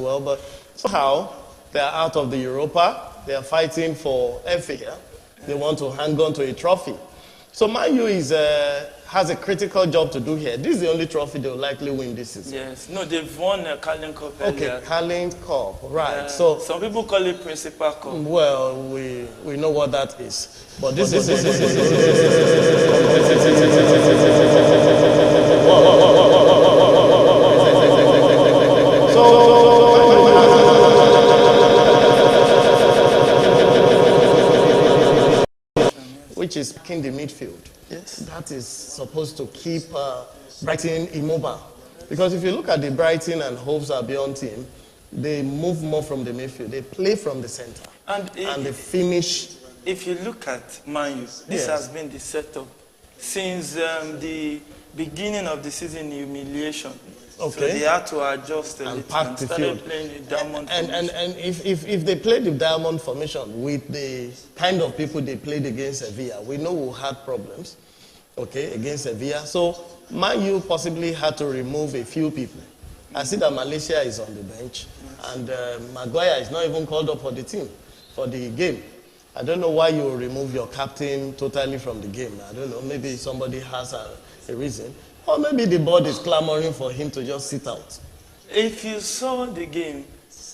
Well, but somehow they are out of the Europa. They are fighting for FA. They want to hang on to a trophy. So Man U has a critical job to do here. This is the only trophy they'll likely win this season. Yes. No, they've won a Carling Cup earlier. Okay, Carling Cup, right. So some people call it Principal Cup. Well, we know what that is. But this is which is in the midfield. Yes. That is supposed to keep Brighton immobile. Because if you look at the Brighton and Hove's Albion team, they move more from the midfield. They play from the center. And they finish. If you look at Man U, this has been the setup since the beginning of the season humiliation. Okay. So they had to adjust a little pack the started field. playing the diamond And if they played the diamond formation with the kind of people they played against Sevilla, we know we had problems, okay, against Sevilla. So Man U possibly had to remove a few people. I see that Malaysia is on the bench, and Maguire is not even called up for the team, for the game. I don't know why you remove your captain totally from the game. I don't know, maybe somebody has a reason. Or maybe the board is clamoring for him to just sit out. If you saw the game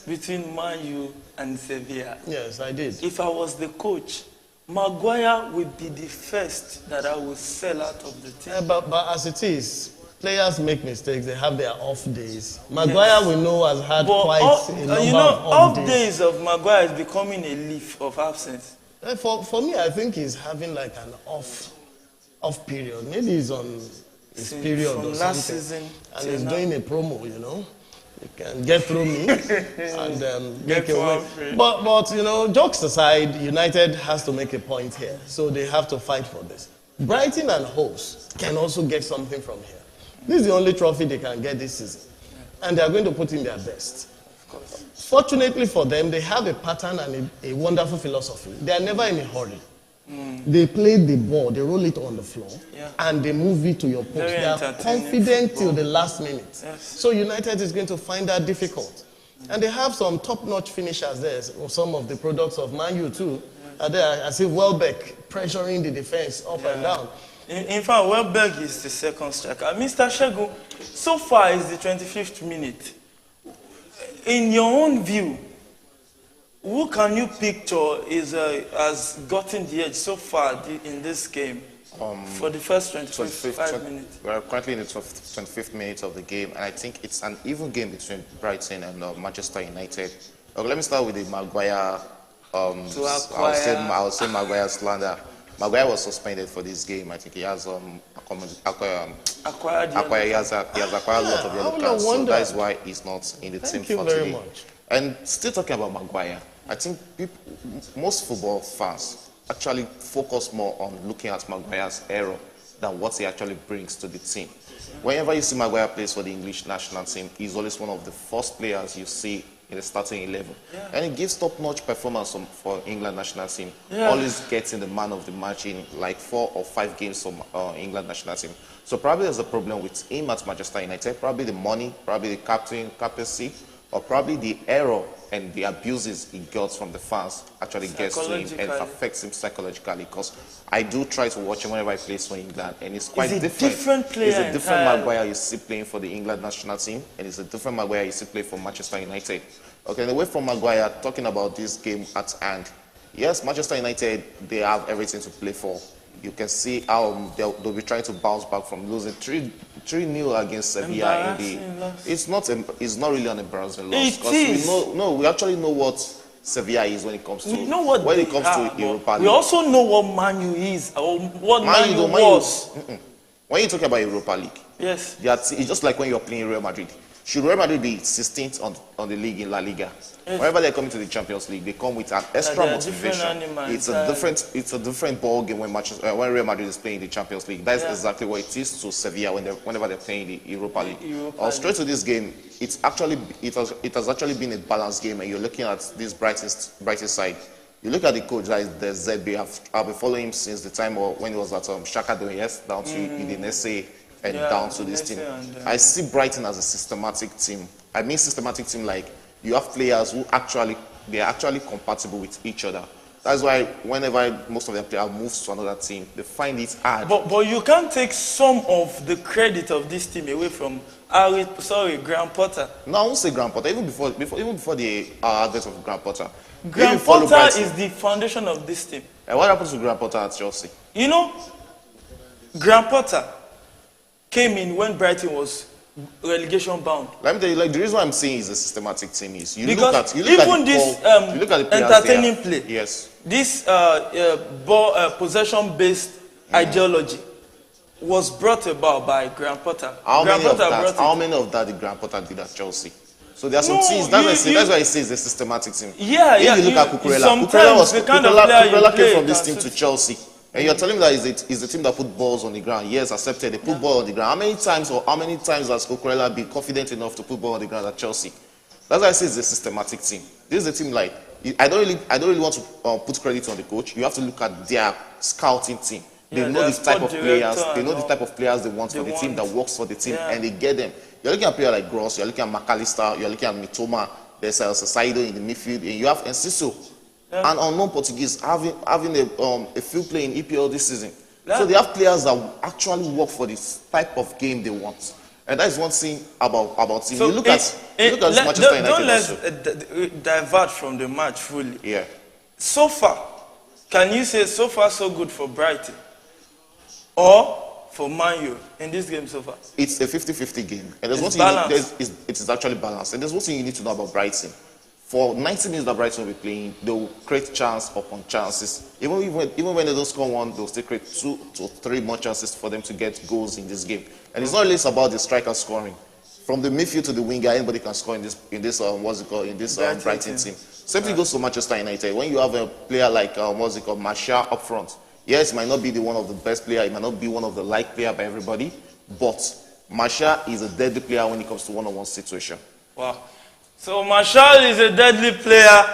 between Man U and Sevilla, yes, I did. If I was the coach, Maguire would be the first that I would sell out of the team. But as it is, players make mistakes. They have their off days. Maguire, we know, has had quite a number of off days of Maguire is becoming a leaf of absence. For me, I think he's having like an off period. Maybe he's on his period from or last something. season. And he's doing a promo, you know. You can get through me and make a win. But, you know, jokes aside, United has to make a point here. So they have to fight for this. Brighton and Hove can also get something from here. This is the only trophy they can get this season. And they are going to put in their best. Of course. Fortunately for them, they have a pattern and a wonderful philosophy. They are never in a hurry. They play the ball, they roll it on the floor, and they move it to your post. They are confident till the last minute. Yes. So United is going to find that difficult. And they have some top-notch finishers there, some of the products of Man U too. There, I see Welbeck pressuring the defense up and down. In fact, Welbeck is the second striker. Mr. Shegun, so far is the 25th minute. In your own view, who can you picture has gotten the edge so far in this game for the first 25 minutes? We're currently in the 25th minute of the game, and I think it's an even game between Brighton and Manchester United. Okay, let me start with the Maguire. I would say Maguire slander. Maguire was suspended for this game. I think he has acquired a lot of yellow cards, so that is why he's not in the team for today. Very much. And still talking about Maguire, I think most football fans actually focus more on looking at Maguire's error than what he actually brings to the team. Whenever you see Maguire plays for the English national team, he's always one of the first players you see in the starting 11. And he gives top-notch performance for England national team. Always getting the man of the match in like 4 or 5 games from England national team. So probably there's a problem with him at Manchester United. Probably the money, probably the captaincy, or probably the error and the abuses he gets from the fans actually gets to him and affects him psychologically. Because I do try to watch him whenever he plays for England, and it's quite different. Player it's a different Maguire you see playing for the England national team, and it's a different Maguire you see play for Manchester United. Okay, and away from Maguire, talking about this game at hand, yes, Manchester United, they have everything to play for. You can see how they'll be trying to bounce back from losing 3-0 against Sevilla. It's not really an embarrassing loss, because we actually know what Sevilla is when it comes to Europa League. We also know what Man U is, or what Man U was. When you talk about Europa League, yes, it's just like when you're playing Real Madrid. Should Real Madrid be 16th on the league in La Liga? Whenever they're coming to the Champions League, they come with an extra motivation. It's a different ball game when Real Madrid is playing the Champions League. That's exactly what it is to Sevilla whenever they're playing the Europa League. Straight to this game, it has actually been a balanced game, and you're looking at this Brighton side. You look at the coach, that is the ZB. I've been following him since the time when he was at Shakhtar Donetsk, down to Udinese, and down to this team. I see Brighton as a systematic team. I mean systematic team like you have players who they are actually compatible with each other. That's why whenever most of their players move to another team, they find it hard. But you can't take some of the credit of this team away from Graham Potter. No, I won't say Graham Potter. Even before the advent of Graham Potter. Graham Potter is the foundation of this team. And what happens to Graham Potter at Chelsea? You know, Graham Potter came in when Brighton was relegation bound. Let me tell you, like the reason why I'm saying is a systematic team is you look at the entertaining play. Yes. This possession-based ideology. was brought about by Graham Potter. How many of that did Graham Potter did at Chelsea? So there are some teams. That's why I say it's a systematic team. Yeah, if you look at Cucurella came from this team to Chelsea. And you're telling me that is the team that put balls on the ground. Yes, accepted. They put ball on the ground. How many times has Cucurella been confident enough to put ball on the ground at Chelsea? That's why I say it's a systematic team. This is a team like I don't really want to put credit on the coach. You have to look at their scouting team. They know the type of players. They know the type of players they want for the team that works for the team, and they get them. You're looking at a player like Gross. You're looking at McAllister. You're looking at Mitoma. There's Saido in the midfield, and you have Enciso. Yeah. An unknown Portuguese having a field play in EPL this season. Yeah. So they have players that actually work for this type of game they want. And that is one thing about team. So look at Manchester United. Don't let's divert from the match fully. Yeah. So far, can you say so far so good for Brighton? Or for Man U in this game so far? It's a 50-50 game. And there's it is actually balanced. And there's one thing you need to know about Brighton. For 90 minutes that Brighton will be playing, they will create chance upon chances. Even when they don't score one, they'll still create 2 to 3 more chances for them to get goals in this game. And it's not really about the striker scoring. From the midfield to the winger, anybody can score in this Brighton team. Same thing goes to Manchester United. When you have a player like Martial up front, yes, he might not be one of the best players, he might not be one of the liked players by everybody, but Martial is a deadly player when it comes to one-on-one situation. Wow. So Martial is a deadly player.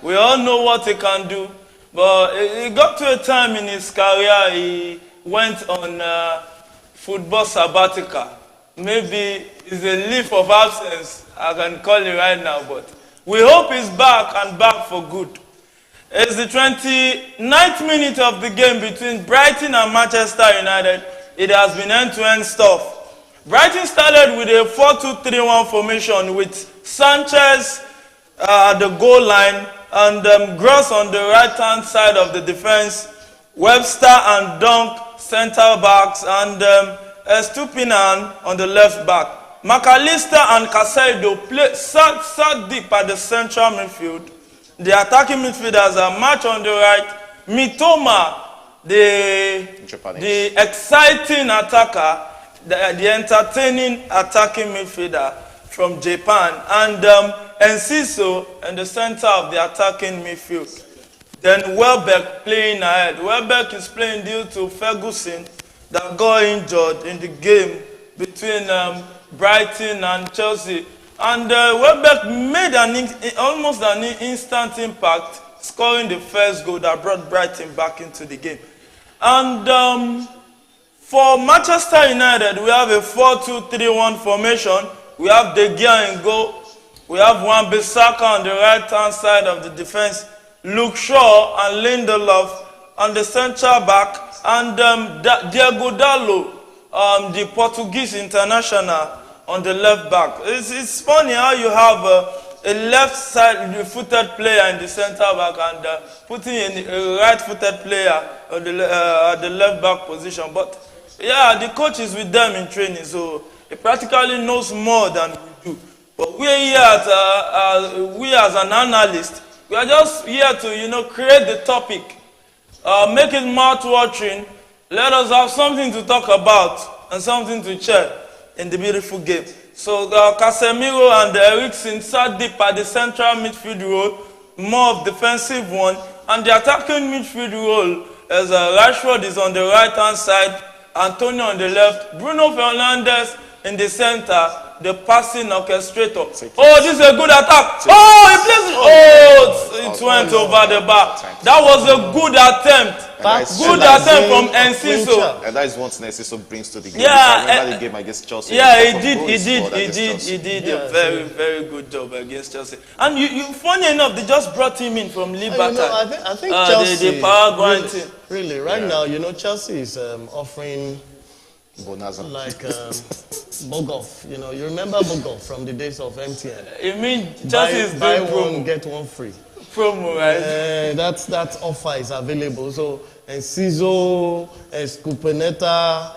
We all know what he can do. But it got to a time in his career he went on football sabbatical. Maybe it's a leave of absence, I can call it right now. But we hope he's back and back for good. It's the 29th minute of the game between Brighton and Manchester United. It has been end-to-end stuff. Brighton started with a 4-2-3-1 formation with Sanchez at the goal line and Gross on the right-hand side of the defense, Webster and Dunk center backs, and Estupinan on the left back. McAllister and Casado sat deep at the central midfield. The attacking midfielders are March on the right, Mitoma, the exciting attacker, the entertaining attacking midfielder from Japan, and Enciso in the center of the attacking midfield. Then Welbeck playing ahead. Welbeck is playing due to Ferguson that got injured in the game between Brighton and Chelsea. And Welbeck made almost an instant impact, scoring the first goal that brought Brighton back into the game. And for Manchester United, we have a 4-2-3-1 formation. We have De Gea in goal. We have Wan-Bissaka on the right-hand side of the defense. Luke Shaw and Lindelof on the central back. And Diego Dallo, the Portuguese international, on the left back. It's funny how you have a left-footed player in the center back and putting a right-footed player on at the left back position. But yeah, the coach is with them in training, so he practically knows more than we do. But we as an analyst, we are just here to create the topic, make it mouth-watering. Let us have something to talk about and something to cheer in the beautiful game. So Casemiro and Eriksen sat deep at the central midfield role, more of defensive one, and the attacking midfield role as Rashford is on the right-hand side, Antonio on the left, Bruno Fernandes in the center, the passing orchestrator. Oh, this is a good attack. Oh, he plays. Oh, it went over the bar. That was a good attempt. Good attempt from Enciso. And that is what Enciso brings to the game. Yeah, I remember the game against Chelsea. Yeah, he did a very, very good job against Chelsea. And funny enough, they just brought him in from Liberty. I think Chelsea, the Paraguayan team. Really, right now, Chelsea is offering Bonanza. Like Bogov, you remember Bogov from the days of MTN. You mean Chelsea is buy doing one, promo? get one free. Promo, right? That offer is available. So Enciso, Scupeneta,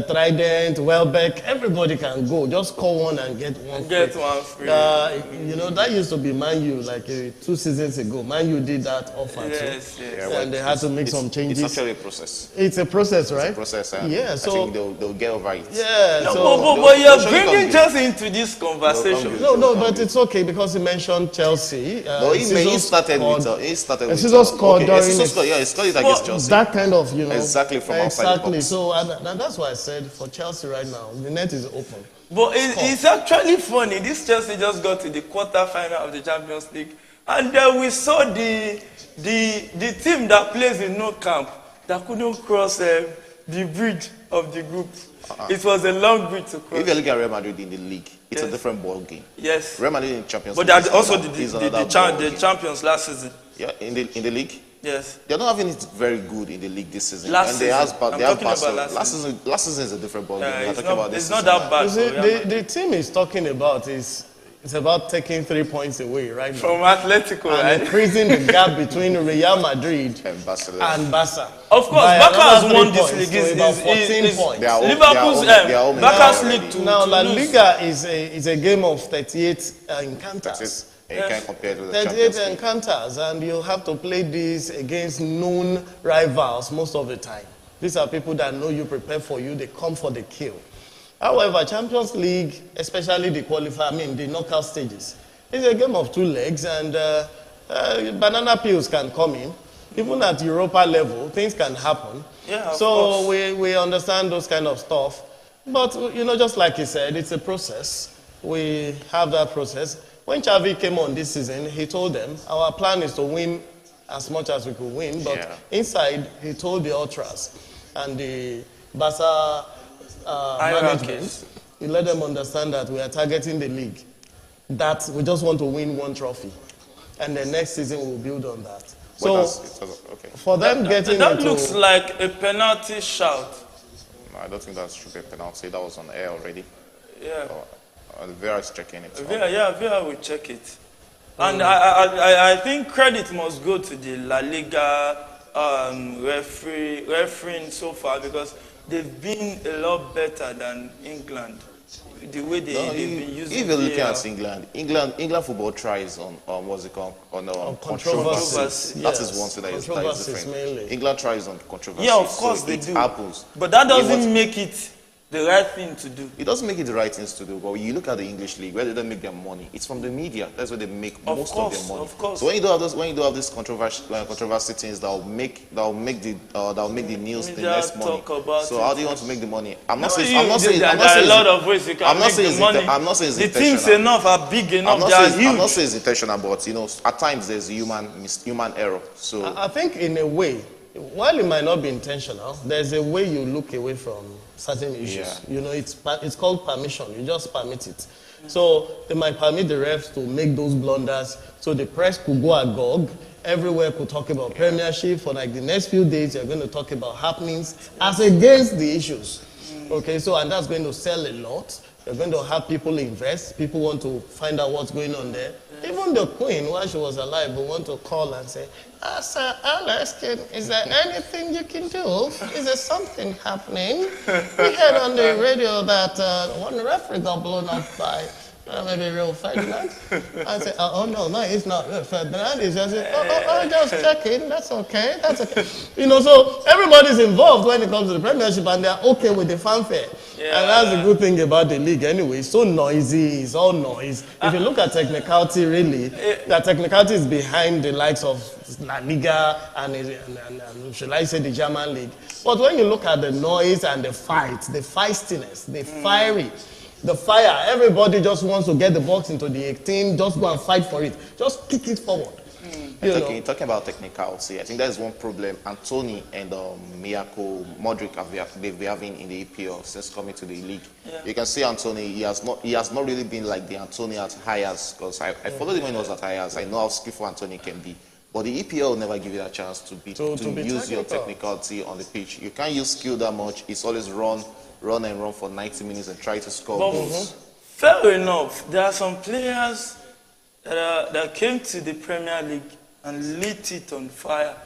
Trident, Welbeck, everybody can go. Just call one and get one free. You know, that used to be Man U like 2 seasons ago. Man U did that offer too. And they had to make some changes. It's actually a process. It's a process, right? It's a process. Yeah, so I think they'll get over it. Yeah. No, but you're bringing Chelsea into this conversation. No, but it's okay because he mentioned Chelsea. No, he started with. Enciso scored during. He scored it against Chelsea. That kind of, you know. Exactly from outside the box. So and that's why I said for Chelsea right now, the net is open. But it's actually funny. This Chelsea just got to the quarter-final of the Champions League. And we saw the team that plays in no camp that couldn't cross the bridge of the group. It was a long bridge to cross. If you look at Real Madrid in the league, it's a different ball game. Yes. Real Madrid in Champions League. But they're also the champions last season. Yeah, in the league. Yes. They're not having it very good in the league this season. Last season is a different ball game. It's not that bad. The team is talking about it's about taking 3 points away right now. From Atletico, and increasing the gap between Real Madrid and Barca. Of course, Barca has won this league. It's about 14 points. Liverpool's Barca's league now La Liga is a game of 38 encounters. You can't compare it with the 38 encounters, and you have to play this against known rivals most of the time. These are people that know you, prepare for you, they come for the kill. However, Champions League, especially the knockout stages, is a game of 2 legs, and banana peels can come in. Even at Europa level, things can happen. Yeah, so we understand those kind of stuff. But, you know, just like he said, it's a process. We have that process. When Xavi came on this season, he told them, our plan is to win as much as we could win. But inside, he told the ultras and the Barca management, he let them understand that we are targeting the league, that we just want to win 1 trophy. And the next season, we'll build on that. So, for them getting that looks like a penalty shout. No, I don't think that should be a penalty. That was on air already. Yeah. Vera is checking it. Vera will check it. And I think credit must go to the La Liga refereeing so far, because they've been a lot better than England. The way they've been using it. If you're looking at England football tries on what's it called? On controversy. Yes. That is one thing that is different. Mainly. England tries on controversy. Yeah, of course so they it do. Happens. But that doesn't make it the right thing to do. It doesn't make it the right things to do, but when you look at the English league, where they don't make their money, it's from the media. That's where they make most of their money. Of course. So when you do have these controversy things that'll make the news the next morning. So how do you want to make the money? I'm not saying a lot of ways you can make the money. I'm not saying it's the intentional. teams enough are big enough. They are huge. I'm not saying it's intentional, but you know, at times there's human error. So I think in a way, while it might not be intentional, there's a way you look away from certain issues. Yeah. You know, it's called permission. You just permit it. So they might permit the refs to make those blunders, so the press could go agog. Everywhere could talk about Premiership. For like the next few days, you're going to talk about happenings as against the issues. Okay, so and that's going to sell a lot. You're going to have people invest. People want to find out what's going on there. Even the Queen, while she was alive, will want to call and say, Sir Alex, is there anything you can do? Is there something happening? We heard on the radio that one referee got blown up by maybe Real Ferdinand. I said, no, it's not Real Ferdinand. He's just, just checking. That's okay. You know, so everybody's involved when it comes to the Premiership, and they're okay with the fanfare. Yeah. And that's the good thing about the league anyway. It's so noisy. It's all noise. If you look at technicality, really, that technicality is behind the likes of La Liga and should I say the German league. But when you look at the noise and the fight, the feistiness, the fiery, the fire, everybody just wants to get the box into the 18, just go and fight for it. Just kick it forward. Talking about technicality, I think that is one problem Anthony and Miyako Modric they've been having in the EPL since coming to the league. Yeah. You can see Anthony, he has not really been like the Anthony at Ajax, because I followed him when he was at Ajax. I know how skillful Anthony can be. But the EPL will never give you that chance to use your technicality on the pitch. You can't use skill that much. It's always run for 90 minutes and try to score goals. Fair enough. There are some players that came to the Premier League and lit it on fire.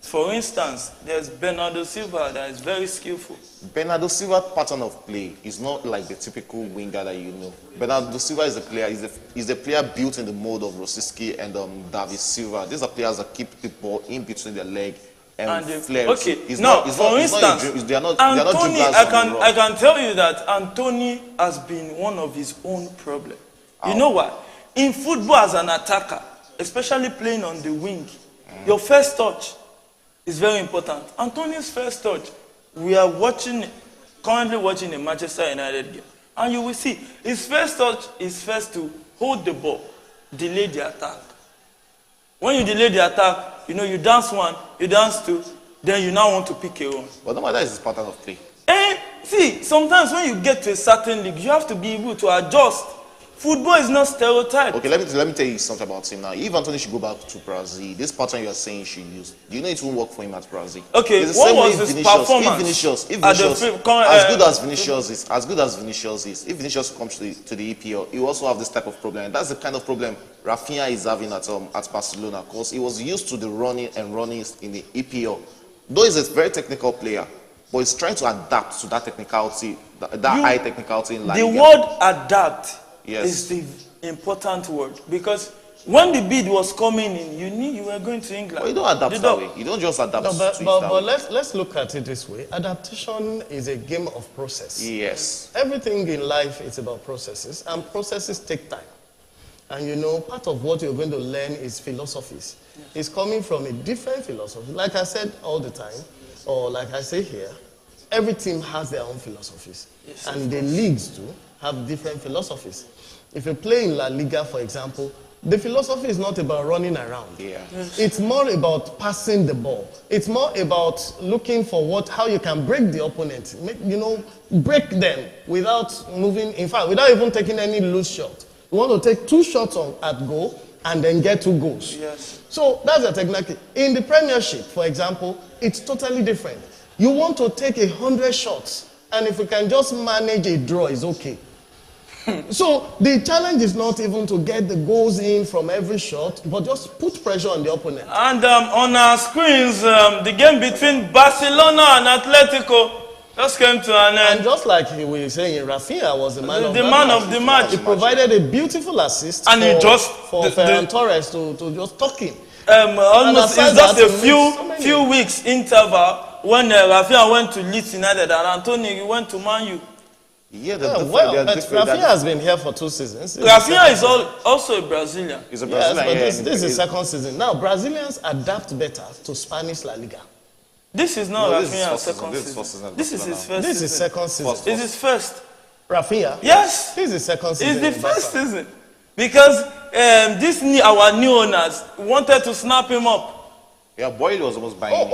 For instance, there's Bernardo Silva that is very skillful. Bernardo Silva's pattern of play is not like the typical winger that you know. Bernardo Silva is a player, is a player built in the mold of Rosicky and David Silva. These are players that keep the ball in between their leg and flare. Okay, now for instance, they are not Anthony, I can tell you that Anthony has been one of his own problems. You know why? In football as an attacker, especially playing on the wing, your first touch is very important. Anthony's first touch, we are currently watching a Manchester United game. And you will see, his first touch is first to hold the ball, delay the attack. When you delay the attack, you dance one, you dance two, then you now want to pick a run. But no matter his pattern of play. See, sometimes when you get to a certain league, you have to be able to adjust. Football is not stereotype. Okay, let me tell you something about him now. If Anthony should go back to Brazil, this pattern you are saying he should use, do you know it won't work for him at Brazil? Okay, what was his performance? As good as Vinicius is, if Vinicius comes to the EPL, he will also have this type of problem. And that's the kind of problem Rafinha is having at Barcelona, because he was used to the running in the EPL. Though he's a very technical player, but he's trying to adapt to that technicality, that high technicality in La Liga. The word adapt is the important word, because when the bid was coming in, you knew you were going to England. Well, you don't adapt that way. You don't just adapt to it. But let's look at it this way. Adaptation is a game of process. Yes. Everything in life is about processes, and processes take time. And part of what you're going to learn is philosophies. Yes. It's coming from a different philosophy. Like I said all the time, or like I say here, every team has their own philosophies. Yes, and the leagues too have different philosophies. If you play in La Liga, for example, the philosophy is not about running around. Yeah. Yes. It's more about passing the ball. It's more about looking for how you can break the opponent. Break them without moving. In fact, without even taking any loose shot. You want to take 2 shots at goal and then get 2 goals. Yes. So that's the technique. In the Premiership, for example, it's totally different. You want to take 100 shots, and if you can just manage a draw, it's okay. So the challenge is not even to get the goals in from every shot, but just put pressure on the opponent. And on our screens, the game between Barcelona and Atletico just came to an end. And just like we were saying, Rafinha was the man of the match. He provided a beautiful assist and for Ferran Torres to just talk in. Almost it's just a few weeks interval when Rafinha went to Leeds United and Antonio went to Man U. Yeah, but Rafinha has been here for 2 seasons. Rafinha is also a Brazilian. He's a Brazilian. Yes, but this is second season. Now, Brazilians adapt better to Spanish La Liga. This is not Rafinha's second season. This is his first season. This is second season. It's his first. Rafinha? Yes. This is second season. It's the first season. Because our new owners wanted to snap him up. Yeah, Boyle was almost buying him.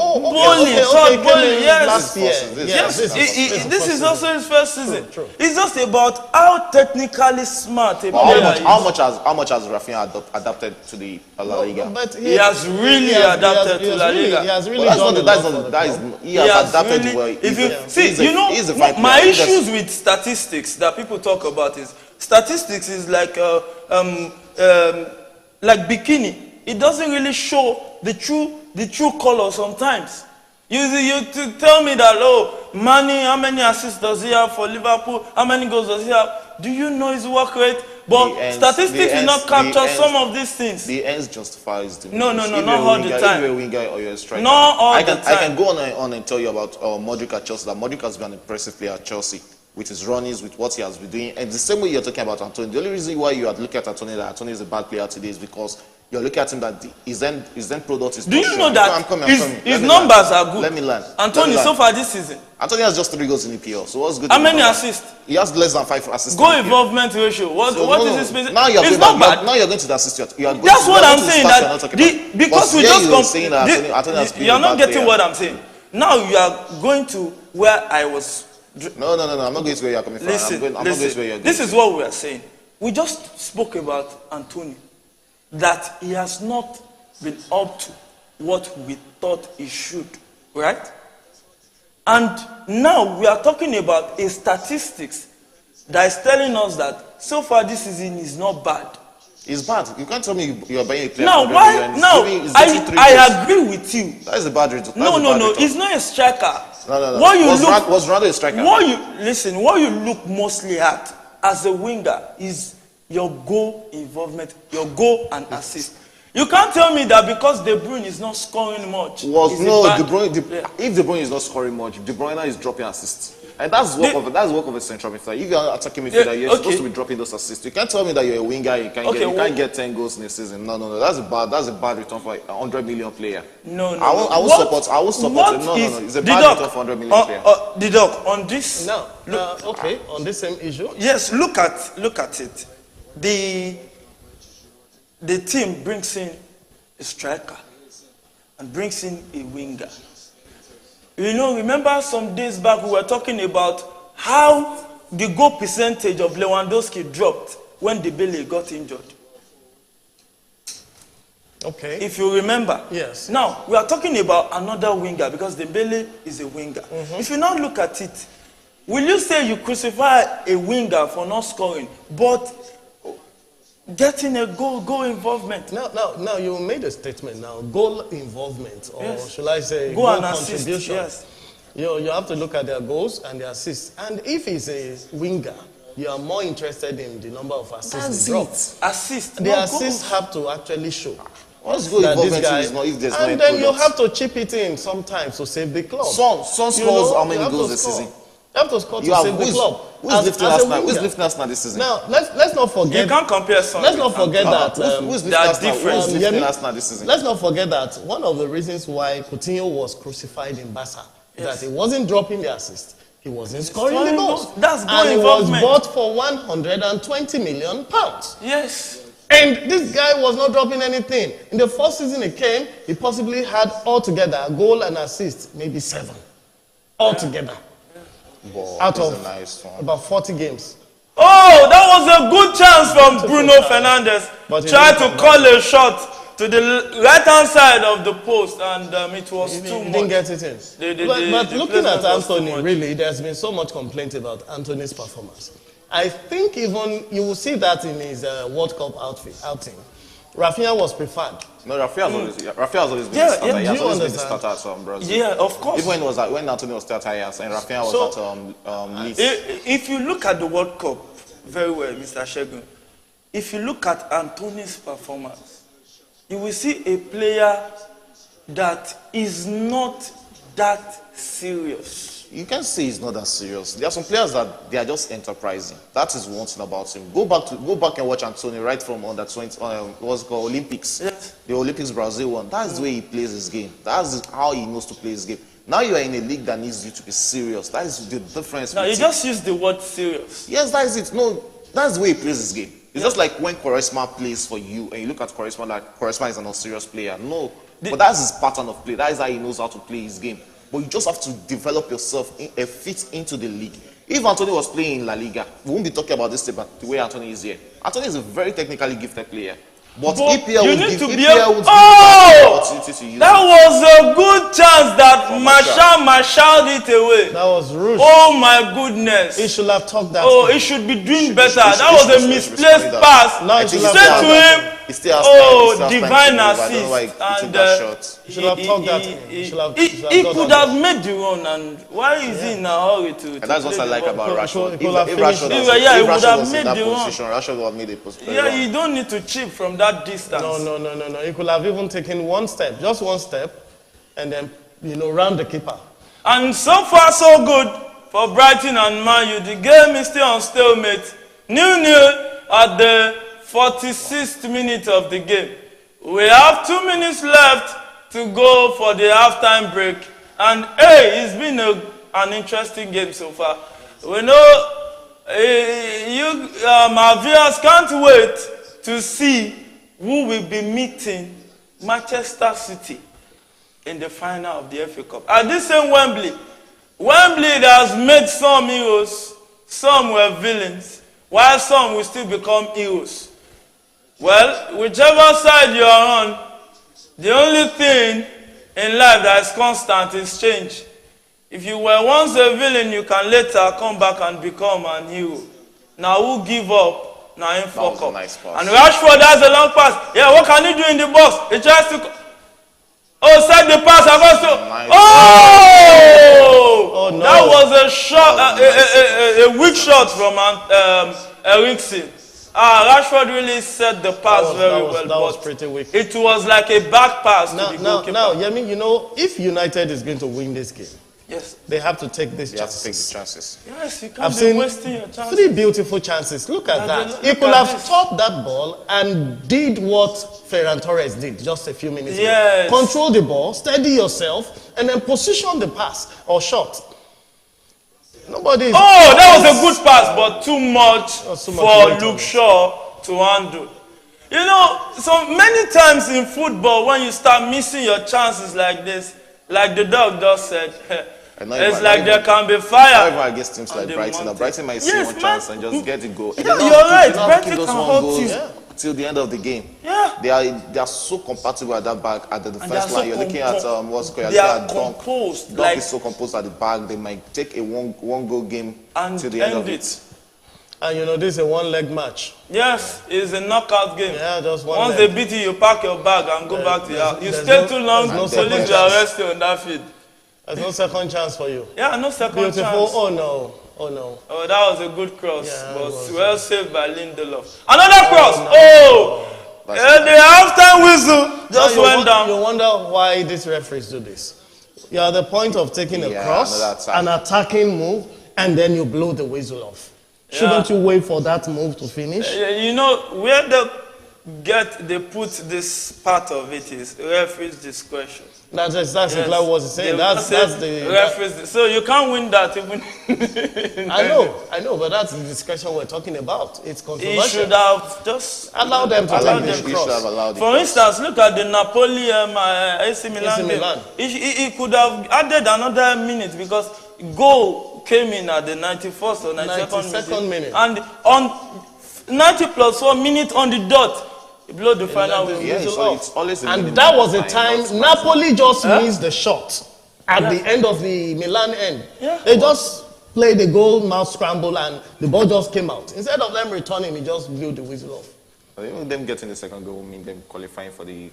Yes. Last year. Yes. This is also his first season. True. It's just about how technically smart a player is. How much has Rafinha adapted to the La Liga? But he has really adapted to La Liga. He has really done he has adapted well. If you see, my issues with statistics that people talk about is statistics is like bikini. It doesn't really show the true color sometimes. You tell me that, Manny, how many assists does he have for Liverpool? How many goals does he have? Do you know his work rate? But statistics will not capture some of these things. The ends justifies the means. No, not all the time. If you're a winger or you're a striker. Not all the time. I can go on and tell you about Modric at Chelsea. That Modric has been an impressive player at Chelsea with his runnings, with what he has been doing. And the same way you're talking about Antonio. The only reason why you are looking at Antonio that Antonio is a bad player today is because you're looking at him that his end product is. Do you know that his numbers are good? Let me learn. Antonio, so far this season, Antonio has just 3 goals in EPL. So what's good? How many assists? He has less than 5 assists. Goal involvement ratio. What is his business? Now it's not bad. Now you're going to the assist. That's what I'm saying. Because we just you're not getting what I'm saying. Now you are going to where I was. No. I'm not going to where you're coming from. Listen. This is what we are saying. We just spoke about Antonio. That he has not been up to what we thought he should, right? And now we are talking about a statistics that is telling us that so far this season is not bad. It's bad. You can't tell me you're buying a player. Now, for why? 100 million. Now, I agree with you. That is a bad return. No. He's not a striker. No. What you was Ronaldo a striker? What you look mostly at as a winger is your goal involvement, your goal and assist. You can't tell me that because De Bruyne is not scoring much. If De Bruyne is not scoring much, De Bruyne is dropping assists. And that's work of a central midfielder. If you're attacking midfielder, you're supposed to be dropping those assists. You can't tell me that you're a winger, you can't get 10 goals in a season. No. That's a bad return for a 100 million player. No. I will support it. No. It's a bad return for 100 million player. Didoc, on this on this same issue. Yes, look at it. The team brings in a striker and brings in a winger. Remember some days back we were talking about how the goal percentage of Lewandowski dropped when Dembele got injured. Okay. If you remember. Yes. Now, we are talking about another winger because Dembele is a winger. Mm-hmm. If you now look at it, will you say you crucify a winger for not scoring, but getting a goal involvement? Now, you made a statement now. Goal involvement, or yes. should I say goal and contribution. Assist, yes. You have to look at their goals and their assists. And if he's a winger, you are more interested in the number of assists. The assists have to actually show. What's goal involvement if there's no and then you have to chip it in sometimes to save the club. Son scores how many goals this season? You have to score to save the club. Who's lifting Arsenal this season? Now, let's not forget. You can't compare Son. Let's not forget that. Who's lifting Arsenal this season? Let's not forget that one of the reasons why Coutinho was crucified in Barca, that he wasn't dropping the assist. He wasn't scoring the goals. That's goal and involvement. He was bought for £120 million. Yes. And this guy was not dropping anything. In the first season he came, he possibly had altogether a goal and assist, maybe 7 altogether. Out of about 40 games. Oh, that was a good chance from Bruno Fernandes. Tried to call a shot to the right-hand side of the post, and it was too much. He didn't get it in. But looking at Anthony, really, there's been so much complaint about Anthony's performance. I think even you will see that in his World Cup outing. Rafinha was preferred. No, Rafinha has always been the starter. He has always been the starter at Brazil. Yeah, of course. Even when Anthony was still at Ajax and Rafinha was at Nice. If you look at the World Cup very well, Mr. Shegun, if you look at Anthony's performance, you will see a player that is not that serious. You can say he's not that serious. There are some players that they are just enterprising. That is one thing about him. Go back and watch Anthony right from under 20 what's it called, Olympics. Yes. The Olympics Brazil one. That's the way he plays his game. That's how he knows to play his game. Now you are in a league that needs you to be serious. That is the difference. Now you just use the word serious. Yes, that is it. No, that's the way he plays his game. It's just like when Quaresma plays for you and you look at Quaresma like Quaresma is an unserious player. No, but that's his pattern of play. That is how he knows how to play his game. But you just have to develop yourself a fit into the league. If Anthony was playing in La Liga, we won't be talking about this about the way Anthony is here. Anthony is a very technically gifted player. But EPL would give him the opportunity to use that was a good chance that Marshall it away. That was rude. Oh my goodness. He should have talked that. Oh, he should be doing better. That was a misplaced pass. No, he should have Straight to him. Oh, divine assist. And he should have talked that. He could have made the run, and why is he in a hurry to? And that's what I like about Rashford. He would have made the run. Rashford would have made a position. Yeah, you don't need to chip from that distance. No. He could have even taken one step, just one step, and then round the keeper. And so far so good for Brighton and Man U. The game is still on stalemate. 0-0 at the 46th minute of the game. We have 2 minutes left to go for the halftime break. And it's been an interesting game so far. We know our viewers can't wait to see who will be meeting Manchester City in the final of the FA Cup. At this same Wembley that has made some heroes, some were villains, while some will still become heroes. Well, whichever side you are on, the only thing in life that is constant is change. If you were once a villain, you can later come back and become an hero. Now, who give up Now in fuck was a up. nice pass. And Rashford has a long pass. Yeah, what can he do in the box? He tries to. Oh, set the pass. Nice. Oh! no. That was a shot, a weak shot from Eriksen. Rashford really set the pass very well. That was pretty weak. It was like a back pass to the goalkeeper. Now, Yemi, you know, if United is going to win this game, yes, they have to take these You have to take the chances. chances. yes, you can't I've be seen wasting your chances. 3 beautiful chances. Look at that. Look He could at have this. stopped that ball and did what Ferran Torres did just a few minutes Yes. ago. Control the ball, steady yourself, and then position the pass or shot. Nobody. Oh, that was a good pass, but too much Too much for weight on Luke it. Shaw to handle. You know, so many times in football, when you start missing your chances like this, like the dog just said, it's like there can be fire. However, against teams like Brighton, now Brighton might see Yes, one man. chance and just get it goal. Yeah, you're right. Brighton Those can one hurt goals you. till the end of the game. Yeah. They are so compatible at that back at the they are defense so line. You're looking at what's called they are Dunk. composed, Dunk like- is so composed at the back. They might take a one goal game And till the end of end it. And you know, this is a one-leg match. Yes, it's a knockout game. Yeah, just one Once leg. they beat you, you pack your bag and go back to your house. You there's stay no- too long, there's no police second will chance. arrest you on that field. There's no second chance for you. Yeah, no second Beautiful. chance. Oh no. Oh no. Oh, that was a good cross, Yeah, but it was. well saved by Lindelof. Another cross. no. Oh, That's the halftime whistle just Now, went down. You wonder why these referees do this. You're at the point of taking a Yeah, cross, another attack. an attacking move, and then you blow the whistle off. Shouldn't you wait for that move to finish? You know where they put this part of it is referee's discretion. That's exactly what I was saying. They That's say the. referee's. So you can't win that even. I know, but that's the discussion we're talking about. It's He controversial. should have just Allow them to allowed take them the You should have cross. allowed it. For instance, look at the Napoli AC Milan game. Milan. He could have added another minute because goal came in at the 91st or 92nd minute. And on 90 plus 1 minute on the dot, he blew the final whistle. Yeah, whistle so off. it's always a And minimum that was a time, time not Napoli just missed the shot at the end of the Milan end. Yeah. They just played the goal mouth scramble and the ball just came out. Instead of them returning, he just blew the whistle off. Even them getting the second goal will mean them qualifying for the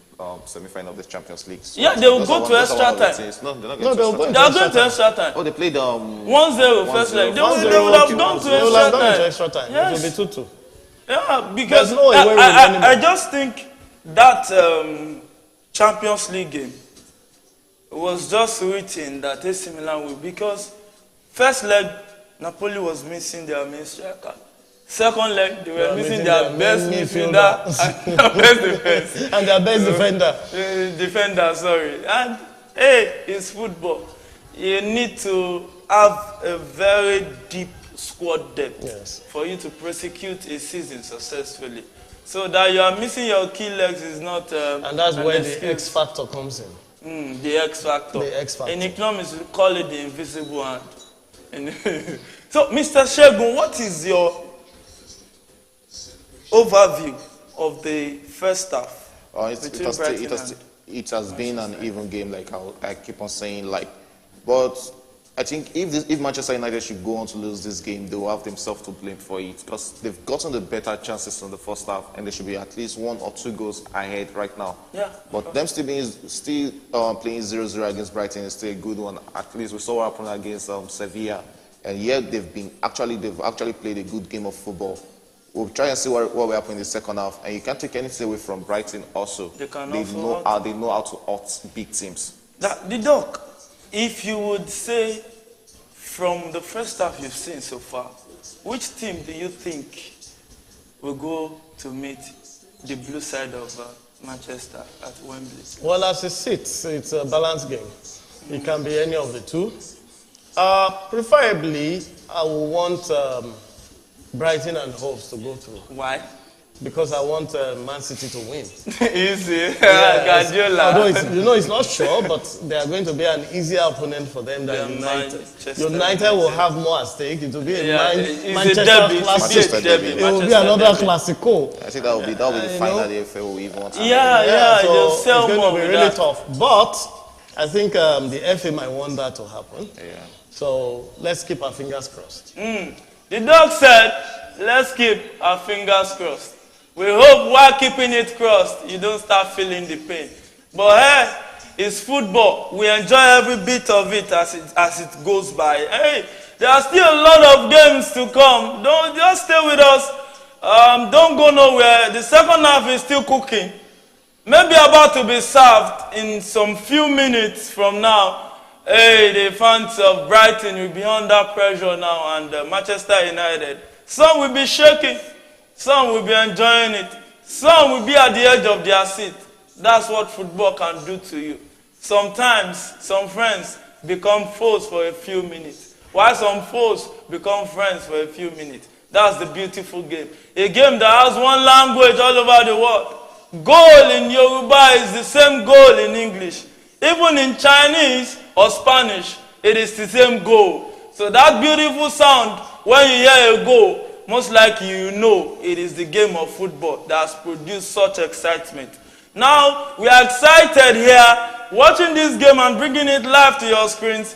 semi-final of the Champions League. So Yeah, they will those go are to those are extra one of the time. things. No, they're not No, going they'll to go extra They time. are going to extra time. Oh, they played 1-0 first leg. They 1-0, would have okay, gone to 1-0. They will have extra gone to time. extra time. Yes. It will be 2-2. Yeah, because There's no away win anymore. I just think that Champions League game was just written that AC Milan will, because first leg Napoli was missing their main striker. Second leg they were missing their best main midfielder and their best defense. And their best defender. Defender, sorry. And hey, it's football. You need to have a very deep squad depth Yes. for you to prosecute a season successfully. So that you are missing your key legs is not And that's an where excuse. the X factor comes in. The X factor. The X factor. In economics, we call it the invisible hand. So, Mr. Shegun, what is your overview of the first half? Between Brighton and- It has been an even game, like I keep on saying, but I think if Manchester United should go on to lose this game, they will have themselves to blame for it, because they've gotten the better chances in the first half, and they should be at least 1 or 2 goals ahead right now. Yeah. But them still playing 0-0 against Brighton is still a good one. At least we saw what happened against Sevilla, and yet they've actually played a good game of football. We'll try and see what will happen in the second half, and you can't take anything away from Brighton. Also, They can they also know how to out big teams. The doc, if you would say from the first half you've seen so far, which team do you think will go to meet the blue side of Manchester at Wembley? Well, as it sits, it's a balanced game. It can be any of the two. Preferably, I would want Brighton and Hove to go through, Why? because I want Man City to win. Easy. Although Guardiola. it's not sure, but they are going to be an easier opponent for them than Yeah, United. Manchester United will have more at stake. It will be a It's Manchester a derby. classic. It's a derby. It will be Manchester another derby. classico. I think that will be the final the FA will even want. Yeah, so they'll it's sell going more to be with really that. tough. But I think the FA might want that to happen. Yeah. So let's keep our fingers crossed. The dog said let's keep our fingers crossed. We hope while keeping it crossed, you don't start feeling the pain. But hey, it's football. We enjoy every bit of it as it goes by. Hey, there are still a lot of games to come. Don't just stay with us. Don't go nowhere. The second half is still cooking. Maybe about to be served in some few minutes from now. Hey, the fans of Brighton will be under pressure now, and Manchester United. Some will be shaking. Some will be enjoying it. Some will be at the edge of their seat. That's what football can do to you. Sometimes, some friends become foes for a few minutes, while some foes become friends for a few minutes. That's the beautiful game. A game that has one language all over the world. Goal in Yoruba is the same goal in English. Even in Chinese or Spanish, it is the same goal. So that beautiful sound, when you hear a goal, most likely you know it is the game of football that has produced such excitement. Now, we are excited here, watching this game and bringing it live to your screens,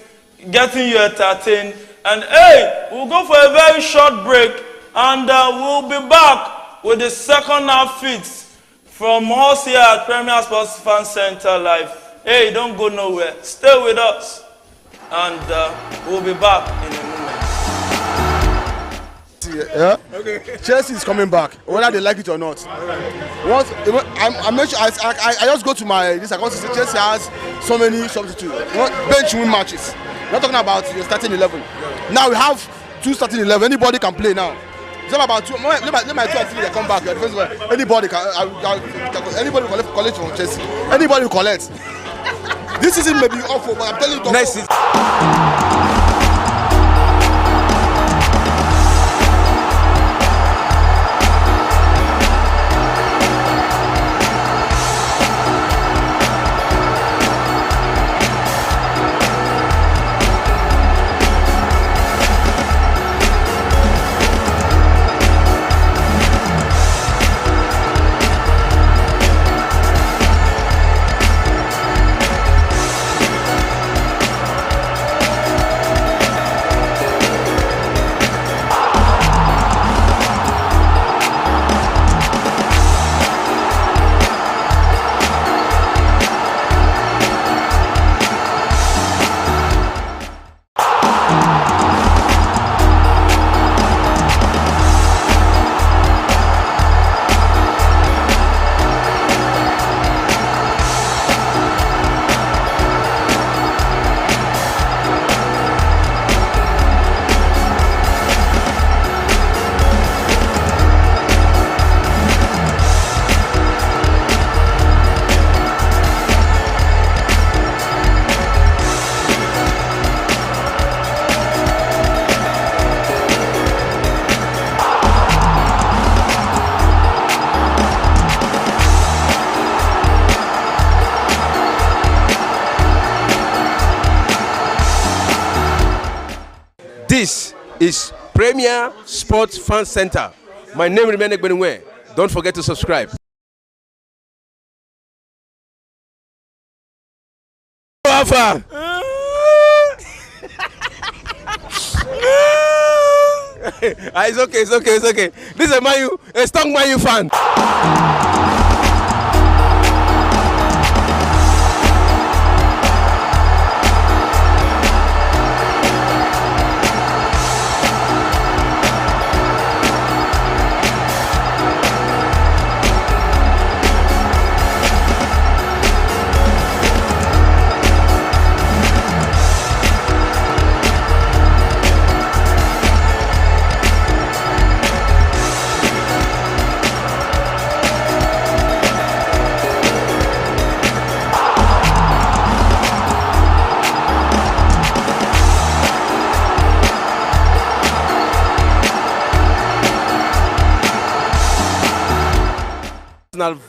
getting you entertained. And hey, we'll go for a very short break, and we'll be back with the second half feeds from us here at Premier Sports Fan Center Live. Hey, don't go nowhere. Stay with us, and we'll be back in a moment. Yeah. Okay. Chelsea is coming back, whether they like it or not. Once I just go to my this. I go to say Chelsea has so many substitutes, bench win matches. We're not talking about your starting 11. Now we have 2 starting 11. Anybody can play now. It's not about 2. Let my 2 and 3 they come back. Anybody can. Anybody will collect from Chelsea. Anybody will collect. This season may be awful, but I'm telling you. Next season. This is Premier Sports Fan Center. My name is Benwe. Don't forget to subscribe. Alpha. It's okay. This is a strong Man U fan.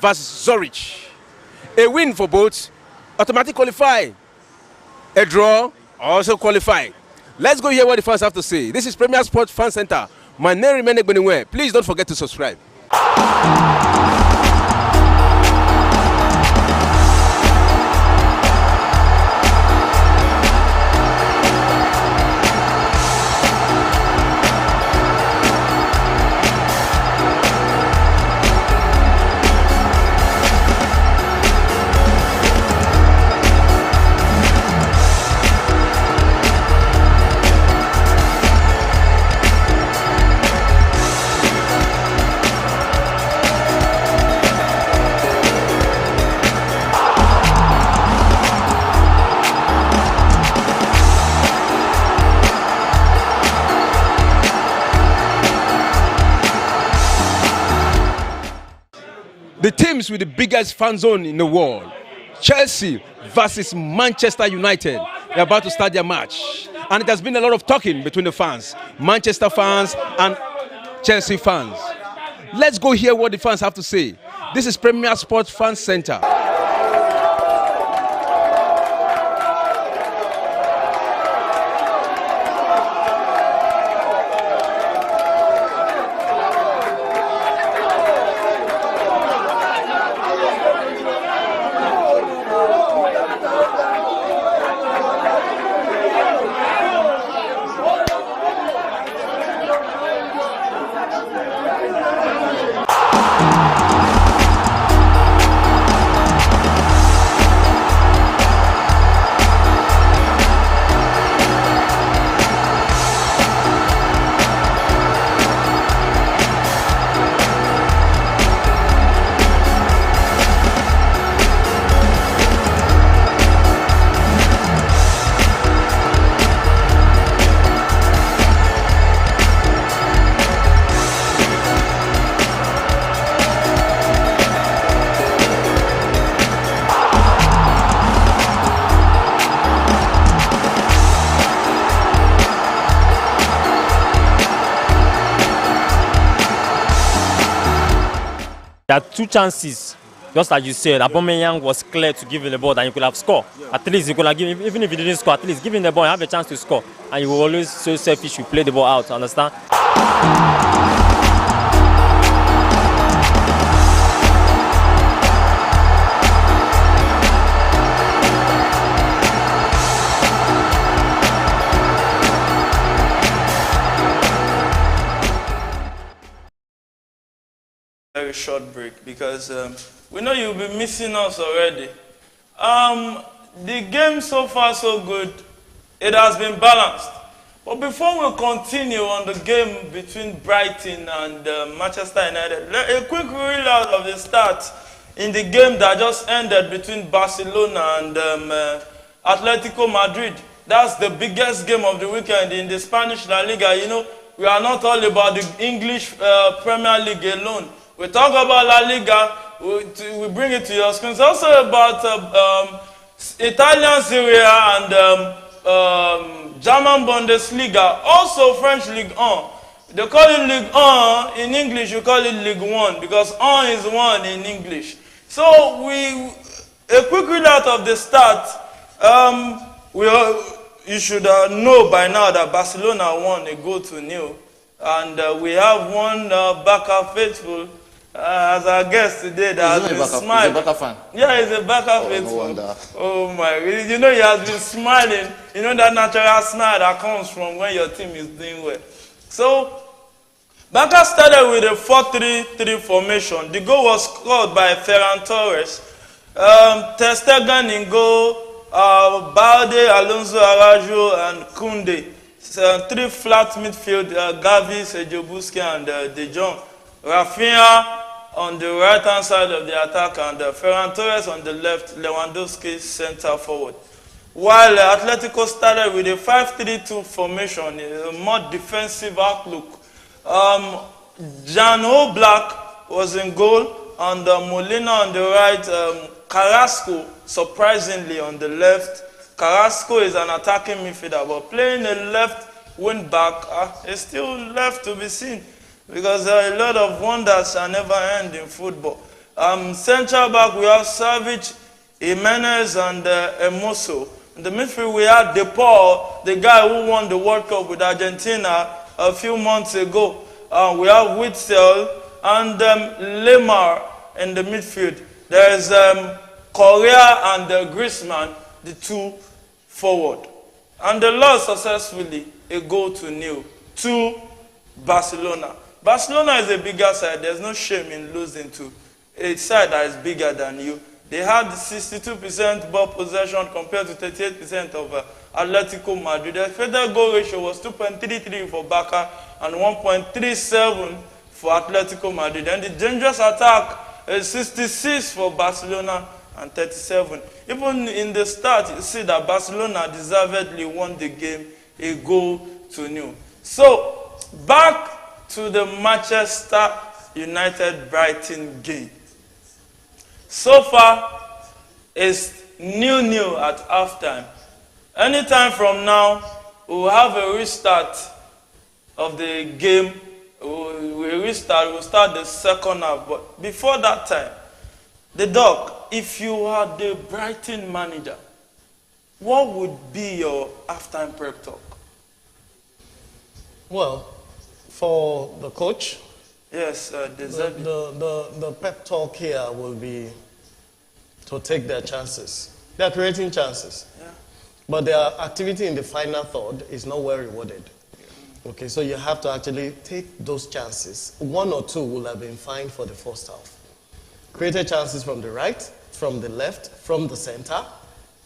Versus Zurich. A win for both, automatic qualify. A draw, also qualify. Let's go hear what the fans have to say. This is Premier Sports Fan Center. My name remains Benwe. Please don't forget to subscribe. the teams with the biggest fan zone in the world. Chelsea versus Manchester United. They're about to start their match. And it has been a lot of talking between the fans, Manchester fans and Chelsea fans. Let's go hear what the fans have to say. This is Premier Sports Fan Center. There are two chances, just like you said. Aubameyang was clear to give him the ball that he could have scored. At least you could have given, even if he didn't score, at least give him the ball and have a chance to score. And you will always so selfish, you play the ball out, understand? Very short break because we know you'll be missing us already. The game so far so good. It has been balanced. But before we continue on the game between Brighton and Manchester United, a quick reload of the start in the game that just ended between Barcelona and Atletico Madrid. That's the biggest game of the weekend in the Spanish La Liga. You know, we are not all about the English Premier League alone. We talk about La Liga, we bring it to your screens. Also about Italian Serie A and German Bundesliga, also French Ligue 1. They call it Ligue 1 in English, you call it Ligue 1 because 1 is 1 in English. So a quick readout of the start. You should know by now that Barcelona won a goal to nil. And we have one Barca faithful as our guest today that has been smiling. He's a Barca fan. Yeah, he's a Barca faithful. No wonder. Oh my, you know he has been smiling. You know that natural smile that comes from when your team is doing well. So, Barca started with a 4-3-3 formation. The goal was scored by Ferran Torres. Ter Stegen in goal, Balde, Alonso Araújo, and Koundé. Three flat midfield, Gavi, Sergio Busquets, and De Jong. Rafinha on the right-hand side of the attack, and Ferran Torres on the left, Lewandowski center forward. While Atletico started with a 5-3-2 formation, a more defensive outlook. Jan Oblak was in goal, and Molina on the right, Carrasco surprisingly on the left. Carrasco is an attacking midfielder, but playing a left wing back is still left to be seen because there are a lot of wonders that never end in football. Central back, we have Savic, Jimenez, and Hermoso. In the midfield, we have De Paul, the guy who won the World Cup with Argentina a few months ago. We have Witsel and Lemar in the midfield. There's Correa and Griezmann, the two forward. And they lost successfully a goal to nil to Barcelona. Barcelona is a bigger side. There's no shame in losing to a side that is bigger than you. They had 62% ball possession compared to 38% of Atletico Madrid. The expected goal ratio was 2.33 for Barca and 1.37 for Atletico Madrid. And the dangerous attack is 66 for Barcelona and 37. Even in the start, you see that Barcelona deservedly won the game a goal to nil. So, back to the Manchester United Brighton game. So far, it's 0-0 at halftime. Anytime from now, we'll have a restart of the game. We'll start the second half. But before that time, the Doc, if you are the Brighton manager, what would be your halftime prep talk? Well, for the coach, yes, the pep talk here will be to take their chances. They are creating chances. Yeah. But their activity in the final third is not well rewarded. Okay, so you have to actually take those chances. One or two will have been fine for the first half. Created chances from the right, from the left, from the center.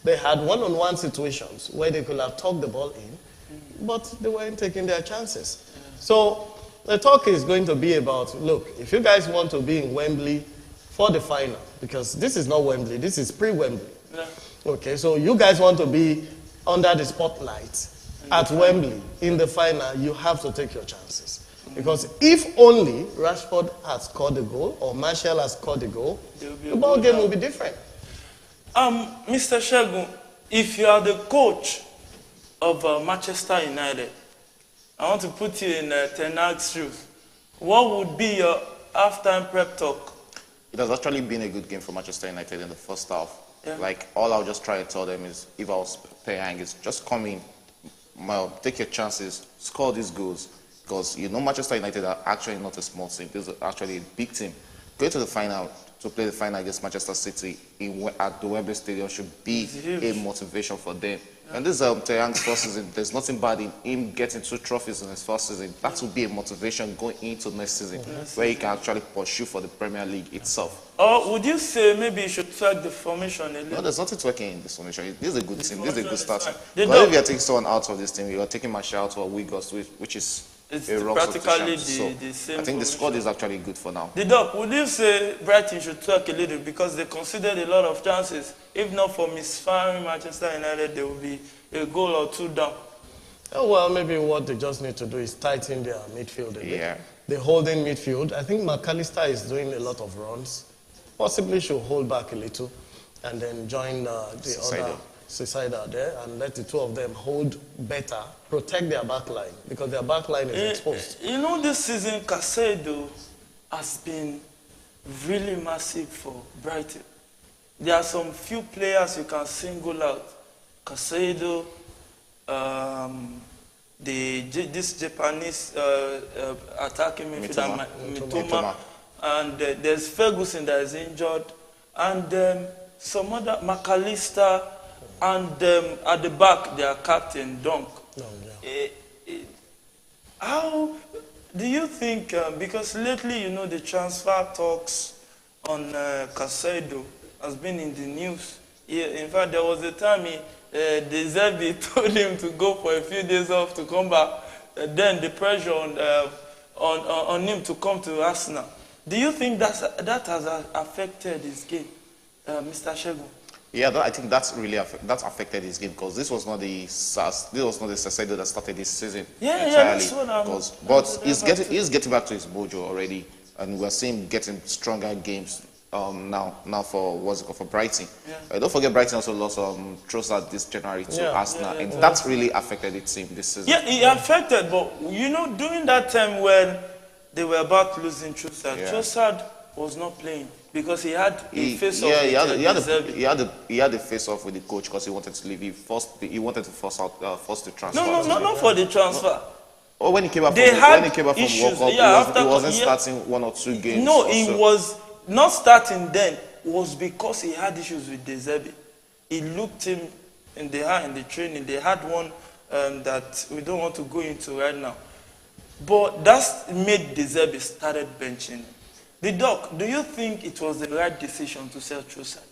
They had one-on-one situations where they could have tucked the ball in, but they weren't taking their chances. So the talk is going to be about, look, if you guys want to be in Wembley for the final, because this is not Wembley, this is pre-Wembley. Yeah. Okay, so you guys want to be under the spotlight at Wembley in the final, you have to take your chances. Because if only Rashford has scored a goal or Martial has scored a goal, the ball game will be different. Mr. Shegun, if you are the coach of Manchester United, I want to put you in Ten Hag's shoes. What would be your halftime prep talk? It has actually been a good game for Manchester United in the first half. Yeah. Like, all I'll just try to tell them is, if I was Ten Hag, is just come in, take your chances, score these goals. Because, you know, Manchester United are actually not a small team. This is actually a big team. Going to the final, to play the final against Manchester City at the Wembley Stadium should be a motivation for them. Yeah. And this is Ten Hag's first season. There's nothing bad in him getting 2 trophies in his first season. That will be a motivation going into next season, where he can actually pursue for the Premier League itself. Or would you say maybe you should track the formation a little? No, there's nothing working in this formation. This is a good team. This is a good start. But if you're taking someone out of this team, you're taking Martial out or Wiggles, which is it's a wrong practically substitution. the same. I think the formation. squad is actually good for now. The Doc, would you say Brighton should track a little because they considered a lot of chances? If not for misfiring Manchester United, there will be a goal or 2 down. Oh, well, maybe what they just need to do is tighten their midfield a bit. Yeah. The holding midfield. I think McAllister is doing a lot of runs. Possibly should hold back a little and then join the other Sisaido there and let the two of them hold better, protect their back line because their back line is exposed. You know, this season, Caicedo has been really massive for Brighton. There are some few players you can single out. Caicedo, this Japanese attacking midfielder, Mitoma, and there's Ferguson that is injured, and some other, McAllister, and at the back, their captain, Dunk. How do you think, because lately, you know, the transfer talks on Caicedo has been in the news. In fact, there was a time De Zerbi told him to go for a few days off to come back. Then the pressure on him to come to Arsenal. Do you think that has affected his game, Mr. Shegun? Yeah, I think that's really affected his game because this was not the Caicedo that started this season. Yeah, entirely, that's what but he's getting back to his mojo already, and we're seeing him getting stronger games now for for Brighton. Yeah. Don't forget Brighton also lost Trossard this January to Arsenal, and that's really affected the team this season. Yeah, it affected, but you know, during that time when they were about losing Trossard, Trossard was not playing. Because he had a face-off. Yeah, he had a face-off with the coach because he wanted to leave. He wanted to force the transfer. No, not for the transfer. Oh, when he came back from World Cup, he wasn't starting 1 or 2 games. No, he was not starting then. Was because he had issues with De Zerbi. He looked him in the eye in the training. They had one that we don't want to go into right now. But that made De Zerbi started benching him. The Doc, do you think it was the right decision to sell Trossard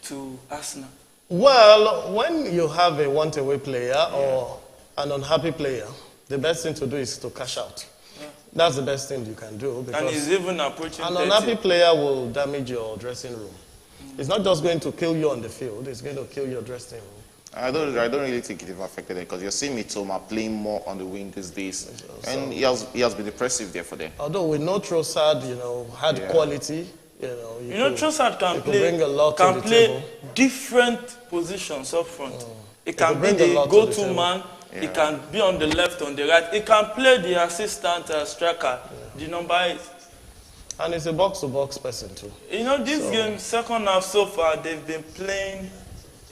to Arsenal? Well, when you have a want-away player or an unhappy player, the best thing to do is to cash out. Yeah. That's the best thing you can do. Because and he's even approaching an unhappy player will damage your dressing room. It's not just going to kill you on the field, it's going to kill your dressing room. I don't really think it affected them because you're seeing Mitoma playing more on the wing these days, and he has been impressive there for them. Although we know Trossard, had quality, You know, Trossard can bring a lot to the table. different positions up front. It can be the go-to man. Yeah. It can be on the left, on the right. It can play the assistant striker, the number 8. And it's a box-to-box person too. You know, this game, second half so far, they've been playing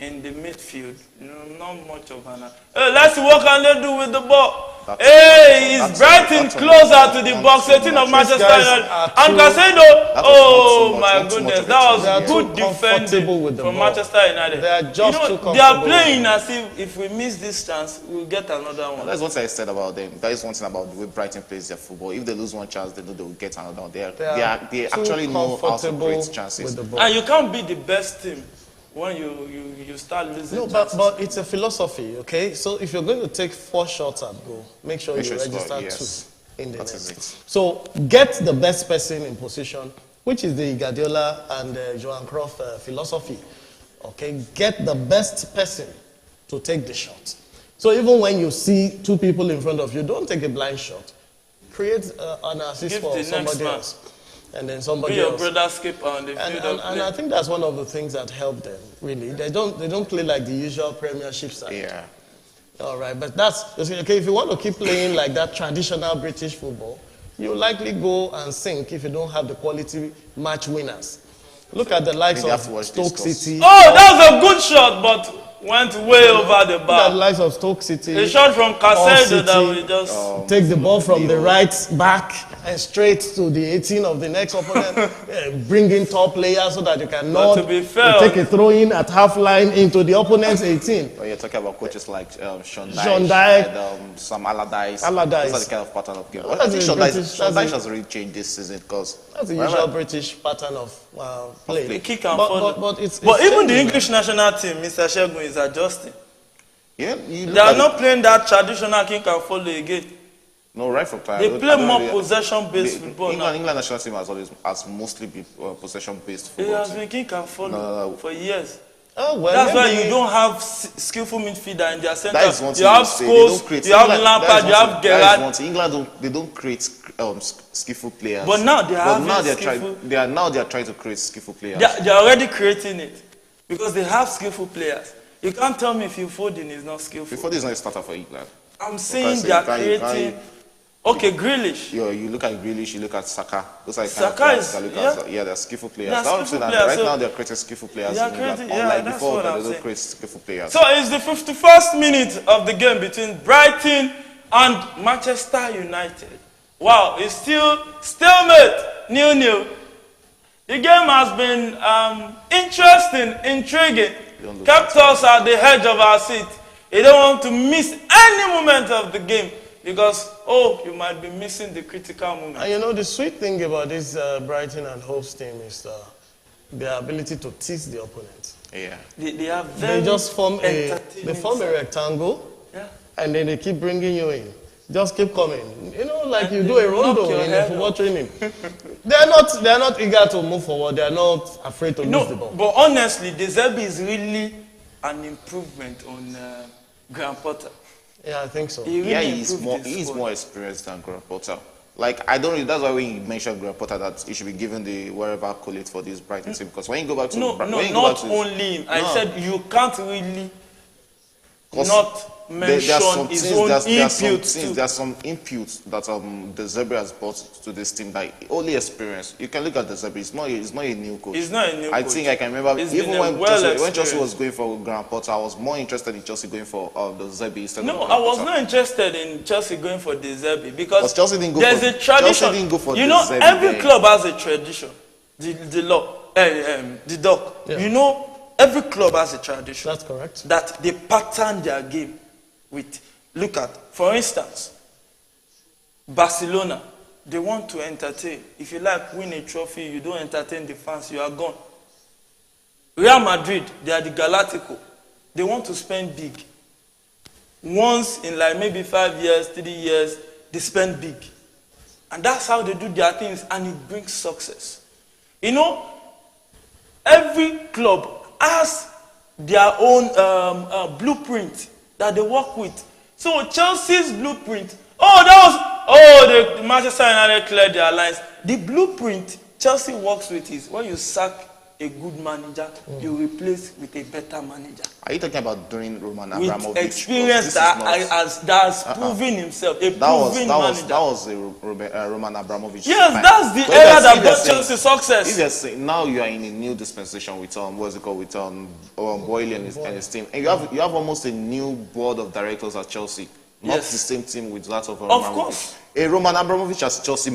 in the midfield. You know, not much of an... Hey, let's see what can they do with the ball. Hey, is Brighton closer to the box 18 of Manchester United? And Casado, oh my goodness, that was good defending from Manchester United. They are just too comfortable. They are playing as if we miss this chance, we'll get another one. That's what I said about them. That is one thing about the way Brighton plays their football. If they lose one chance, they know they will get another one. They actually know how to create chances. And you can't be the best team when you start losing. No, but it's a philosophy, okay? So if you're going to take 4 shots at goal, make sure you register 2 in the net. So get the best person in position, which is the Guardiola and Johan Cruyff philosophy. Okay, get the best person to take the shot. So even when you see 2 people in front of you, don't take a blind shot. Create an assist for somebody else. And then somebody else. Be your brother's keeper on the field. And I think that's one of the things that help them, really. They don't play like the usual Premiership side. Yeah. All right, but that's okay. If you want to keep playing like that traditional British football, you likely go and sink if you don't have the quality match winners. Look at the likes of Stoke City. Oh, that was a good shot, but went way over the bar. The likes of Stoke City. A shot from Casado that we just take the ball from the right back and straight to the 18 of the next opponent. Bring in top players so that you can not take a throw in at half line into the opponent's 18. Well, you're talking about coaches like Sean Dyche and Sam Allardyce. Those are the kind of pattern of game. I think Sean Dyche has really changed this season because that's the usual British pattern of play. The kick and follow. But even the English national team, Mr. Shegun, is adjusting. Yeah, they are not playing that traditional kick and follow again. No, right from time. They play more possession-based football now. England national team has mostly been possession-based football. It has been kick and follow for years. Oh, well, that's why you don't have skillful midfielder in their center. That is one thing you have Scholes, you have Lampard, you have Gerrard. England they don't create skillful players. But now they are now they are trying to create skillful players. They are already creating it because they have skillful players. You can't tell me if Phil Foden is not skillful. Phil Foden is not a starter for England. I'm saying they are creating. Okay, Grealish. You look at Grealish, you look at Saka. Those are Saka they're skillful players. Right now they're creating skillful players. Unlike before, they don't create skillful players. So it's the 51st minute of the game between Brighton and Manchester United. Wow, it's still stalemate, 0-0. The game has been interesting, intriguing. Kept us at the edge of our seat. You don't want to miss any moment of the game. Because, you might be missing the critical moment. And you know, the sweet thing about this Brighton and Hove team is their ability to tease the opponent. Yeah. They just form a rectangle, and then they keep bringing you in. Just keep coming. You know, like you do a rondo in a football training. They are not eager to move forward. They are not afraid to lose the ball. But honestly, De Zerbi is really an improvement on Graham Potter. Yeah, I think so. He's more experienced than Graham Potter. Like, I don't. That's why when you mentioned Graham Potter, that he should be given the wherever accolade for this Brighton team. Because when you go back to I said you can't really not mention his own input. There are some inputs that De Zerbi has brought to this team by only experience. You can look at De Zerbi. He's not a new coach. He's not a new coach. I think I can remember even when Chelsea was going for Graham Potter, I was more interested in Chelsea going for De Zerbi instead of I was not interested in Chelsea going for De Zerbi because Chelsea didn't go there's a tradition. Chelsea didn't go for every club has a tradition. The dog. Yeah. You know, every club has a tradition. That's correct. That they pattern their game with. Look at, for instance, Barcelona. They want to entertain. If you like win a trophy, you don't entertain the fans, you are gone. Real Madrid, they are the Galactico. They want to spend big. Once in like maybe 5 years, 3 years, they spend big. And that's how they do their things, and it brings success. You know, every club has their own blueprint that they work with. So Chelsea's blueprint, the Manchester United cleared their lines. The blueprint Chelsea works with is when you sack a good manager, you replace with a better manager. Are you talking about during Roman Abramovich? With experience that has proven himself, a proven manager. That was the Roman Abramovich. Yes, time. that's the era that brought Chelsea success. If you're saying now you are in a new dispensation with what's it called, with Boyle and his team, and you have almost a new board of directors at Chelsea. Not the same team with that of Abramovich. Of course. A Roman Abramovich as Chelsea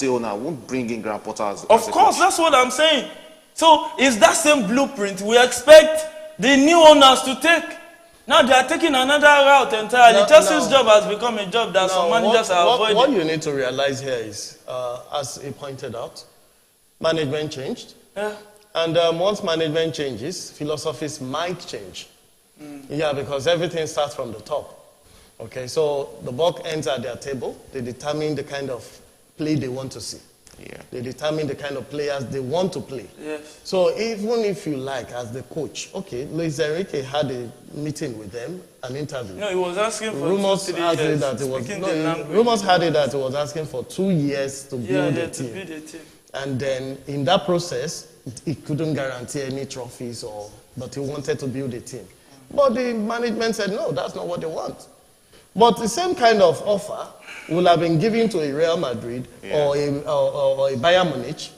owner won't bring in Graham Potter as of course, that's what I'm saying. So it's that same blueprint we expect the new owners to take. Now they are taking another route entirely. Chelsea's job has become a job that some managers are avoiding. What you need to realize here is, as he pointed out, management changed. Yeah. And once management changes, philosophies might change. Yeah, because everything starts from the top. Okay, so the buck ends at their table. They determine the kind of play they want to see. Yeah. They determine the kind of players they want to play. Yes. So even if you like, as the coach, okay, Luis Enrique had a meeting with them, an interview. No, he was asking for rumors had it that rumors had it that he was asking for 2 years to build a team. And then in that process, he couldn't guarantee any trophies, but he wanted to build a team. But the management said, no, that's not what they want. But the same kind of offer will have been given to a Real Madrid or a Bayern Munich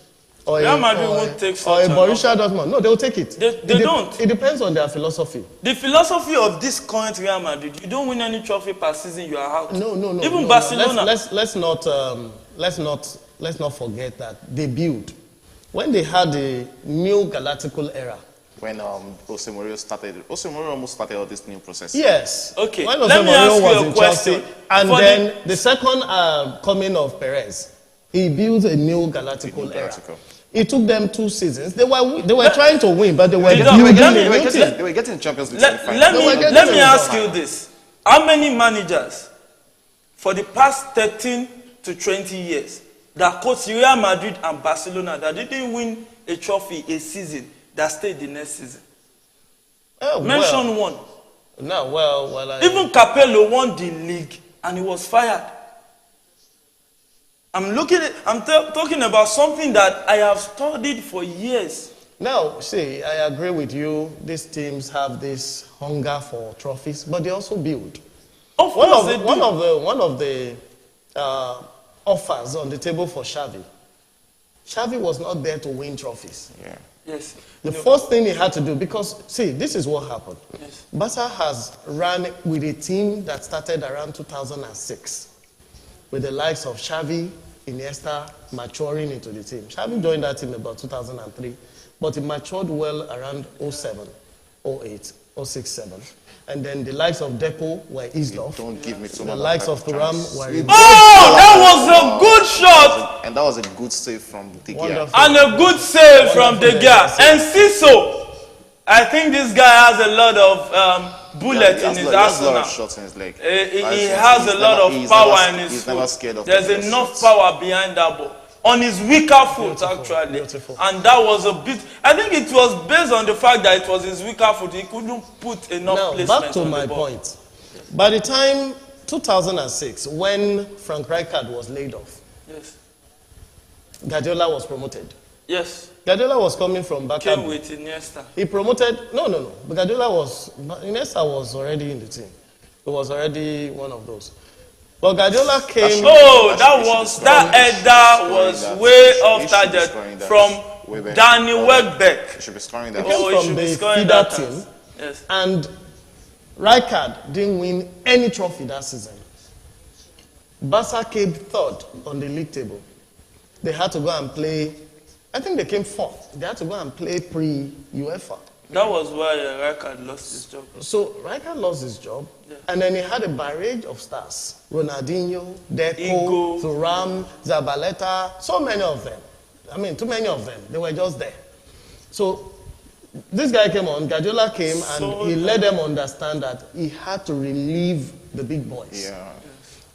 or Real Madrid won't take such or a Borussia Dortmund. No, they will take it. They don't. It depends on their philosophy. The philosophy of this current Real Madrid, you don't win any trophy per season, you are out. No. Even Barcelona. Let's not forget that they build. When they had the new Galactical era. When Jose Mourinho almost started all this new process. Yes. Okay. When Jose Let me ask Mourinho was you a in question. Chelsea, and then the second coming of Perez, he built a new Galactical era. It took them 2 seasons. They were trying to win, but they were getting Champions League. Let me ask you this: how many managers for the past 13 to 20 years that coached Real Madrid and Barcelona that didn't win a trophy a season that stayed the next season? Mention one. No, even Capello won the league and he was fired. I'm talking about something that I have studied for years. Now, see, I agree with you. These teams have this hunger for trophies, but they also build. One of the offers on the table for Xavi. Xavi was not there to win trophies. Yeah. Yes. The first thing he had to do, because, see, this is what happened. Yes. Barca has run with a team that started around 2006, with the likes of Xavi, Iniesta maturing into the team. Xavi joined that team about 2003, but he matured well around 07, 08, 06, 07. And then the likes of Deco were eased off. Don't give me too much. The likes of Thuram were... Oh, that was a good shot! And that was a good save from De Gea. And a good save from De Gea. And Ciso, I think this guy has a lot of bullets in his arsenal. He has a lot of shots in his leg. He has a lot of power in his foot. He's never scared of There's enough power behind that ball. On his weaker foot, actually. Beautiful. And that was a bit... I think it was based on the fact that it was his weaker foot. He couldn't put enough placement back to on my the ball. point. By the time 2006, when Frank Rijkaard was laid off, Yes. Guardiola was promoted. Yes. Guardiola was coming from back. Came with Iniesta. He promoted... No. But Iniesta was already in the team. He was already one of those. But Guardiola came... that header was way off target from Danny Welbeck. He should be scoring that. He came from the feeder team. Yes. And Rijkaard didn't win any trophy that season. Barca came third on the league table. They had to go and play... I think they came fourth. They had to go and play pre-UEFA. That was why Rijkaard lost his job. So Rijkaard lost his job, and then he had a barrage of stars. Ronaldinho, Deco, Thuram, Zabaleta, so many of them. I mean, too many of them. They were just there. So this guy came on, Guardiola came, and he let them understand that he had to relieve the big boys. Yeah.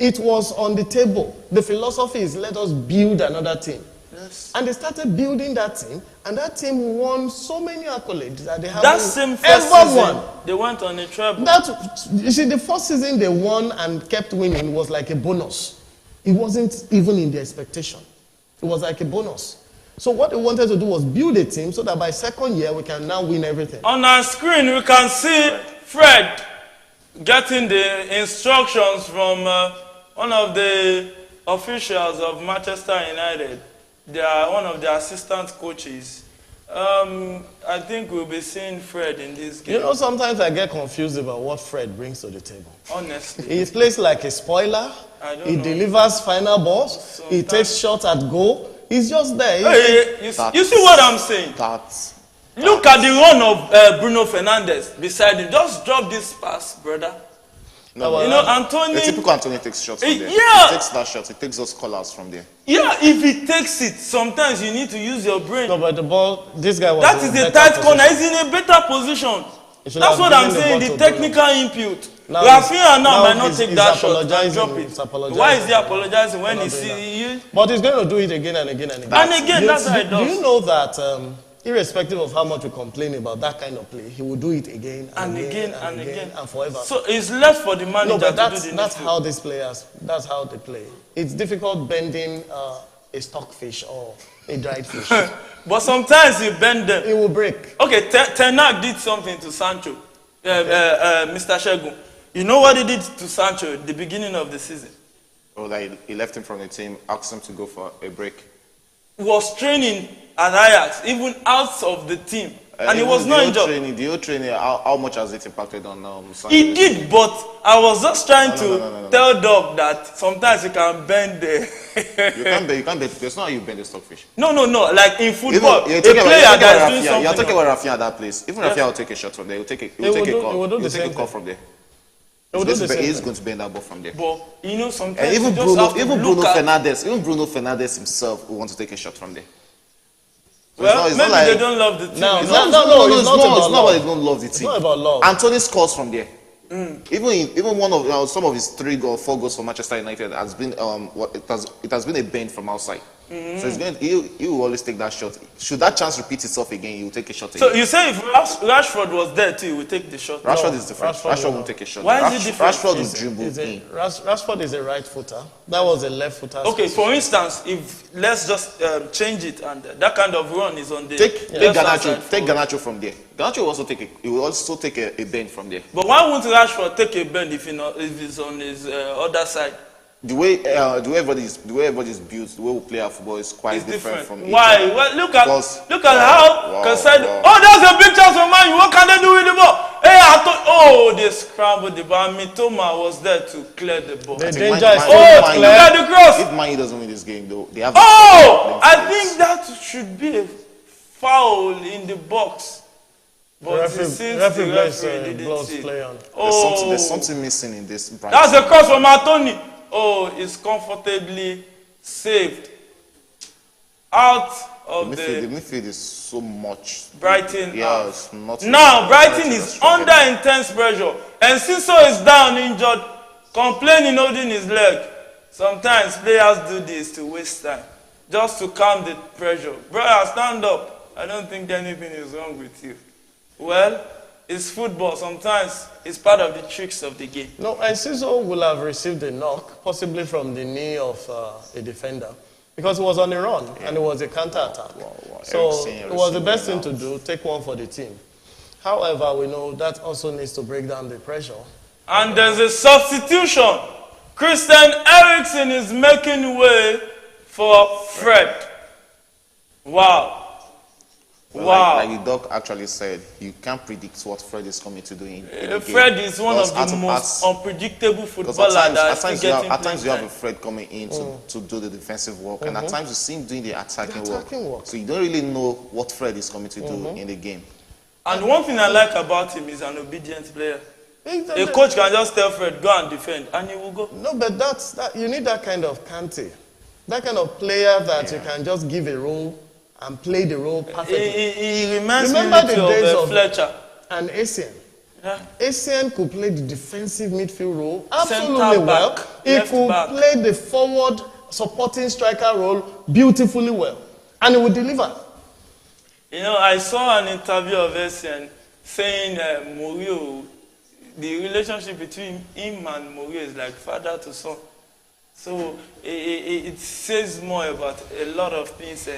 It was on the table. The philosophy is, let us build another team. Yes. And they started building that team, and that team won so many accolades that they haven't that same first ever season, won. They went on a treble. You see, the first season they won and kept winning was like a bonus. It wasn't even in the expectation. It was like a bonus. So what they wanted to do was build a team so that by second year we can now win everything. On our screen, we can see Fred getting the instructions from one of the officials of Manchester United. They are one of the assistant coaches. I think we'll be seeing Fred in this game. You know, sometimes I get confused about what Fred brings to the table. Honestly. He plays like a spoiler. He delivers final balls. He takes shots at goal. He's just there. Hey, you see what I'm saying? Look at the run of Bruno Fernandes beside him. Just drop this pass, brother. No, you know, Anthony. The typical Anthony takes shots from there. Yeah. He takes that shot. He takes those collars from there. Yeah, if he takes it, sometimes you need to use your brain. No, but the ball, this guy was. That is a tight corner. He's in a better position. That's what I'm saying. The technical input. Rafinha now might not take that shot and drop it. Why is he apologizing when he sees you? But he's going to do it again and again and again. And again, that's how it does. Do you know that? Irrespective of how much we complain about that kind of play, he will do it again and again and forever. So it's left for the manager to do the that's how these players, that's how they play. It's difficult bending a stockfish or a dried fish. But sometimes you bend them. It will break. Okay, Ten Hag did something to Sancho, Mr. Shegun. You know what he did to Sancho at the beginning of the season? Oh, that he left him from the team, asked him to go for a break. He was training at Ajax, even out of the team, and he was not injured. The old training, how much has it impacted on Sancho? He did, but I was just trying to tell Doc that sometimes you can bend the... you can't bend. That's not how you bend the stockfish. No. Like in football, a player that is doing something... You're talking about Rafinha at that place. Even Rafinha will take a shot from there. He'll take a call from there. He's going to bend that ball from there. But you know, sometimes and even Bruno Fernandes himself will want to take a shot from there. So well, maybe like, they don't love the team. No, it's not about they don't love the team. It's not about love. Anthony scores from there. Even one of some of his 3 or 4 goals for Manchester United has been it has been a bend from outside. So he will always take that shot. Should that chance repeat itself again, he will take a shot again. So you say if Rashford was there too, he would take the shot? Rashford is different. Rashford won't take a shot. Why is it different? Rashford will dribble in. Rashford is a right footer. That was a left footer. Okay, for instance, if let's just change it and that kind of run is on the take Garnacho from there. Garnacho will also take a bend from there. But why won't Rashford take a bend if he's on his other side? The way everybody's built, the way we play our football is quite different from why? Well, look at how Casado. Oh, there's a big chance for Man U. What can they do with the ball? Hey, I thought. They scrambled the ball. Mitoma was there to clear the ball. The danger is look at the cross. If Man U doesn't win this game, though, they have. I think that should be a foul in the box. But the referee didn't see. There's something missing in this. Brighton. That's a cross from Anthony. It's comfortably saved out of the midfield is so much. Brighton. Yes, not now Brighton is under intense pressure, and Siso is down injured, complaining, holding his leg. Sometimes players do this to waste time, just to calm the pressure. Brother, stand up. I don't think anything is wrong with you. Well, it's football. Sometimes it's part of the tricks of the game. No, and Siso will have received a knock, possibly from the knee of a defender, because it was on the run and it was a counter-attack. So it was the best thing to do, take one for the team. However, we know that also needs to break down the pressure. And there's a substitution. Christian Eriksen is making way for Fred. Wow. Like the doc actually said, you can't predict what Fred is coming to do in the Fred game. is one of the most unpredictable footballers. At times you have a Fred coming in to do the defensive work, and at times you see him doing the attacking work. So you don't really know what Fred is coming to do in the game. And one thing I like about him is an obedient player. A coach can just tell Fred, go and defend, and he will go. No, but you need that kind of Kante. That kind of player that you can just give a role and play the role perfectly. He reminds me of Fletcher. And Essien. Yeah. Essien could play the defensive midfield role absolutely well. He could play the forward supporting striker role beautifully well. And he would deliver. You know, I saw an interview of Essien saying Mourinho, the relationship between him and Mourinho is like father to son. So it says more about a lot of things.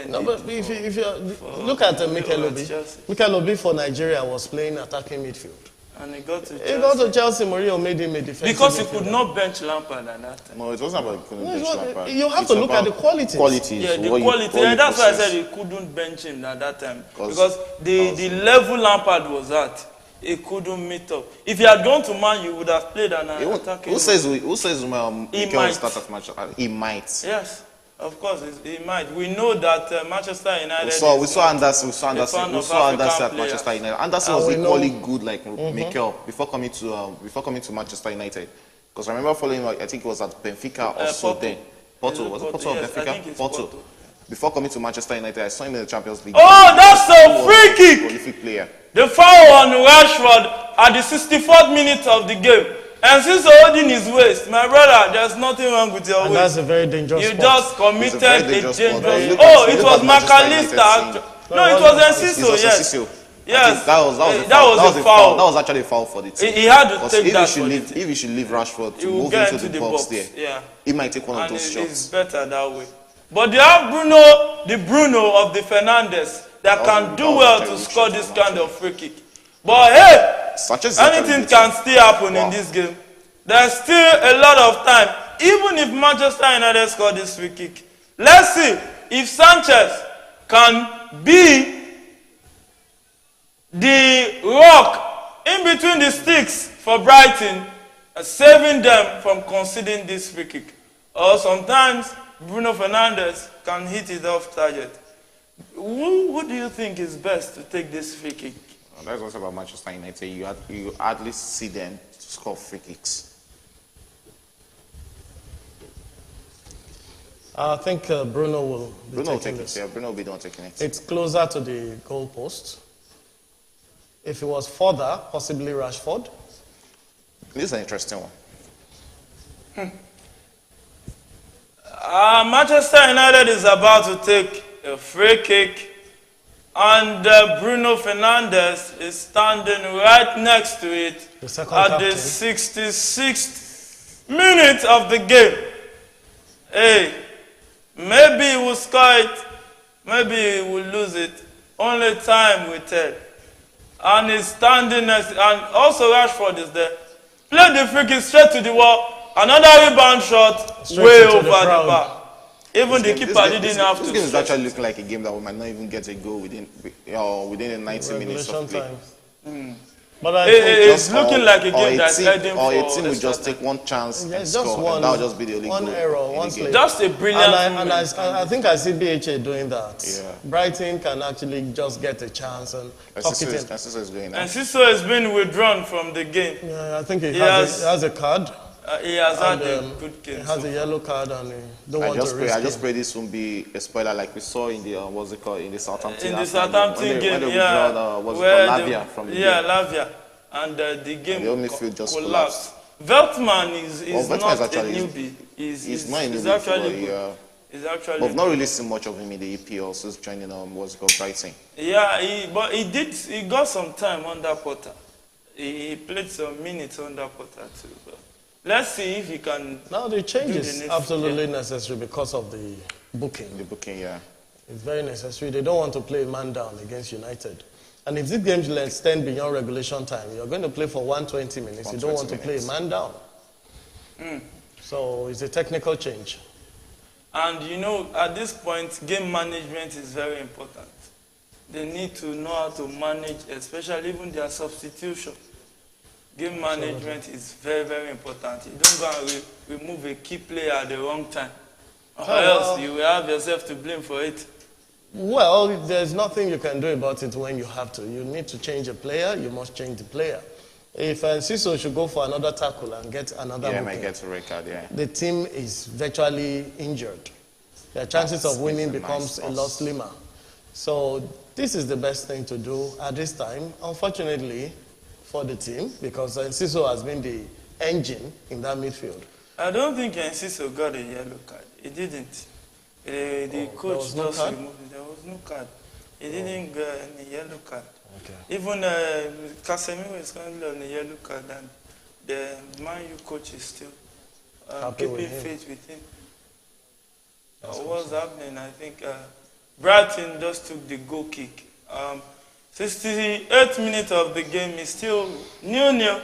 No, but if you look at Mikel Obi for Nigeria was playing attacking midfield. And he got to Chelsea. He got to Chelsea, Mourinho made him a defensive because he midfielder. could not bench Lampard at that time. No, it wasn't about couldn't bench Lampard. You have to look at the qualities. Yeah, the quality. And that's why I said he couldn't bench him at that time. Because the level Lampard was at, he couldn't meet up. If he had gone to Man, you would have played an attacking. Who says Mikel will start at Manchester? He might. Yes. Of course, he might. We know that Manchester United. We saw Anderson at Manchester United. Anderson was equally good like Mikel before coming to Manchester United. Because I remember following him. I think it was at Benfica or so then. Porto was it Porto or Benfica? Porto. Before coming to Manchester United, I saw him in the Champions League. Oh, that's a free kick! Prolific player. The foul on Rashford at the 64th minute of the game. And since holding his waist, my brother, there's nothing wrong with your waist. That's a very dangerous You sport. just committed a dangerous. Oh, it was McAllister. No, it was Enciso, yes. Yes, that was a foul. That was actually a foul for the team. He had to take that. If he should leave Rashford to move into the box there, he might take one of those shots. It's better that way. But they have the Bruno of the Fernandes that can do well to score this kind of free kick. But hey, anything can still happen in this game. There's still a lot of time. Even if Manchester United score this free kick, let's see if Sanchez can be the rock in between the sticks for Brighton, saving them from conceding this free kick. Or sometimes Bruno Fernandes can hit it off target. Who do you think is best to take this free kick? That's also about Manchester United. You hardly see them to score free kicks. I think Bruno will be taking this. Yeah, Bruno will be the one taking it. It's closer to the goal post. If it was further, possibly Rashford. This is an interesting one. Manchester United is about to take a free kick. And Bruno Fernandes is standing right next to it at the 66th minute of the game. Hey, maybe he will score it, maybe he will lose it. Only time will tell. And he's standing next, and also Rashford is there. Play the free kick straight to the wall. Another rebound shot way over the bar. Even the keeper didn't have to. This game is actually looking like a game that we might not even get a goal within the 90 minutes of play. But it's looking like a game that's heading for. Or a team will just take one chance and score, and that will just be the only goal. One error, one slip. Just a brilliant. And I think I see BHA doing that. Yeah. Brighton can actually just get a chance and tuck it in. Enciso is going now. Enciso has been withdrawn from the game. Yeah, I think he has a card. He has had a good game. He has a yellow card and he don't want to risk I just pray this won't be a spoiler like we saw in the what's it called in the Southampton. In the Southampton game, Lavia from the game. Lavia, and the game collapsed. Veltman is not a newbie. He's not a newbie. But we've not really seen much of him in the EPL since joining what's it called Brighton. Yeah, he got some time under Potter. He played some minutes under Potter too. But let's see if he can. Now the change is absolutely necessary because of the booking. The booking, yeah. It's very necessary. They don't want to play man down against United. And if this game will extend beyond regulation time, you're going to play for 120 minutes. You don't want to play man down. So it's a technical change. And you know, at this point, game management is very important. They need to know how to manage, especially even their substitution. Game management is very, very important. You don't go and remove a key player at the wrong time. Or else you will have yourself to blame for it. Well, there's nothing you can do about it when you have to. You need to change a player, you must change the player. If Enciso should go for another tackle and get another booking, might get a record, the team is virtually injured. Their chances of winning becomes a lot slimmer. So this is the best thing to do at this time. Unfortunately, for the team, because Enciso has been the engine in that midfield. I don't think Enciso got a yellow card. He didn't. The coach just removed it. There was no card. He didn't get any yellow card. Okay. Even Casemiro is currently on a yellow card, and the Man U coach is still keeping faith with him. What's happening? I think Brighton just took the goal kick. 68th minute of the game is still 0-0.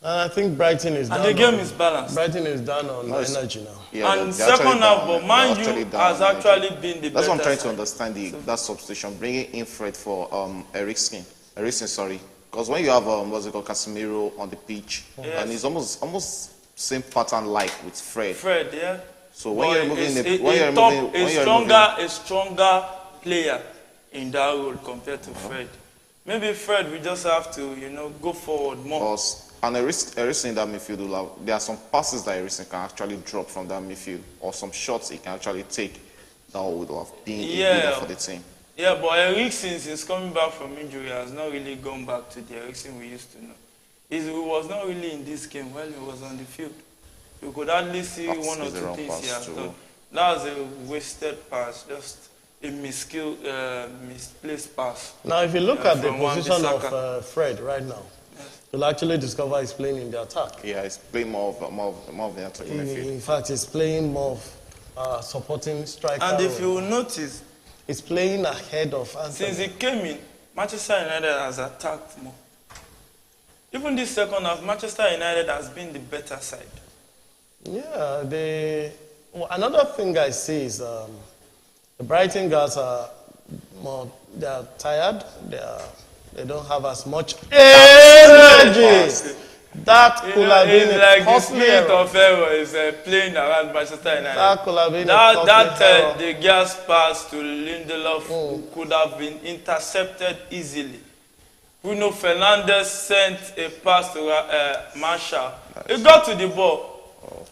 I think Brighton is down. And the game is balanced. Brighton is down on energy now. Yeah, and second half, but Man U has actually been the better. That's what I'm trying to side. understand, that substitution, bringing in Fred for Eriksen, sorry. Because when you have, what's it called, Casemiro on the pitch, and it's almost same pattern like with Fred. Yeah. So when you're removing a stronger player in that role compared to Fred. Maybe Fred, we just have to, go forward more. And Eriksen in that midfield, there are some passes that Eriksen can actually drop from that midfield, or some shots he can actually take that would have been a leader for the team. Yeah, but Eriksen, since coming back from injury, has not really gone back to the Eriksen we used to know. He was not really in this game while he was on the field. You could hardly see one or two things he has done. That was a wasted pass, just a misplaced pass. Now, if you look at the position of Fred right now, you'll actually discover he's playing in the attack. Yeah, he's playing more of the attacking midfield. In fact, he's playing more of supporting striker. And if you notice, he's playing ahead of Anthony. Since he came in, Manchester United has attacked more. Even this second half, Manchester United has been the better side. Yeah, another thing I see is the Brighton guys are they are tired. They don't have as much energy. That could have been like the spirit of error is playing around Manchester United. That could have been the gas pass to Lindelof could have been intercepted easily. Bruno Fernandes sent a pass to Marshall. He got to the ball.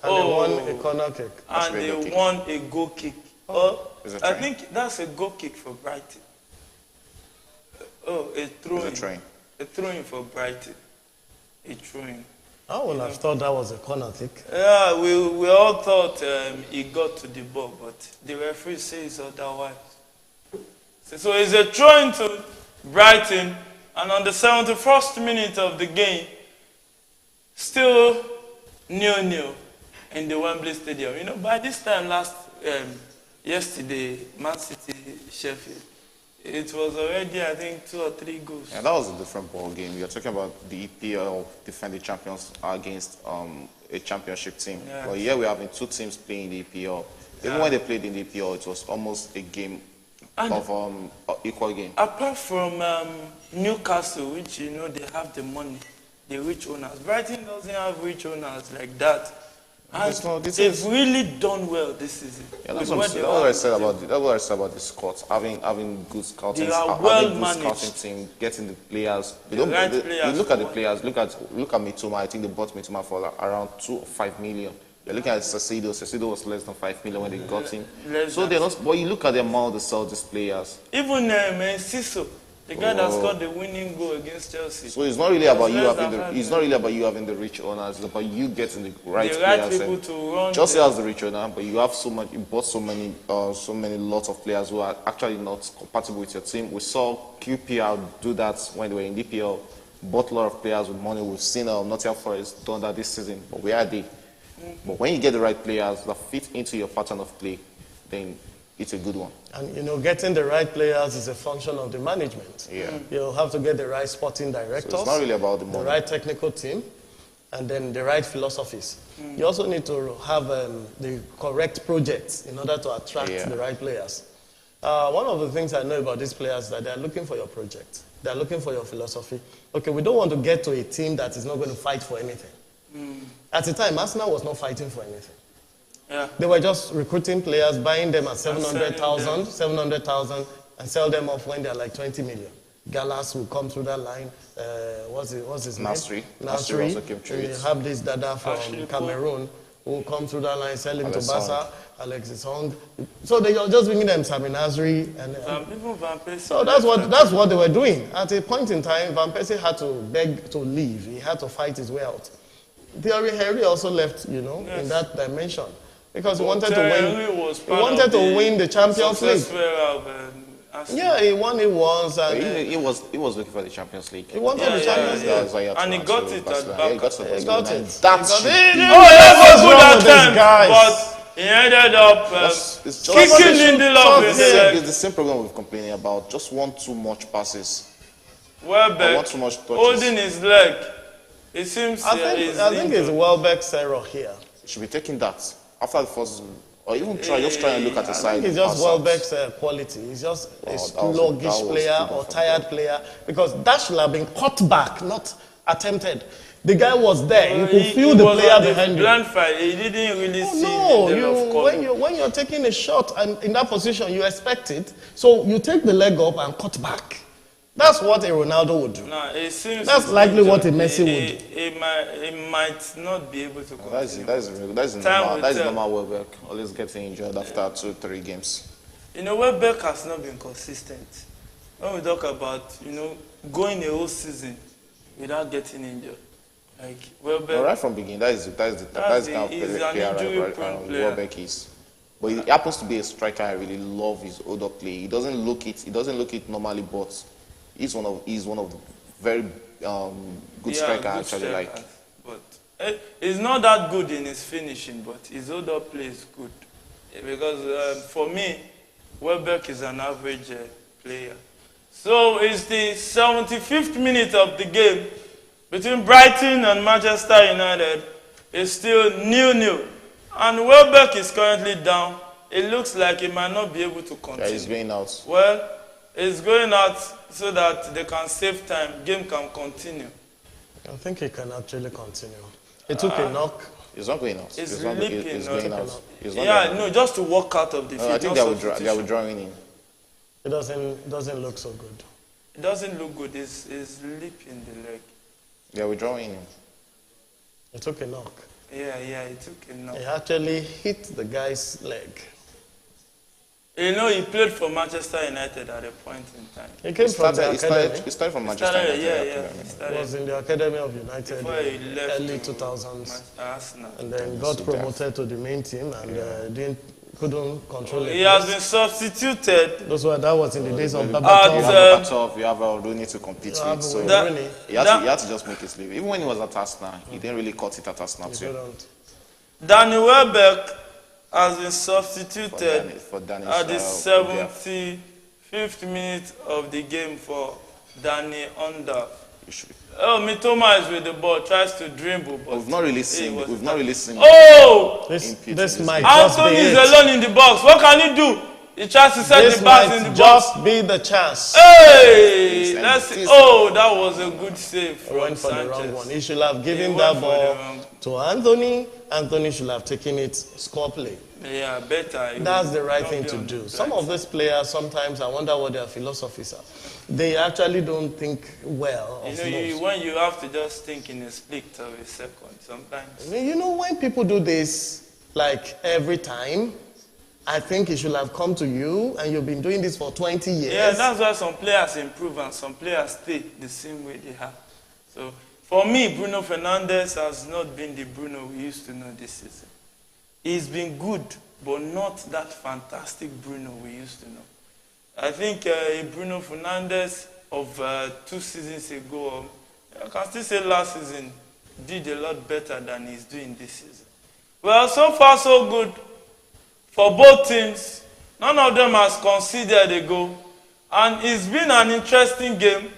And they won a corner kick. And they won a goal kick. I think that's a goal kick for Brighton. A throw-in. A throw-in for Brighton. A throw-in. I would have thought that was a corner kick. Yeah, we all thought he got to the ball, but the referee says otherwise. So it's a throw-in to Brighton, and on the 71st minute of the game, still 0-0 in the Wembley Stadium. By this time yesterday, Man City, Sheffield, it was already, I think, 2 or 3 goals. Yeah, that was a different ball game. You're talking about the EPL defending champions against a championship team. Yes. But here we're having 2 teams playing the EPL. Even when they played in the EPL, it was almost a game of equal game. Apart from Newcastle, which they have the money, the rich owners. Brighton doesn't have rich owners like that. And they've really done well this season. Yeah, that's what I said about the squad. Having good scouting, they are having well good managed. scouting team, getting the players. The right players. You look at the players. Look at Mitoma. I think they bought Mitoma for around 2 or 5 million. You're looking at Caicedo. Caicedo was less than 5 million when they got him. So they're not. But you look at the amount they sell these players. Even Siso, the guy that scored the winning goal against Chelsea. So it's not really about you having the rich owners. It's about you getting the right players. People to run. Chelsea has the rich owner, but you have you bought so many lots of players who are actually not compatible with your team. We saw QPR do that when they were in DPL. Bought a lot of players with money. We've seen Nottingham Forest done that this season, but where are they? But when you get the right players that fit into your pattern of play, then it's a good one. And getting the right players is a function of the management. Yeah. You'll have to get the right sporting directors. So it's not really about the money. The right technical team, and then the right philosophies. You also need to have the correct projects in order to attract the right players. One of the things I know about these players is that they're looking for your project. They're looking for your philosophy. Okay, we don't want to get to a team that is not going to fight for anything. At the time, Arsenal was not fighting for anything. Yeah. They were just recruiting players, buying them at 700,000, and sell them off when they're like 20 million. Gallas will come through that line. What's his name? Nasri also came through You it. have this Dada from Cameroon who will come through that line, sell him to Barca, Alexis Hong. So they are just bringing them Sami Nasri. So that's what they were doing. At a point in time, Van Persie had to beg to leave. He had to fight his way out. Thierry Henry also left, in that dimension. Because he wanted to win. He wanted to win the Champions League. Yeah, he won it once, and he was looking for the Champions League. he wanted the Champions League. That's why And he got it at back. He got it. He got it. That's He was good wrong at with these times, guys? but he ended up it's just kicking in the love. it's the same problem we're complaining about. Just want too much passes. Welbeck want too much touches. holding his leg. It seems I think it's Welbeck's error here. Should be taking that after the first, or even just try and look at the I side. think it's just pass out. Welbeck's quality. He's just a that was sluggish player good or from tired player, because that should have been cut back, not attempted. The guy was there. You could feel the player behind you. Blind fight. He didn't really see No, the of cover. when you're taking a shot and in that position, you expect it. So you take the leg up and cut back. That's what a Ronaldo would do. No, it seems That's likely what a Messi would do. He might not be able to continue. That's normal Welbeck. Always getting injured after 2-3 games. You know, Welbeck has not been consistent. When we talk about, going a whole season without getting injured. Like, Welbeck... Right from the beginning, that is the kind of player Welbeck is. But he happens to be a striker. I really love his older play. He doesn't look it normally, but he's one of the very good striker actually. Like, but he's not that good in his finishing, but his older play is good. Because for me, Welbeck is an average player. So it's the 75th minute of the game between Brighton and Manchester United. It's still 0-0. And Welbeck is currently down. It looks like he might not be able to continue. Yeah, he's going out. Well, he's going out so that they can save time. Game can continue. I think he can actually continue. He took a knock. He's not going out. He's going out. No, just to walk out of the field. I think they were drawing him. It doesn't look so good. It doesn't look good. He's lip in the leg. They were drawing him. He took a knock. Yeah, he took a knock. He actually hit the guy's leg. He played for Manchester United at a point in time. He came from the academy. He started from Manchester United. He was in the academy of United in the early 2000s. Arsenal. And then got promoted to the main team and couldn't control it. He has been substituted. That was in the days of Berbatov. You have Rooney to compete with. So he had to just make his leave. Even when he was at Arsenal, he didn't really cut it at Arsenal too. Danny Welbeck has been substituted for at the 75th minute of the game for Danny Under. Mitoma is with the ball, tries to dribble, but we've not really seen. Oh! This might Anthony is alone in the box. What can he do? He tries to set the pass in the box. Just be the chance. Hey! That was a good save from went for Sanchez. the wrong one. He should have given that ball to Anthony. Anthony should have taken it, score play. Yeah, better. That's the right thing to do. Some of these players, sometimes I wonder what their philosophies are. They actually don't think well of moves. When you have to just think in a split of a second, sometimes. When people do this, like every time, I think it should have come to you, and you've been doing this for 20 years. Yeah, that's why some players improve and some players stay the same way they have. So, for me, Bruno Fernandes has not been the Bruno we used to know this season. He's been good, but not that fantastic Bruno we used to know. I think Bruno Fernandes of 2 seasons ago, I can still say last season, did a lot better than he's doing this season. Well, so far so good for both teams. None of them has conceded a goal. And it's been an interesting game.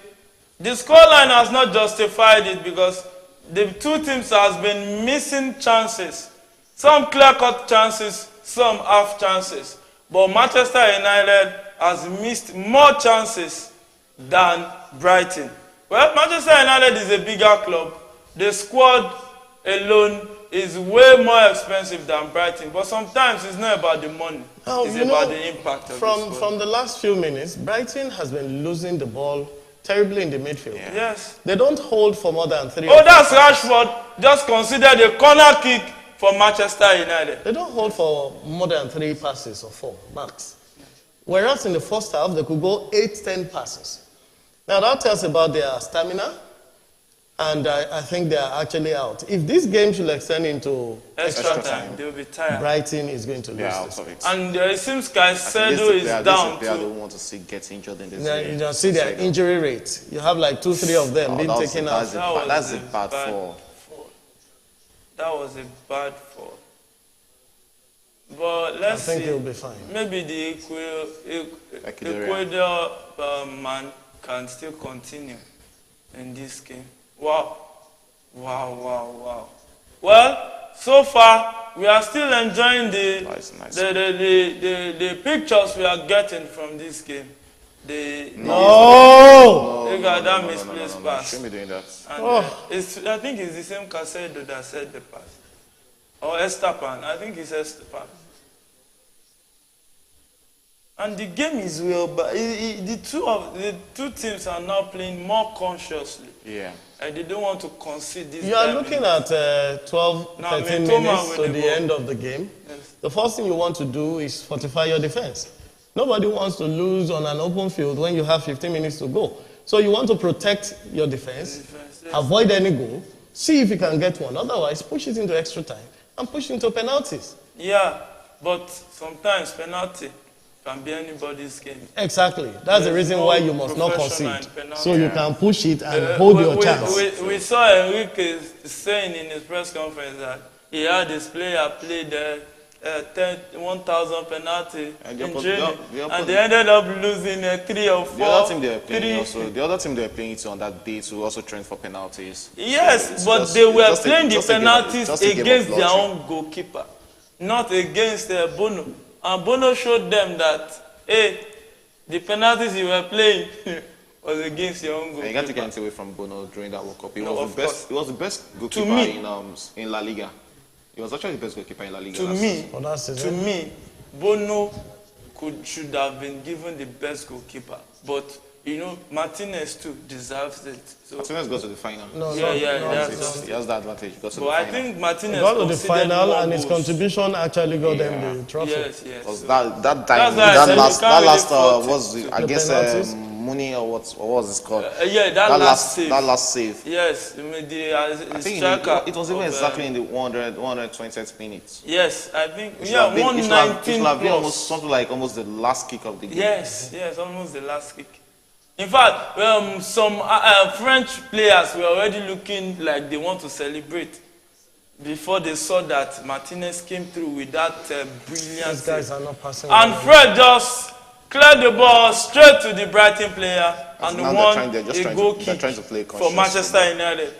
The scoreline has not justified it because the two teams has been missing chances. Some clear-cut chances, some half chances. But Manchester United has missed more chances than Brighton. Well, Manchester United is a bigger club. The squad alone is way more expensive than Brighton. But sometimes it's not about the money. It's about the impact of the squad. From the last few minutes, Brighton has been losing the ball terribly in the midfield. Yeah. Yes. They don't hold for more than 3. Oh, that's Rashford. Just considered a corner kick for Manchester United. They don't hold for more than 3 passes or 4, max. Whereas in the first half, they could go 8-10 passes. Now that tells about their stamina and I think they are actually out. If this game should extend into extra time, they will be tired. Brighton is going to lose. Yeah, out of it. And it seems Caicedo is down too. I don't want to see get injured in this Yeah, game. you just see their injury rate. You have like 2-3 of them being taken out. That's a bad fall. That was a bad fall. But let's see. I think he'll be fine. Maybe the Ecuador man can still continue in this game. Wow. Well, so far we are still enjoying the pictures we are getting from this game. Look at that misplaced pass. Shouldn't be doing that. And, I think it's the same Caicedo that said the pass. Or Estepan. I think it's Estepan. And the game is well, but the two teams are now playing more consciously. Yeah. They don't want to concede this. You are looking at 12, 13 minutes to the end of the game. Yes. The first thing you want to do is fortify your defense. Nobody wants to lose on an open field when you have 15 minutes to go. So you want to protect your defense, yes. avoid any goal, see if you can get one. Otherwise, push it into extra time and push into penalties. Yeah, but sometimes penalty can be anybody's game. Exactly. That's the reason why you must not concede. So you can push it and hold your chance. We saw Enrique saying in his press conference that he had his player play the 1,000 penalty in training, and they ended up losing 3 or 4. The other team they were playing also. The other team they were playing it on that day to also train for penalties. Yes, but they were playing the penalties against their own goalkeeper, not against Bono. And Bono showed them that, hey, the penalties you were playing was against your own goalkeeper. You can't take anything away from Bono during that World Cup. He was the best goalkeeper in La Liga. He was actually the best goalkeeper in La Liga. To me, Bono should have been given the best goalkeeper. But, Martinez too deserves it. So, Martinez got to the final. He has that advantage. I think Martinez got to the final and his contribution actually got them the trophy. Yes. Because that last was I guess Mooney or what was it called? That last save. That last save. Yes, I think it was even exactly in the 120th minute. Yes, I think 119 plus. Something like almost the last kick of the game. Yes, almost the last kick. In fact, some French players were already looking like they want to celebrate before they saw that Martinez came through with that brilliant These guys are not passing. And Fred just cleared the ball straight to the Brighton player and won a goal kick for Manchester United.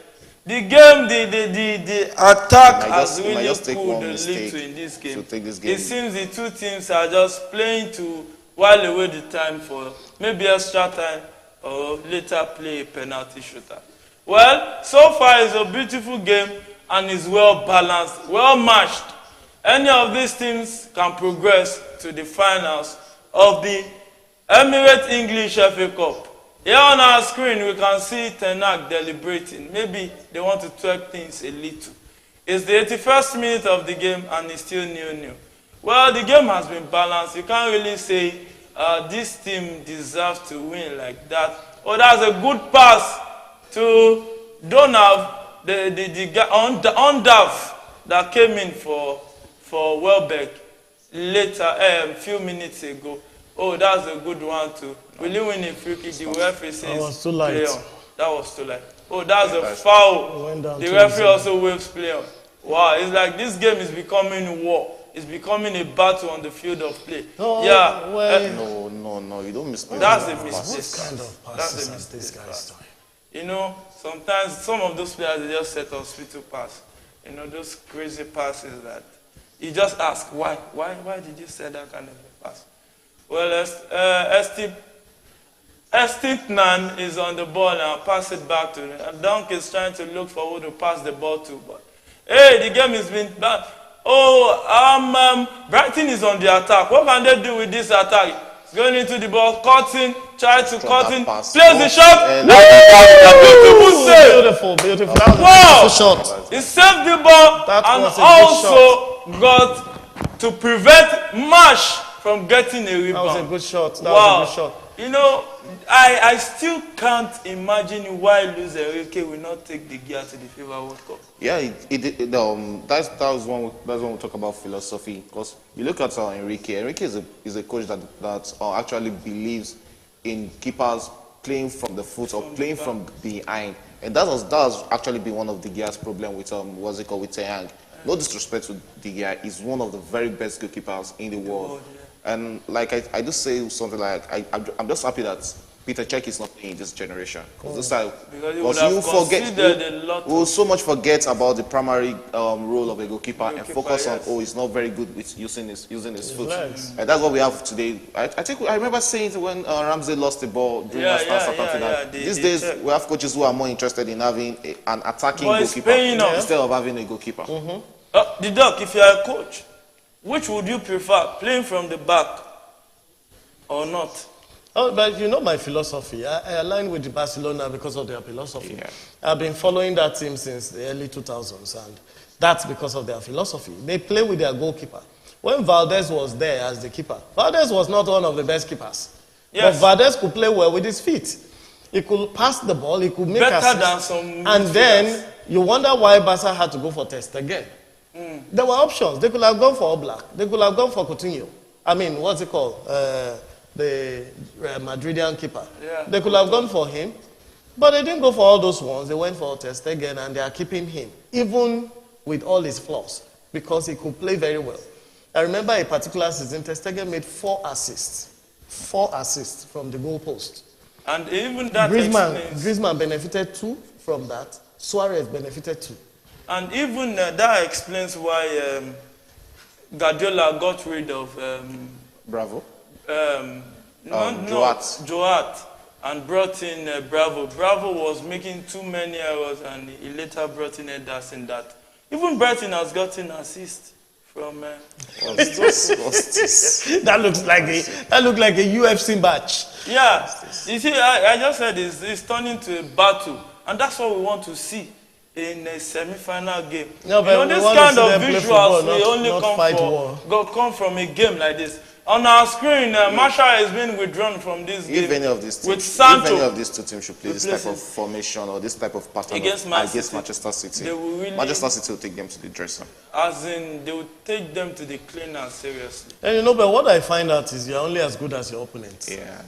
The game, the attack has really pulled the lead to in this game. It seems the two teams are just playing to while away the time for maybe extra time or later play a penalty shooter. Well, so far it's a beautiful game and it's well balanced, well matched. Any of these teams can progress to the finals of the Emirates English FA Cup. Here on our screen we can see Ten Hag deliberating. Maybe they want to tweak things a little. It's the 81st minute of the game and it's still 0-0. Well, the game has been balanced. You can't really say this team deserves to win like that. Oh, that's a good pass to Donald, the guy on Undav that came in for Welbeck later, a few minutes ago. Oh, that's a good one too. Will you win a free kick? The referee says that was too light. That was too light. Oh, that's a foul. The referee also waves play on. Wow, it's like this game is becoming a war. It's becoming a battle on the field of play. No, you don't miss. That's a mistake. What kind of passes is this guy's doing? Sometimes some of those players they just set hospital pass. Those crazy passes that you just ask why did you set that kind of a pass? Well, Estipnan is on the ball now. Pass it back to him. Dunk is trying to look for who to pass the ball to, but hey, the game has been bad. Brighton is on the attack. What can they do with this attack? It's going into the ball, cutting, try to cutting, plays the shot. Beautiful. Wow! Shot. He saved the ball and also got to prevent Marsh from getting a rebound. That was a good shot. That Wow. was a good shot. You know, I still can't imagine why Luis Enrique will not take the gear to the FIFA World Cup. Yeah, that's one we talk about philosophy, because you look at Enrique. Enrique is a coach that actually believes in keepers playing from the foot or playing from behind, and that has actually been one of the Gear's problem with with Teyang. No disrespect to the Gear, he's one of the very best goalkeepers in the world. And like I do say something like I'm just happy that Peter Cech is not playing this generation, because we will so much forget about the primary role of a goalkeeper and focus on he's not very good with using his foot, and that's what we have today. I think I remember saying it when Ramsey lost the ball during These days we have coaches who are more interested in having an attacking goalkeeper instead of having a goalkeeper. The Doc, if you are a coach, which would you prefer, playing from the back or not? Oh, but you know my philosophy. I align with Barcelona because of their philosophy. Yeah. I've been following that team since the early 2000s, and that's because of their philosophy. They play with their goalkeeper. When Valdez was there as the keeper, Valdez was not one of the best keepers. Yes. But Valdez could play well with his feet. He could pass the ball, he could make better than some and then you wonder why Barca had to go for Test again. There were options. They could have gone for Oblak. They could have gone for Coutinho. I mean, what's it called? The Madridian keeper. Yeah. They could have gone for him, but they didn't go for all those ones. They went for Ter Stegen, and they are keeping him, even with all his flaws, because he could play very well. I remember a particular season, Ter Stegen made 4 assists. 4 assists from the goal post. And even that Griezmann benefited 2 from that. Suarez benefited 2. And even that explains why Guardiola got rid of Bravo. Joat and brought in Bravo. Bravo was making too many errors, and he later brought in Ederson. That even Brighton has gotten assist from. That looks like a UFC match. Yeah, you see, I just said it's turning to a battle, and that's what we want to see in a semi-final game. No, but this kind of visuals we only come from a game like this. On our screen, Marshall has been withdrawn from this game. If any of these teams should play this type of formation or this type of pattern against Manchester City, Manchester City will take them to the dresser. As in, they will take them to the cleaner, seriously. And you know, but what I find out is you're only as good as your opponent. Yeah.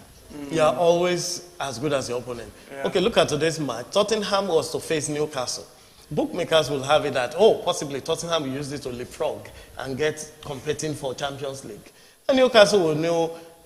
You're always as good as your opponent. Yeah. Okay, look at today's match. Tottenham was to face Newcastle. Bookmakers will have it that, possibly Tottenham will use it to leapfrog and get competing for Champions League. And Newcastle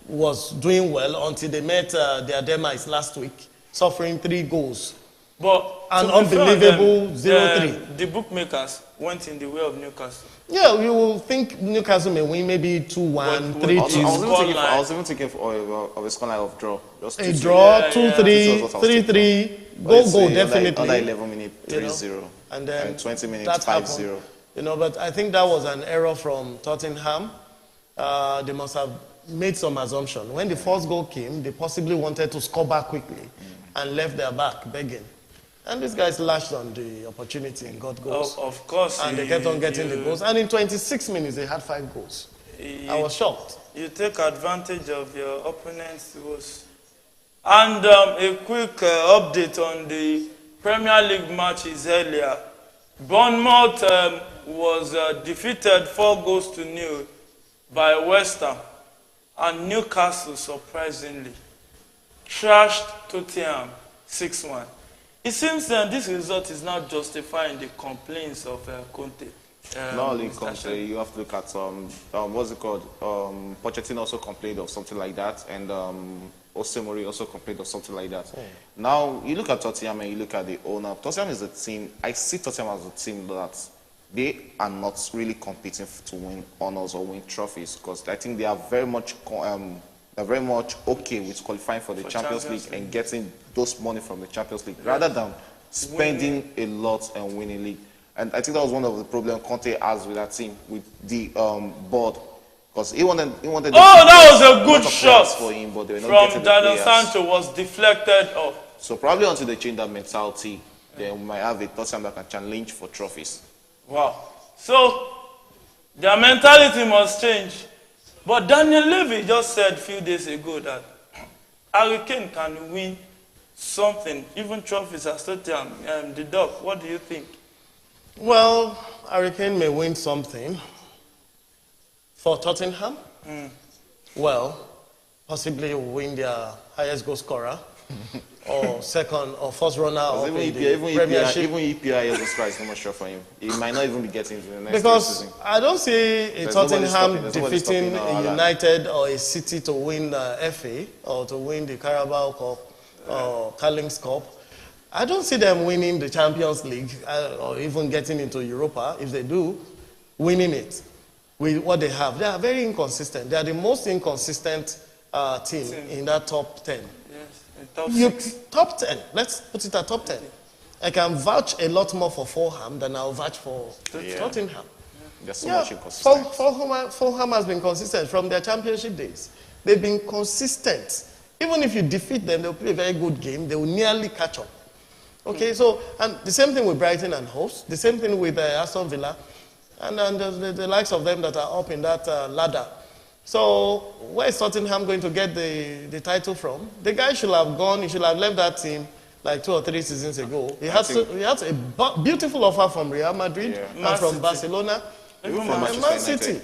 was doing well until they met their demise last week, suffering 3 goals. But an unbelievable 0-3. The bookmakers went in the way of Newcastle. Yeah, you will think Newcastle may win maybe 2-1, 3-2. I was even thinking of a scoreline of draw. Just a draw, 2-3, 3-3, goal, definitely. Under 11 minutes, 3-0. And then 20 minutes, 5-0. You know, but I think that was an error from Tottenham. They must have made some assumption. When the first goal came, they possibly wanted to score back quickly and left their back begging. And these guys lashed on the opportunity and got goals. Of course. And they kept on getting the goals. And in 26 minutes, they had 5 goals. I was shocked. You take advantage of your opponent's goals. And a quick update on the Premier League matches earlier. Bournemouth was defeated 4-0 by West Ham. And Newcastle, surprisingly, trashed Tottenham 6-1. It seems that this result is not justifying the complaints of Conte. Not only Conte, you have to look at what's it called? Pochettino also complained of something like that, and Jose Mourinho also complained of something like that. Now you look at Tottenham and you look at the owner. Tottenham is a team. I see Tottenham as a team that they are not really competing to win honors or win trophies, because I think they are very much okay with qualifying for the Champions League and getting those money from the Champions League rather than spending a lot and winning league. And I think that was one of the problems Conte has with that team, with the board, because he wanted. That was a good shot for him, but they were not from getting Jadon Sancho was deflected off. So probably until they change that mentality, then we might have a Tottenham that can challenge for trophies. Wow. So their mentality must change. But Daniel Levy just said a few days ago that Harry Kane can win something, even trophies at Tottenham. The Doc, what do you think? Well, Harry Kane may win something. For Tottenham? Well, possibly will win their highest goal scorer or second or first runner of the Premiership. Even EPI is not much sure for him. He might not even be getting to the next season. Because I don't see There's Tottenham defeating a United or a City to win the FA or to win the Carabao Cup or Carling's Cup. I don't see them winning the Champions League or even getting into Europa. If they do, winning it with what they have. They are very inconsistent. They are the most inconsistent team in that top 10. Yes, top 10. Let's put it at top 10. I can vouch a lot more for Fulham than I'll vouch for Tottenham. There's so much inconsistency. Fulham has been consistent from their championship days. They've been consistent. Even if you defeat them, they'll play a very good game. They will nearly catch up. Okay, so, and the same thing with Brighton and Hove, the same thing with Aston Villa, and the likes of them that are up in that ladder. So, where is Tottenham going to get the title from? The guy should have gone, he should have left that team like 2 or 3 seasons ago. He had a beautiful offer from Real Madrid and from Barcelona, Even from Man City.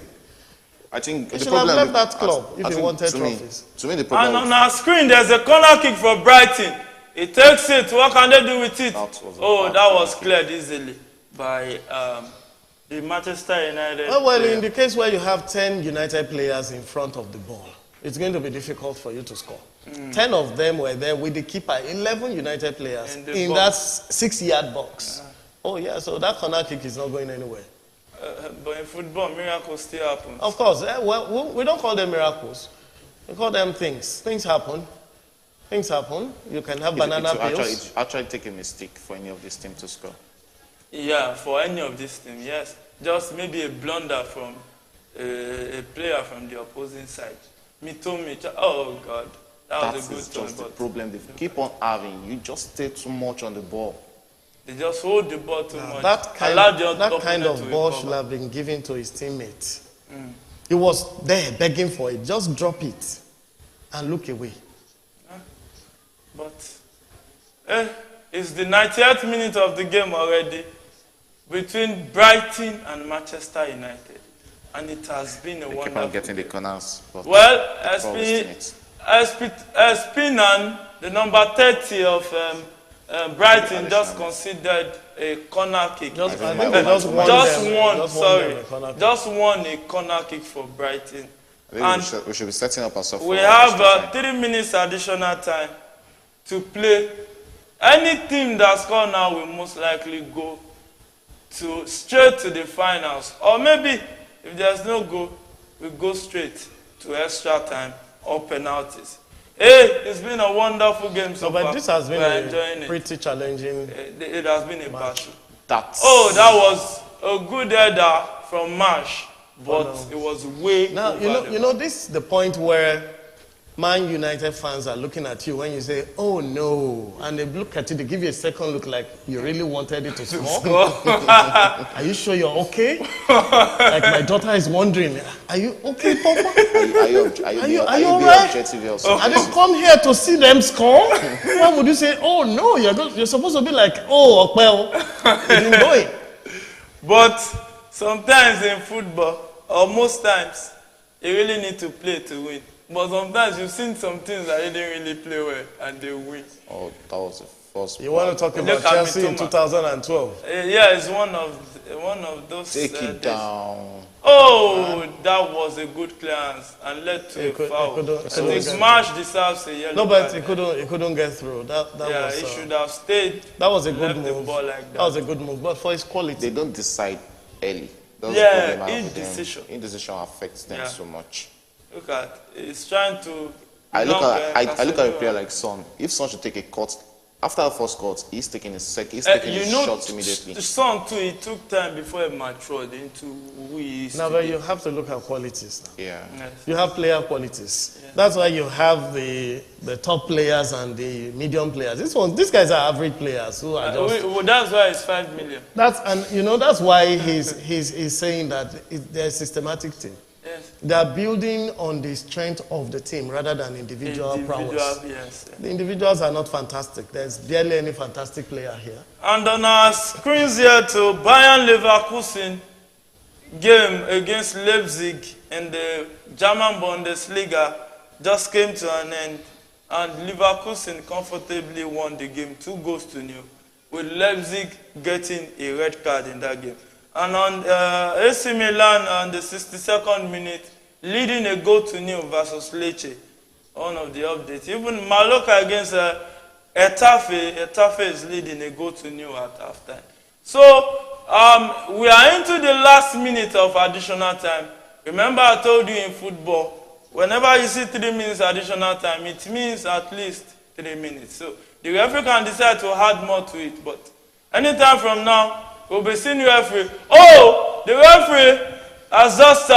I think he should have left that club if he wanted trophies. To me, the problem and on our screen, there's a corner kick for Brighton. He takes it. What can they do with it? That was cleared easily by the Manchester United. Well, in the case where you have 10 United players in front of the ball, it's going to be difficult for you to score. 10 of them were there with the keeper. 11 United players in that 6-yard box. Oh, yeah, so that corner kick is not going anywhere. But in football, miracles still happen. Of course. Well, we don't call them miracles. We call them things. Things happen. Things happen. You can have banana peels. It's actually take a mistake for any of this team to score. Yeah, for any of this team, yes. Just maybe a blunder from a player from the opposing side. Oh, God. That was a good That's just the problem. They keep on having. You just stay too much on the ball. They just hold the ball too much. That kind of ball should have been given to his teammates. He was there begging for it. Just drop it and look away. But it's the 90th minute of the game already between Brighton and Manchester United. And it has been a wonderful keep on getting the corners. Well, Espinan, the number 30 of Brighton, just considered a corner kick. Just won a corner kick for Brighton. And we should be setting up ourselves. We have 3 minutes additional time to play. Any team that scores now will most likely go straight to the finals. Or maybe, if there's no goal, we go straight to extra time or penalties. Hey, it's been a wonderful game so far. But this has been a pretty challenging It has been a battle. That was a good header from Marsh, but it was way now, over you know, this is the point where Man United fans are looking at you when you say, oh no, and they look at you, they give you a second look like you really wanted it to score. Are you sure you're okay? Like my daughter is wondering, are you okay, Papa? Are you all right? I didn't come here to see them score. Why would you say, oh no, you're supposed to be like, oh, well, you didn't go in. But sometimes in football, or most times, you really need to play to win. But sometimes you've seen some teams that didn't really play well and they win. Oh, that was the first. You want to talk about Chelsea in 2012? Yeah, it's one of those. Take it down. Oh, that was a good clearance and led to a foul. I think Marsh deserves a yellow. No, but he couldn't get through. He should have stayed. That was a good move. That was a good move, but for his quality, they don't decide early. Indecision. Indecision affects them so much. Look at, he's trying to. I look at a player like Son. If Son should take a cut, after the first cut, he's taking his taking his shots immediately. Son too, it took time before he matured into who he is. Now, but you have to look at qualities. Now. Yeah. Yes. You have player qualities. Yeah. That's why you have the top players and the medium players. These guys are average players who are just. That's why it's 5 million. That's why he's saying that they're a systematic team. Yeah. Yes. They are building on the strength of the team rather than individual prowess. Yes. The individuals are not fantastic. There's barely any fantastic player here. And on our screens here to Bayern Leverkusen game against Leipzig in the German Bundesliga just came to an end, and Leverkusen comfortably won the game 2-0, with Leipzig getting a red card in that game. And on AC Milan on the 62nd minute, leading 1-0 versus Lecce, one of the updates. Even Mallorca against Etafe is leading 1-0 at halftime. So we are into the last minute of additional time. Remember, I told you in football, whenever you see 3 minutes additional time, it means at least 3 minutes. So the referee can decide to add more to it. But anytime from now, we'll be seeing the referee. Oh, the referee has just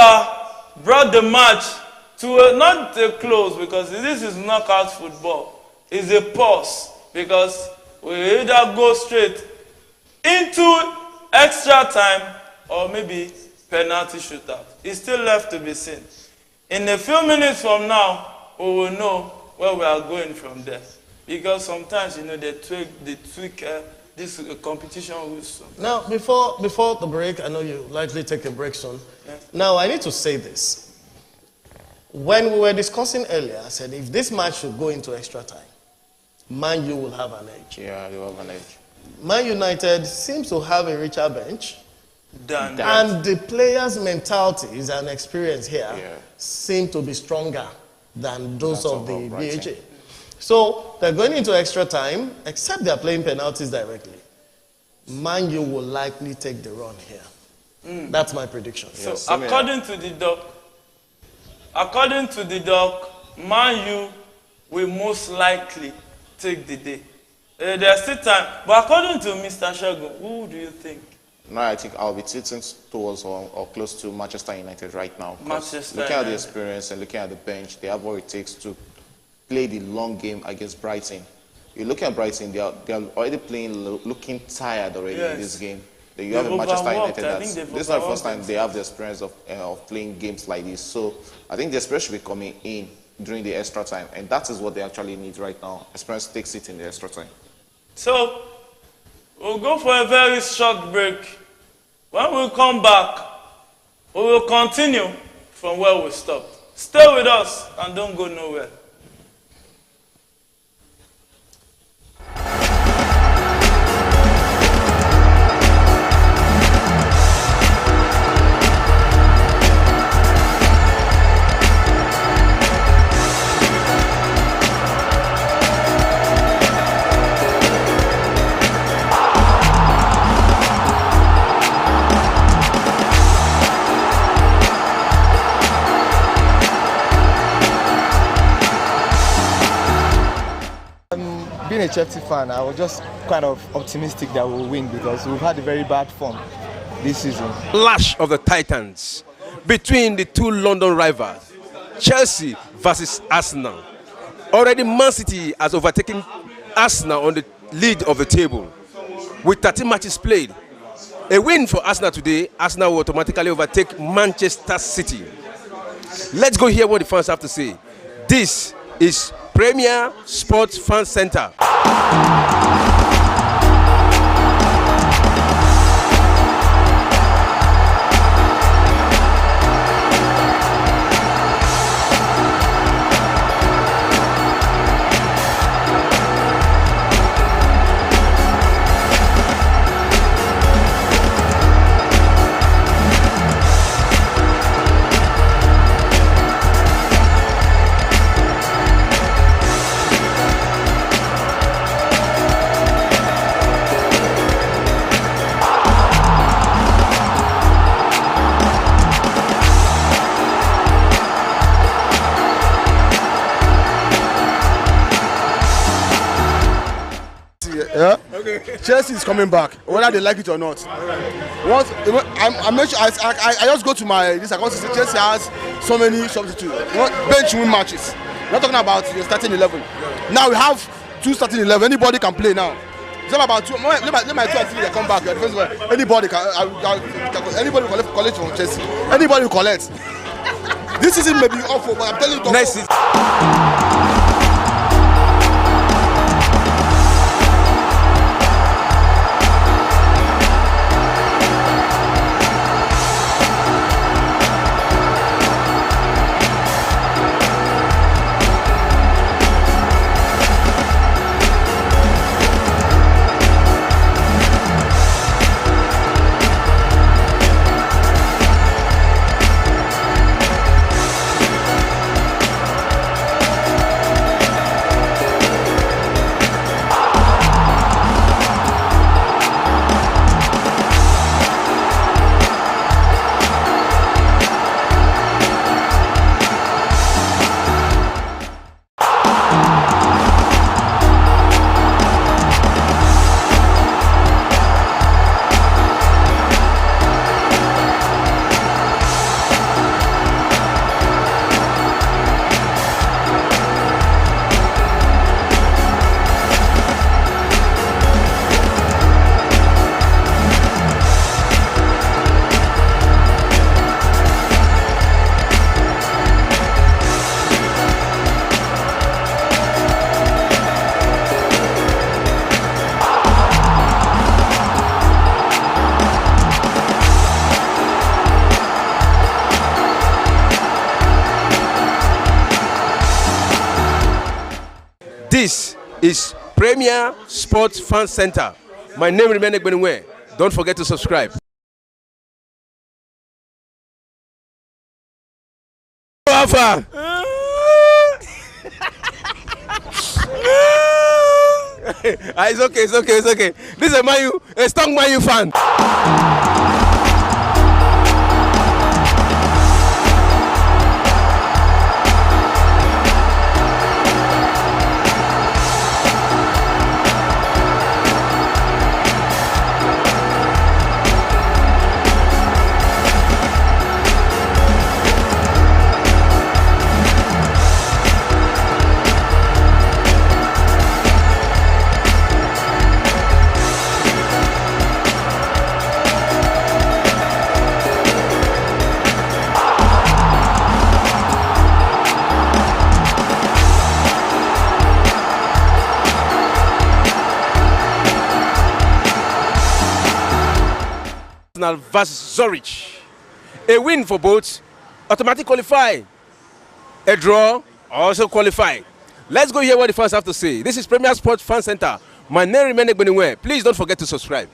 brought the match to not a close, because this is knockout football. It's a pause, because we either go straight into extra time or maybe penalty shootout. It's still left to be seen. In a few minutes from now, we will know where we are going from there. Because sometimes, they tweak this competition rules. Now, before the break, I know you likely take a break soon. Yes. Now, I need to say this. When we were discussing earlier, I said if this match should go into extra time, Man U will have an edge. Yeah, they will have an edge. Man United seems to have a richer bench. Done. And the players' mentalities and experience here seem to be stronger than those of the BHA. So they're going into extra time, except they're playing penalties directly. Man U will likely take the run here. That's my prediction. So according to the doc, Man U will most likely take the day. There's still time. But according to Mr. Shagun, who do you think? No, I think I'll be tilting towards or close to Manchester United right now. Manchester looking at the United. experience and looking at the bench, they have what it takes to play the long game against Brighton. You look at Brighton, they are already playing, looking tired already in this game. You have a Manchester United this is not the first time they have the experience of playing games like this. So I think the experience should be coming in during the extra time, and that is what they actually need right now. Experience takes it in the extra time. So we'll go for a very short break. When we come back, we will continue from where we stopped. Stay with us and don't go nowhere. Being a Chelsea fan, I was just kind of optimistic that we'll win because we've had a very bad form this season. Clash of the Titans between the two London rivals, Chelsea versus Arsenal. Already Man City has overtaken Arsenal on the lead of the table with 13 matches played. A win for Arsenal today, Arsenal will automatically overtake Manchester City. Let's go hear what the fans have to say. This is Premier Sports Fan Center. Yeah. Okay. Chelsea is coming back, whether they like it or not. Once I just go to my this account. Chelsea has so many substitutes. Bench win matches. We're not talking about the starting 11. Now we have two starting 11. Anybody can play now. It's not about two. Let my 2 and 3 they come back. Anybody can. Anybody will collect from Chelsea. Anybody will collect. This season may be awful, but I'm telling you, Next season. This is Premier Sports Fan Center. My name remains Egbenwe. Don't forget to subscribe. Alpha. It's okay. This is a strong Man U fan. Versus Zurich. A win for both automatically qualify. A draw also qualify. Let's go hear what the fans have to say. This is Premier Sports Fan Center. My name remains Egbenwe. Please don't forget to subscribe.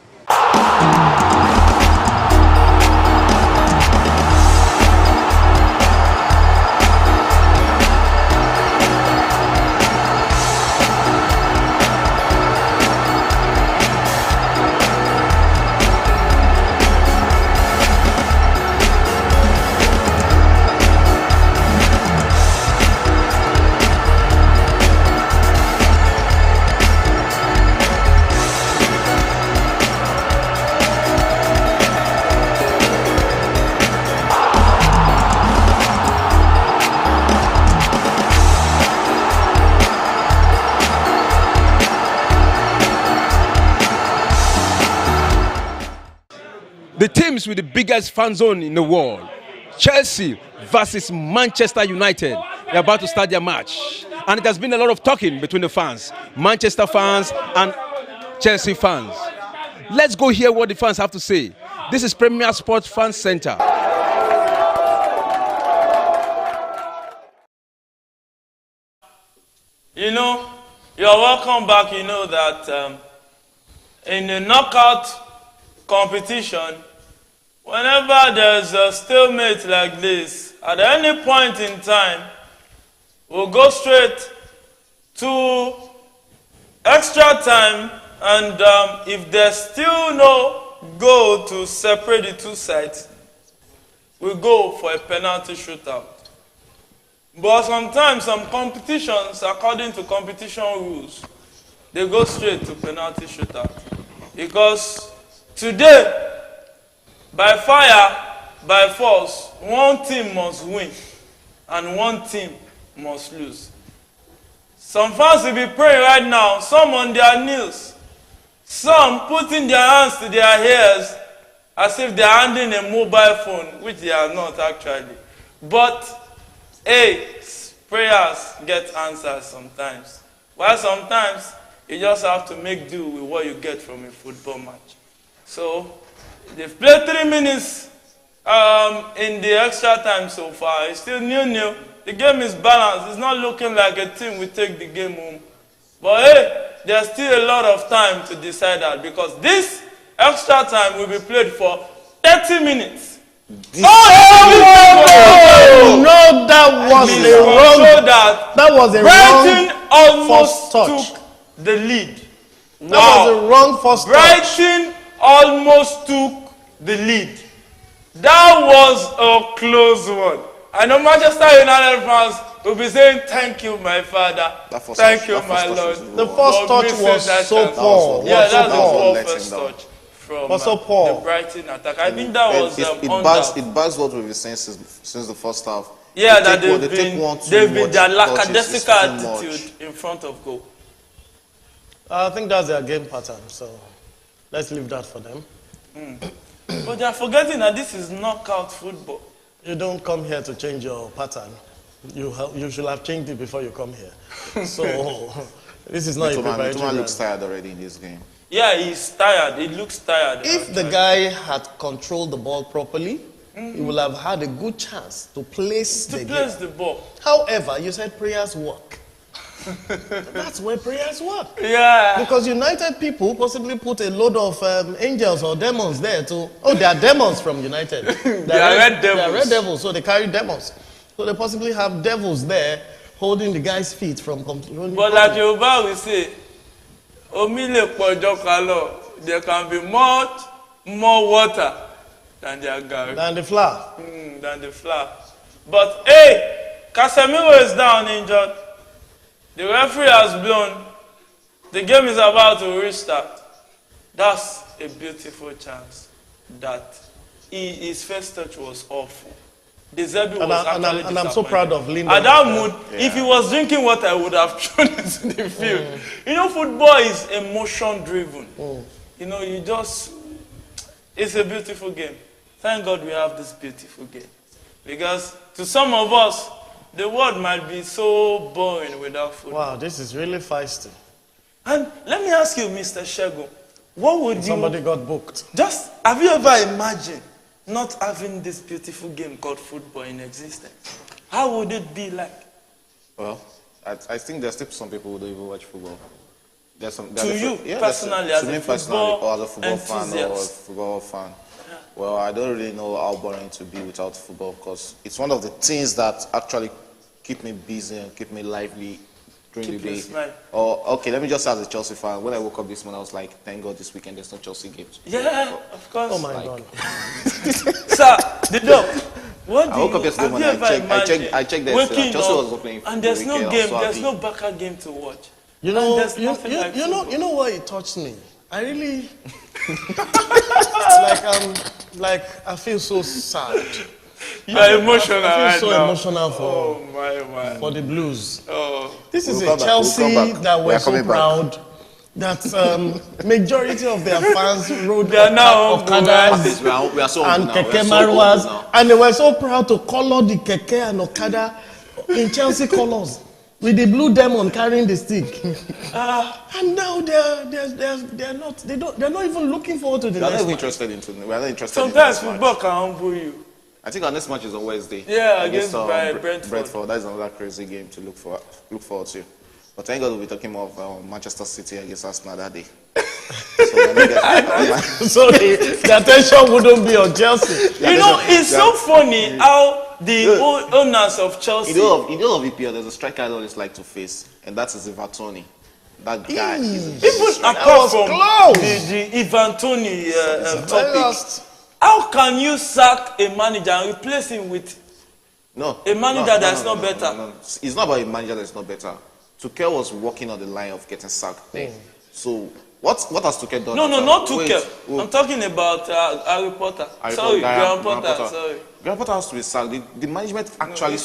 The teams with the biggest fan zone in the world, Chelsea versus Manchester United. They're about to start their match. And it has been a lot of talking between the fans, Manchester fans and Chelsea fans. Let's go hear what the fans have to say. This is Premier Sports Fan Center. You know, you're welcome back. You know that in a knockout competition, whenever there's a stalemate like this, at any point in time, we'll go straight to extra time, and if there's still no goal to separate the two sides, we'll go for a penalty shootout. But sometimes some competitions, according to competition rules, they go straight to penalty shootout. Because today, by fire, by force, one team must win and one team must lose. Some fans will be praying right now, some on their knees, some putting their hands to their ears as if they are handing a mobile phone, which they are not actually. But hey, prayers get answers sometimes. While sometimes you just have to make do with what you get from a football match. So they've played 3 minutes in the extra time so far. It's still 0-0. The game is balanced. It's not looking like a team will take the game home. But hey, there's still a lot of time to decide that, because this extra time will be played for 30 minutes. No, that was a wrong. That was a Brighton wrong almost first touch. took the lead. Wow. That was a wrong first touch. Brighton almost took the lead. That was a close one. I know Manchester United fans will be saying, thank you, my father. Thank you, my Lord. The first touch was so poor. Yeah, that's a poor first touch from the Brighton attack. I think that was it backs what we've been saying since the first half. Yeah, that they've been their lackadaisical attitude in front of goal. I think that's their game pattern, so let's leave that for them. But they are forgetting that this is knockout football. You don't come here to change your pattern. You should have changed it before you come here. So this is not a preparatory. Mitoma looks tired already in this game. Yeah, he's tired. He looks tired. If the guy had controlled the ball properly, he would have had a good chance to place the ball. However, you said prayers work. That's where prayers work. Yeah. Because United people possibly put a load of angels or demons there to... Oh, they are demons from United. They are red devils. They are red devils, so they carry demons. So they possibly have devils there holding the guy's feet from controlling. But like Yoruba will say, there can be much more water than their gari. Than the flour. Than the flour. But hey, Casemiro is down injured. The referee has blown. The game is about to restart. That's a beautiful chance. That his first touch was awful. The Zebi was actually and I'm so proud of Linda. At that mood, if he was drinking water, I would have thrown it to the field. You know, football is emotion driven. You know, it's a beautiful game. Thank God we have this beautiful game. Because to some of us, the world might be so boring without football. Wow, this is really feisty. And let me ask you, Mr. Shego, what would Somebody got booked. Have you ever imagined not having this beautiful game called football in existence? How would it be like? Well, I think there's still some people who don't even watch football. To you, personally, as a football fan or a football fan. Yeah. Well, I don't really know how boring to be without football, because it's one of the things that actually keep me busy and keep me lively during the day. Okay, let me just say, as a Chelsea fan, when I woke up this morning, I was like, thank God this weekend there's no Chelsea games. Yeah, of course. Oh my God. Sir, what do I woke up yesterday morning, I checked that Chelsea was playing, and there's no game, there's no Barca game to watch. You know what it touched me? I really I feel so sad. You are emotional I feel so right now. Emotional for the Blues. This is a Chelsea that we're so proud that majority of their fans rode Okadas and Keke Marwas, and they were so proud to color the Keke and Okada in Chelsea colors, with the blue demon carrying the stick. And now they're not even looking forward to the next match. We're not interested. Sometimes football can humble you. I think our next match is on Wednesday. Yeah, against Brentford. That is another crazy game to look forward to. But thank God we'll be talking more of Manchester City against Arsenal that day. So the attention wouldn't be on Chelsea. You know, it's so funny how the owners of Chelsea... In the of EPL, there's a striker I always like to face, and that is Ivan Toney. That guy is... Even apart from the Ivan Toney topic, how can you sack a manager and replace him with a manager that's not better? No. It's not about a manager that's not better. Tuchel was walking on the line of getting sacked. So what has Tuchel done? No, not Tuchel. I'm talking about Harry Potter. Graham Potter. Sorry. Graham Potter has to be sacked. The management actually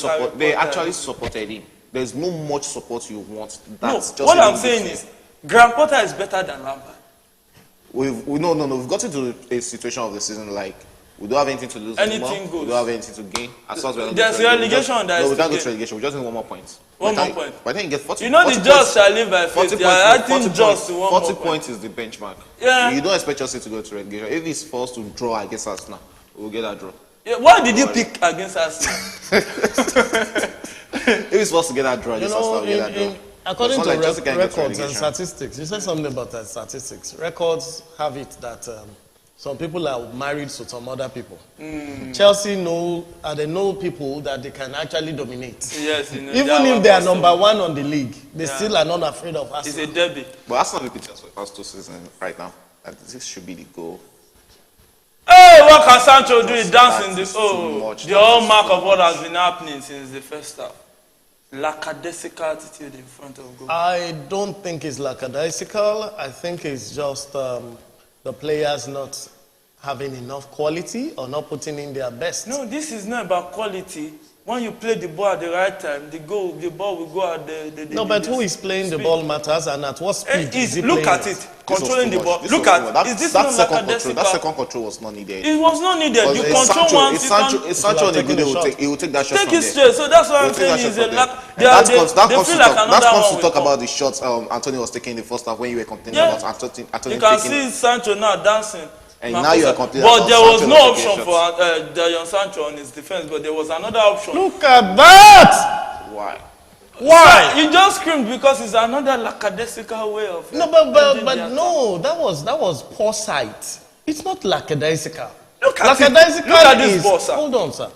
supported him. There's no much support you want. What I'm saying is, Graham Potter is better than Lampard. We've gotten to a situation of the season like We don't have anything to lose Anything anymore. goes. We don't have anything to gain. As far as There's relegation on that. No, we can't go to relegation. We just need one more point. One more point. But then you get 40. You know, the just shall live by faith. 40 I points, think just 40 one more 40 point. points is the benchmark. Yeah. You don't expect Chelsea to go to relegation. If it's forced to draw against Arsenal, we'll get that draw. Yeah, why did you pick against Arsenal? If it's supposed to get that draw, You against Arsenal, know, we'll get that draw. according But to it's not like Chelsea can't get to records and relegation. statistics, you said something about statistics. Records have it that some people are married to some other people. Chelsea they know people that they can actually dominate. Yes, you know, Even if they are number one on the league, they still are not afraid of It's Arsenal. a derby. But Arsenal will beat us for the past 2 seasons right now. And this should be the goal. Hey, what can Sancho do? He That dancing is the too much. the hallmark of what has been happening since the first half. Lackadaisical attitude in front of goal. I don't think it's lackadaisical. I think it's just the players not having enough quality or not putting in their best. No, this is not about quality. When you play the ball at the right time, the ball will go at the No, but who is playing the ball matters, and at what speed is he Look playing at it? it. Controlling the ball. This Look was too at much. is this that not second control? lackadaisical? That second control was not needed. It was not needed. You Because control once, if you can Sancho on a good day, shot. he will take that shot take from it there. straight. So that's what I'm He'll take saying. that Is shot a from lack. there. They feel like That another comes one to will talk come. about the shots Antonio was taking in the first half when you were complaining Yeah. about Antonio You can taking. see Sancho now dancing. And now you are complaining But about there was Sancho no not taking option for shots. Dayon Sancho on his defense, but there was another option. Look at that! Why? Why? You just screamed because it's another lackadaisical way of. No, ending but the no, that was poor sight. It's not lackadaisical. Look at it. Lackadaisical Look at this is ball, sir. hold on, sir.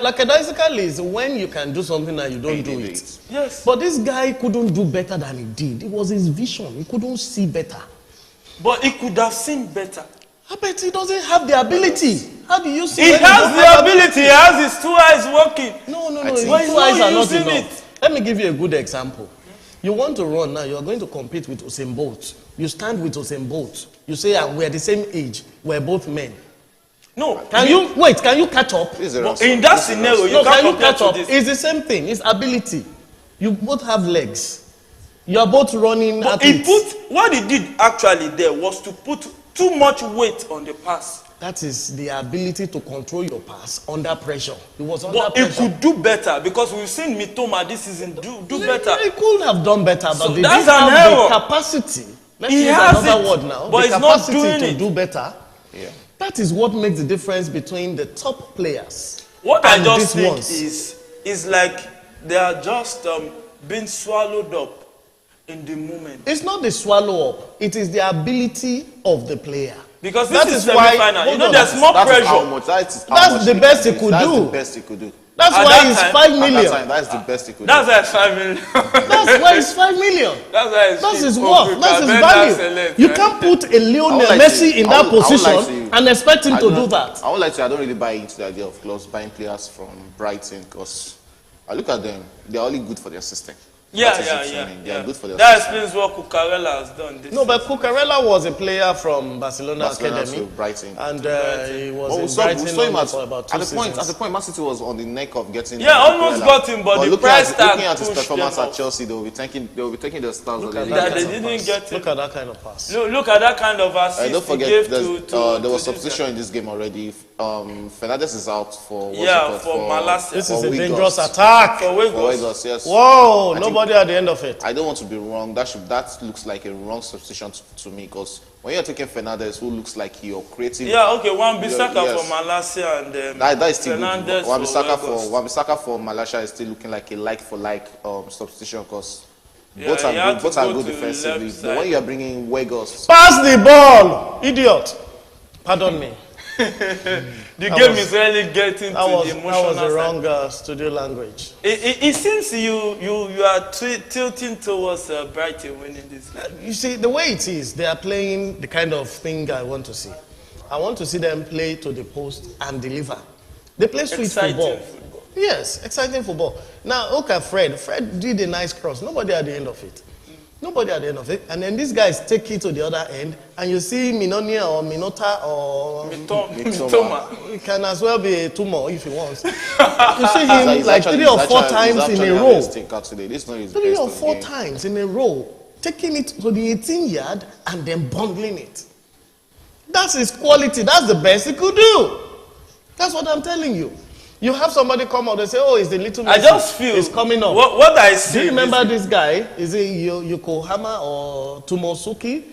Lackadaisical is when you can do something and you don't do didn't do it. it. Yes. But this guy couldn't do better than he did. It was his vision. He couldn't see better. But he could have seen better. I bet he doesn't have the ability. How do you see? He when you has don't the have ability. He has his 2 eyes working. No, I his think- But he's two eyes not are not using enough. it. Let me give you a good example. You want to run now, you are going to compete with Usain Bolt. You stand with Usain Bolt. You say, we're the same age. We're both men. No. Can you catch up? This is a But wrong in that story. scenario, you No, can't can you compare catch to up? this. It's the same thing. It's ability. You both have legs. You are both running But he athletes. what he did actually there was to put too much weight on the pass. That is the ability to control your pass under pressure. He was under But he pressure. could do better because we've seen Mitoma this season do better. He could have done better, but So they that's didn't an have error. the capacity. Let's He use has another it, word now. but the he's not capacity doing to it. do better. Yeah. That is what makes the difference between the top players. What I and just these think ones. is like they are just being swallowed up in the moment. It's not the swallow up. It is the ability of the player. Because That this is is why- semi-final. You hold know, on. there's more That is how pressure. much. That is how That's much the best he could That's do. the best he could do. That's At why that it's time- 5 At million. that time, that's the best he could That's do. like 5 million. That's why it's 5 million. That's why it's That's cheap. his For worth. people, That's his men value. select, You right? can't put a I Lionel would like Messi to- in I that would- I would like position to- and expect him I to don't- do that. I would like to. I don't really buy into the idea of clubs buying players from Brighton because I look at them. They are only good for their system. Yeah, That is yeah, it, yeah. I mean, they are good for their That system. explains what Cucurella has done. This No, but Cucurella was a player from Barcelona Barcelona Academy. to Brighton. And he was Well, in we saw Brighton him only at for about 2 at the point. seasons. At the point, Man City was on the neck of getting. Yeah, almost Cucurella. got him, but the price tag looking at his pushed performance them at off. Chelsea, they will be taking the stars. of the at league. that they kind of didn't pass. get it. Look at that kind of pass. Look at that kind of assist Don't he forget, gave there to was to this substitution guy. in this game already. Fernandes is out for what's Yeah, it called? for Malacia. This for is a Wiggles. dangerous attack. For For Wiggles. Wiggles, yes. Whoa, I think- nobody at the end of it. I don't want to be wrong. That looks like a wrong substitution to me because when you're taking Fernandes, who looks like you're creating. Yeah, okay, Wan-Bissaka Yes. for Malacia and That is still Fernandes good. for Wan-Bissaka for Malacia is still looking like a like-for-like substitution because Yeah, both he are had good. Both to are go good to the defensively. left But when side. you are bringing Wiggles, Pass the ball, idiot. Pardon me. The game is really getting That to was, the that emotional was the side. wrong studio language. It seems you are tilting towards Brighton winning this game. You see, the way it is, they are playing the kind of thing I want to see. I want to see them play to the post and deliver. They play sweet Exciting football. football. Yes, exciting football. Now, look at Fred. Fred did a nice cross. Nobody at the end of it. Nobody at the end of it. And then these guys take it to the other end, and you see Minonia or Minota or... Mitoma. It can as well be a tumor if he wants. You see him like 3 or 4 times in a row. 3 or 4 times in a row, taking it to the 18-yard and then bungling it. That's his quality. That's the best he could do. That's what I'm telling you. You have somebody come out and say, oh, it's the little Messi. I just feel it's coming up. What I see. Do you remember this guy? Is it Yokohama or Tumosuki?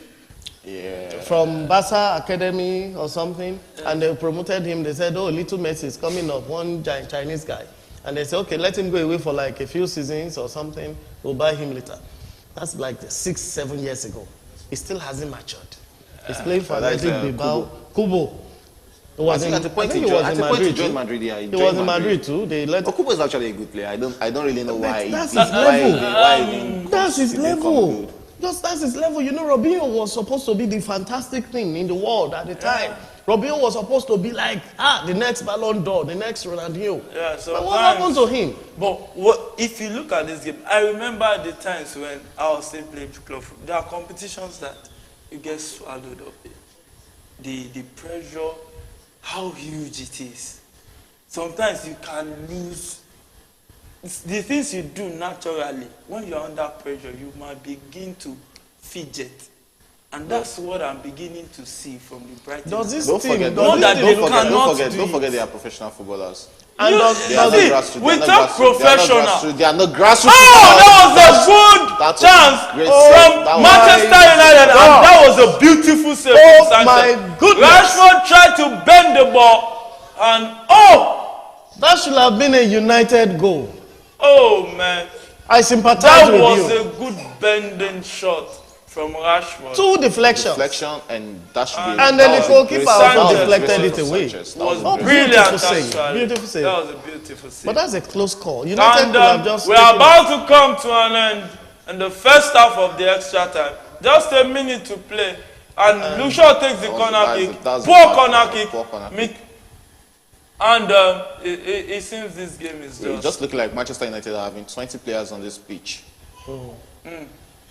Yeah. From Basa Academy or something. Yeah. And they promoted him. They said, oh, little Messi is coming up. One giant Chinese guy. And they said, okay, let him go away for like a few seasons or something. We'll buy him later. That's like 6-7 years ago. He still hasn't matured. He's playing for Athletic Bilbao. Kubo. He was in Madrid. Yeah, he was in Madrid too. They let. Kubo is actually a good player. I don't really know why. That's his level. That's his level. Just that's his level. You know, Robinho was supposed to be the fantastic thing in the world at the time. Robinho was supposed to be like the next Ballon d'Or, the next Ronaldinho. Yeah. So but what happened to him? But if you look at this game, I remember the times when I was still playing club. There are competitions that you get swallowed up in. The pressure. How huge it is. Sometimes you can lose. The things you do naturally, when you're under pressure, you might begin to fidget. And that's what I'm beginning to see from the Brighton. Don't forget they are professional footballers. And we talk professional. They are not grassroots. Oh, that was a good chance from Manchester United, and that was a beautiful save. Oh my goodness! Rashford tried to bend the ball, and that should have been a United goal. Oh man, I sympathize with you. That was a good bending shot from Rashford. Two deflections. And that should be. And then the goalkeeper also deflected it away. Was brilliant save. Beautiful save. That was a beautiful save. But that's a close call. United could have just. We are about to come to an end in the first half of the extra time. Just a minute to play, and Lucio takes the corner kick. Poor corner kick. And it seems this game is just. It just look like Manchester United are having 20 players on this pitch.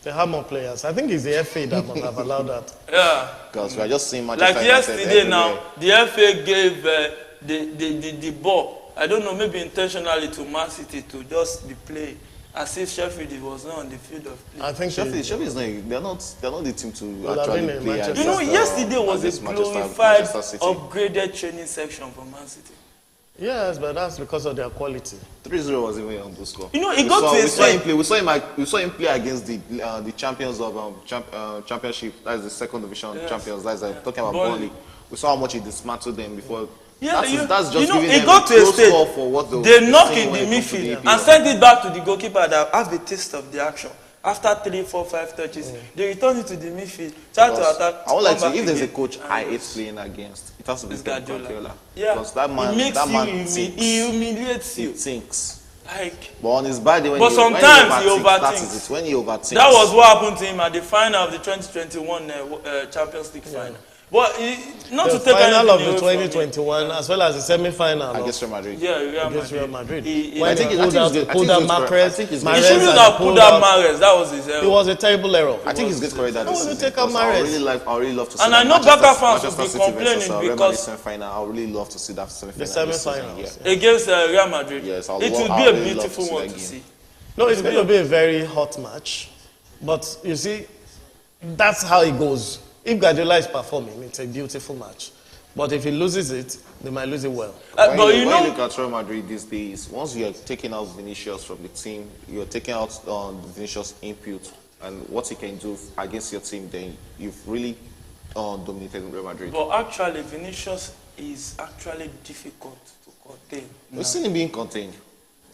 They have more players. I think it's the FA that must have allowed that. Yeah. Because we are just seeing Manchester United. Like yesterday now, the FA gave the ball, I don't know, maybe intentionally to Man City to just be playing. As if Sheffield was not on the field of play. I think Sheffield is not. They're not the team to actually play. You know, yesterday was a glorified, upgraded training section for Man City. Yes, but that's because of their quality. 3-0 was even on the score. You know, we saw him play against the champions of championship. That's the second division champions. That's talking about Burnley. We saw how much he dismantled them before. Yeah, that's just giving it them got to a stage. For what they knock in the midfield and send it back to the goalkeeper that have a taste of the action. After 3, 4, 5 touches, they return it to the midfield, try to attack. I would like to, if there's a coach I hate playing against, it has to be Guardiola. Yeah, because that man he humiliates you. He thinks. Like, but on his body, sometimes he overthinks. That is it. When he overthinks. That was what happened to him at the final of the 2021 Champions League final. But not the to take final of the 2021 as well as the semi-final against Real Madrid. Yeah, Real Madrid. I think he pulled out Mahrez. He shouldn't have pulled out Mahrez. That was his error. It was a terrible error. I think he's good for that. No, take out Mahrez. I really love to see. And I know Barca fans will be complaining because I really love to see that semi-final. The semi-final against Real Madrid. Yes, it would be a beautiful one to see. No, it's going to be a very hot match, but you see, that's how it goes. If Guardiola is performing, it's a beautiful match. But if he loses it, they might lose it well. When you look at Real Madrid these days, once you are taking out Vinicius from the team, you are taking out Vinicius' input and what he can do against your team, then you've really dominated Real Madrid. But actually, Vinicius is actually difficult to contain. We've seen him being contained.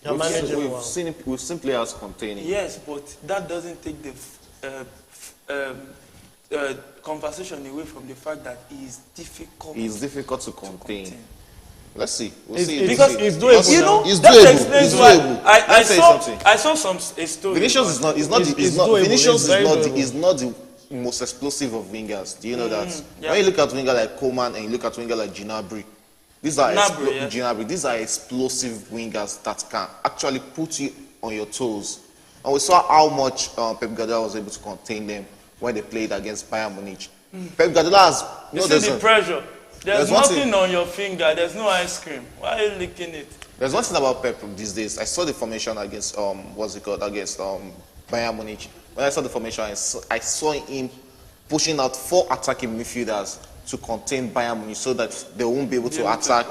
We've seen players containing. Yes, but that doesn't take the conversation away from the fact that he is difficult. He is difficult to contain. Let's see. We'll see. Because he's doable. You know, he's that doable. explains He's why doable. I saw a story. Vinicius is not the most explosive of wingers. Do you know that? Yeah. When you look at winger like Coman and you look at winger like Gnabry, these are explosive wingers that can actually put you on your toes. And we saw how much Pep Guardiola was able to contain them when they played against Bayern Munich. Pep Guardiola has... You see the pressure. There's nothing on your finger. There's no ice cream. Why are you licking it? There's one thing about Pep these days. I saw the formation against, against Bayern Munich. When I saw the formation, I saw him pushing out 4 attacking midfielders to contain Bayern Munich so that they won't be able to attack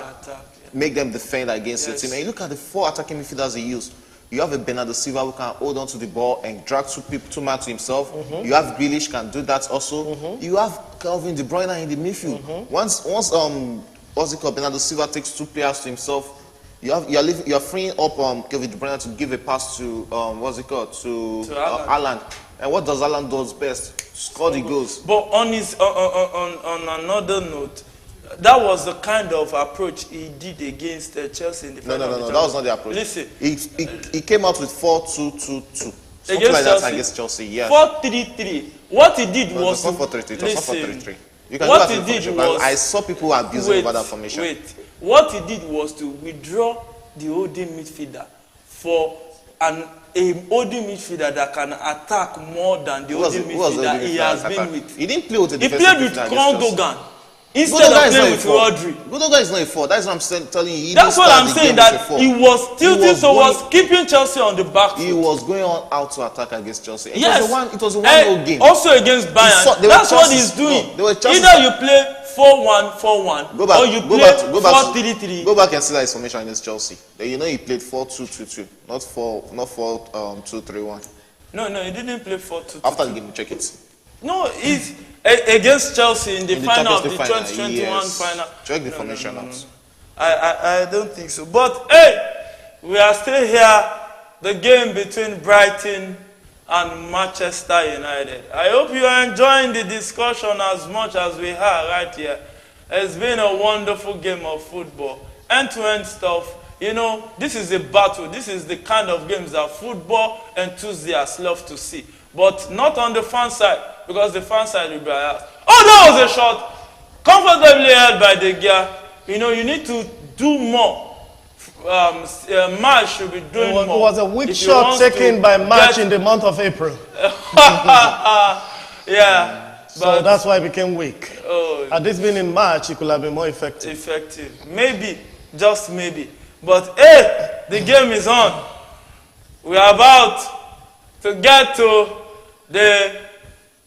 make them defend against your team. And you look at the 4 attacking midfielders he used. You have a Bernardo Silva who can hold on to the ball and drag two men to himself. You have Grealish can do that also. You have Calvin De Bruyne in the midfield. Once what's it called? Bernardo Silva takes 2 players to himself. You're freeing up Kevin De Bruyne to give a pass to to Haaland. And what does Haaland do best? Score the goals. But on another note, that was the kind of approach he did against Chelsea in the final. No, that was not the approach. Listen, he came out with 4-2-2-2. Something like that against Chelsea. Yeah. 4-3-3. What he did was it was not 4-3-3. It was not 4-3-3. You can what do that he did was I saw people abusing over that formation. What he did was to withdraw the holding midfielder for a holding midfielder that can attack more than the holding midfielder he has been with. He didn't play with a He played with Gundogan instead of playing with Rodri. Gundogan is not a 4. That's what I'm telling you. That's what I'm saying, that he was tilting towards keeping Chelsea on the back foot. He was going on out to attack against Chelsea. It was a 1-0 game. Also against Bayern. That's what he's doing. Either you play 4-1-4-1 or you play 4-3-3. Go back and see that his formation against Chelsea. You know he played 4-2-2-2, not 4-2-3-1. No, he didn't play 4-2-2. After the game, check it. No, he's against Chelsea in the final of the 2021 final. Check the formation out. I don't think so. But hey, we are still here. The game between Brighton and Manchester United. I hope you are enjoying the discussion as much as we are right here. It's been a wonderful game of football. End-to-end stuff. You know, this is a battle. This is the kind of games that football enthusiasts love to see. But not on the fan side, because the fan side will be biased. Oh, that was a shot! Comfortably held by De Gea. You know, you need to do more. March should be doing more. It was a weak shot taken by March in the month of April. Yeah. So that's why it became weak. Oh, Had this been in March, it could have been more effective. Maybe, just maybe. But hey, the game is on. We are about to get to the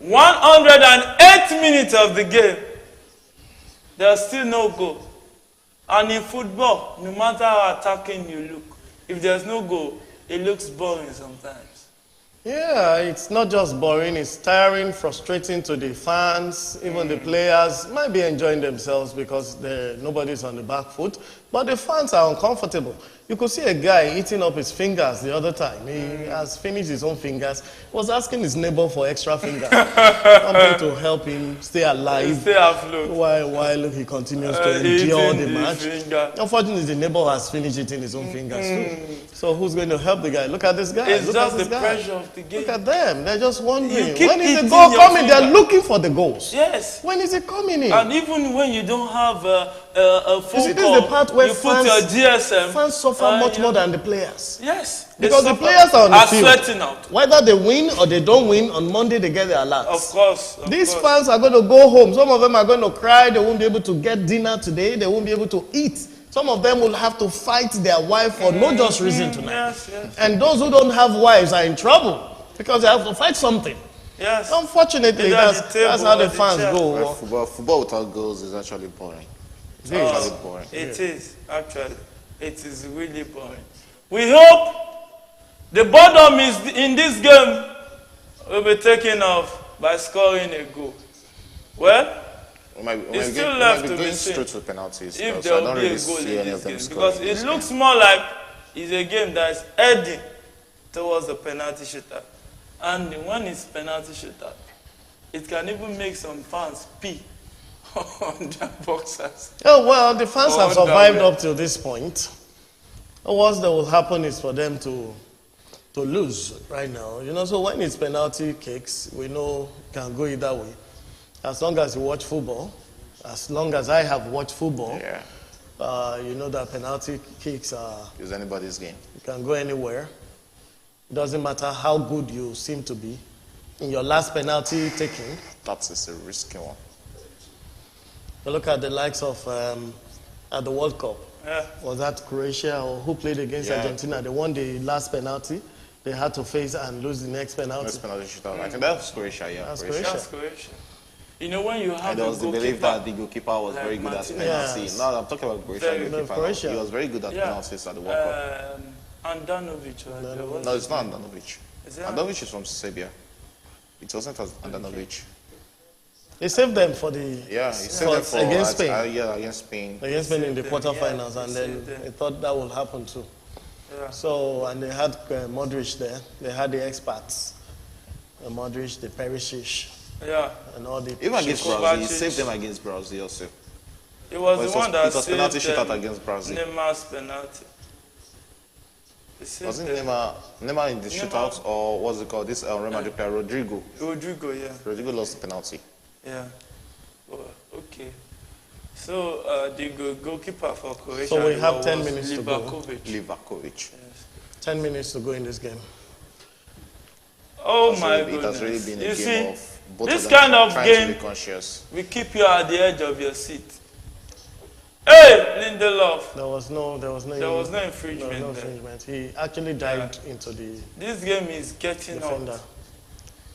108th minute of the game. There's still no goal. And in football, no matter how attacking you look, if there's no goal, it looks boring sometimes. Yeah, it's not just boring, it's tiring, frustrating to the fans, even the players might be enjoying themselves because nobody's on the back foot, but the fans are uncomfortable. You could see a guy eating up his fingers the other time. He has finished his own fingers. He was asking his neighbor for extra fingers. Something to help him stay alive. Stay afloat. While he continues to endure the match. Finger. Unfortunately, the neighbor has finished eating his own fingers too. So who's going to help the guy? Look at this guy. It's just the pressure of the game. Look at them. They're just wondering. When When is the goal coming? They're looking for the goals. Yes. When is it coming in? And even when you don't have a phone see, this call, is the part where you put your GSM. Fans suffer much more than the players. Yes. Because the players are on the field. Sweating out. Whether they win or they don't win, on Monday they get their alerts. Of course. These fans are going to go home. Some of them are going to cry. They won't be able to get dinner today. They won't be able to eat. Some of them will have to fight their wife for no just reason tonight. Yes. And those who don't have wives are in trouble because they have to fight something. Yes. Unfortunately, that's how the fans go. Football without goals is actually boring. It's actually boring. It is, actually. It is really boring. We hope the bottom is in this game will be taken off by scoring a goal. Well, it's still left to be seen straight to penalties. if there will be a goal in this game. Because it looks more like it's a game that is heading towards the penalty shootout. And when it's penalty shootout, it can even make some fans pee on their boxers. Oh, well, the fans have survived up to this point. What that will happen is for them to lose right now. You know, so when it's penalty kicks, we know it can go either way. As long as you watch football, as long as I have watched football, you know that penalty kicks is anybody's game. You can go anywhere. It doesn't matter how good you seem to be. In your last penalty taking, that is a risky one. You look at the likes of at the World Cup. Yeah. Was that Croatia or who played against Argentina? They won the last penalty. They had to face and lose the next penalty. Next penalty shootout. I think that was Croatia, That's Croatia. You know, when you have And there was the belief that the goalkeeper was like very good at Martinez. penalty. Yes. Now I'm talking about Croatia goalkeeper. Croatia. He was very good at penalties at the World Cup. Andanovic. No, it's not Andanovic. Is it Andanovic is from Serbia. It wasn't Andanovic. He saved them for the Yeah, he saved them for against Spain. against Spain. Against Spain in the quarterfinals, yeah, and he then saved them. they thought that would happen too. Yeah. So, and they had Modric there. They had the expats, Modric, the Perisic, Yeah. and all the. Even against Kovacic. Brazil, he saved them against Brazil also. It was But the one that it was penalty saved shootout against Brazil. Neymar's penalty. He saved Wasn't them. Neymar in the Neymar. shootout, or what's it called? This Real Madrid player, Rodrigo. Rodrigo, yeah. Rodrigo lost the penalty. Yeah. Oh, okay. So the goalkeeper for Croatia. So we have was 10 minutes to go. Livakovic. 10 minutes to go in this game. Oh my It goodness! has really been a You game see, of both this of them kind of trying to game be conscious. will keep you at the edge of your seat. Hey, Lindelof! There was no There was no infringement. no there. infringement. He actually dived into the This game is getting defender. up.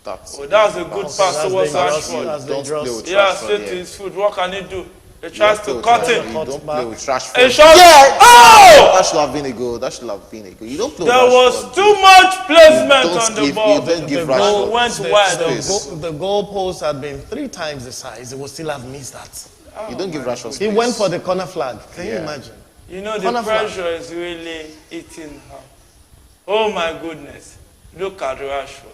That's Oh, that's a good pass That's towards dangerous. Rashford. That's Don't play dangerous. with Yeah, Rashford, straight to his foot. What can he do? He You tries don't play to with cut Rashford. him. You Cut don't back. play with Rashford. A shot. Oh! That should have been a goal. That should have been a goal. You don't play There with was Rashford. too much placement Don't on the give- ball. you don't give The ball Rashford went wide. space. The goalpost had been 3 times the size. He would still have missed that. You don't give Rashford space. He went for the corner flag. Can you Yeah. imagine? You know, the Corner flag. pressure is really eating her. Oh my goodness. Look at Rashford.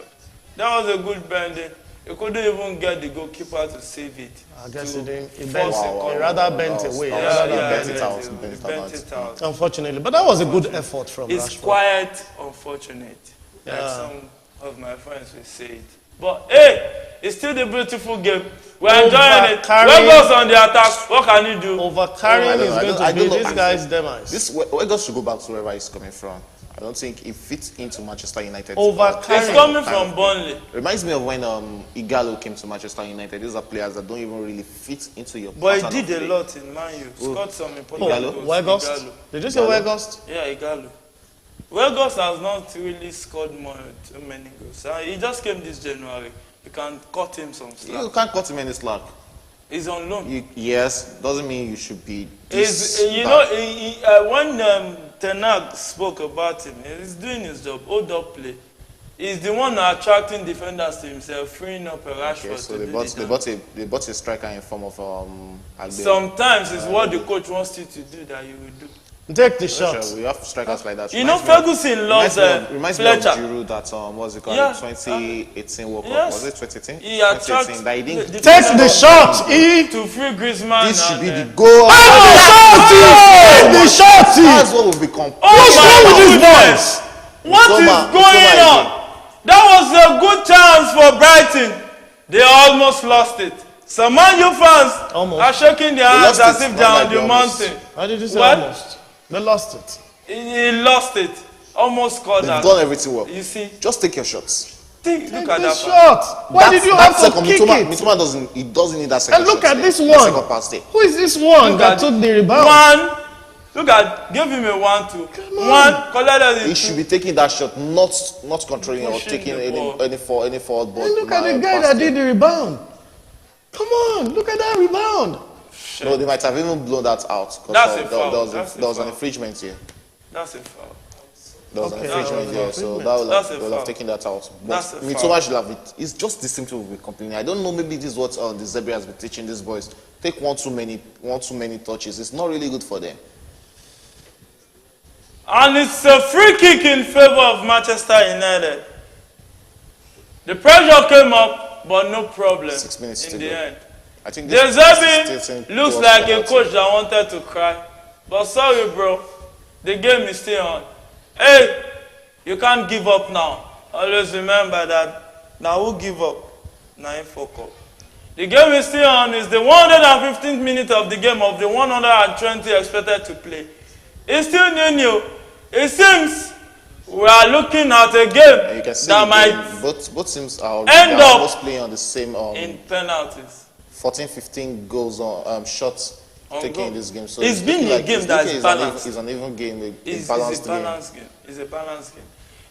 That was a good bending. You couldn't even get the goalkeeper to save it. I guess he didn't. He, force bent, a he corner. rather bent That was- away. that Yeah, was- rather he than bent bent it out. He Bent bent it it out. Unfortunately, but that was a good effort from It's Rashford. quite unfortunate, like Yeah. some of my friends will say it. But hey, it's still a beautiful game. We're enjoying it. Overcarrying- Where goes on the attack? What can you do? Overcarrying I don't is know, I going don't- to I be don't know. this guy's demise. This Weghorst should go back to wherever he's coming from. I don't think it fits into Manchester United. Overcarrying. It's coming from Burnley. Reminds me of when Igalo came to Manchester United. These are players that don't even really fit into your. But he pattern did of a play. lot in Man U. Scored some important Igalo? goals. Weghorst? Igalo. Did you say Igalo? Weghorst? Yeah, Igalo. Weghorst has not really scored too many goals. He just came this January. You can cut him some slack. You can't cut him any slack. He's on loan. Yes, doesn't mean you should be. This You bad. know, when Ten Hag spoke about him, he's doing his job. Hold up play. He's the one attracting defenders to himself, freeing up a Rashford Okay, so to they do bought, the they, dance. bought a, they bought a striker in form of Albion. Sometimes it's what the coach wants you to do that you will do. Take the shot. Sure, we have strikers like that. You know, Reminds me of- Ferguson loves reminds me of Fletcher. Giroud that what's it called? Yeah. 2018 World Cup. Yes. Was it 2018? He attracts 2018. That he didn't. Take the shot. to free Griezmann. This should be and, the goal. Take the shot. That's what we've become. What's wrong with these boys? What is Mitoma going on? That was a good chance for Brighton. They almost lost it. Some Man U fans Almost. are shaking their hands lost as it, if not they're like on they the almost. mountain. How did you say What? almost? They lost it. He lost it. Almost scored They've that. done everything well. You see, Just take your shots. look Take at the that. pass. shot. Why did you have to second, kick Mitoma, it? Mitoma doesn't need that second And look shot at there. this The one. second pass there. Who is this one Look that at took the rebound? One. Look at, give him a 1-2. One, collected He it. should be taking that shot, not controlling or Pushing taking the ball. any forward ball. And look at the guy pass that there. did the rebound. Come on, look at that rebound. No, they might have even blown that out. 'Cause That's a there foul. was That's a there was an foul. infringement here. That's a foul. There was Okay, an that infringement was here, an so infringement. that would That's have, a they would have foul. taken that out. But That's a foul. Mitoma should have it. It's just this thing to be complaining. I don't know. Maybe this is what the Zebra has been teaching these boys. Take one too many touches. It's not really good for them. And it's a free kick in favor of Manchester United. The pressure came up, but no problem 6 minutes to in the go. end. I think The this Zebin still looks towards like a penalty. coach that wanted to cry. But sorry, bro. The game is still on. Hey, you can't give up now. Always remember that. Now who give up? Now you fuck up. The game is still on. It's the 115th minute of the game of the 120 expected to play. It's still new. It seems we are looking at a And you game can see that the might game, both teams are end they are up almost playing on the same in penalties. 14-15 goals on shots On taken goal. in this game. So It's been looking a game it's that looking is it's balanced. It's an even game, a It's balanced a balanced game. It's a balanced game.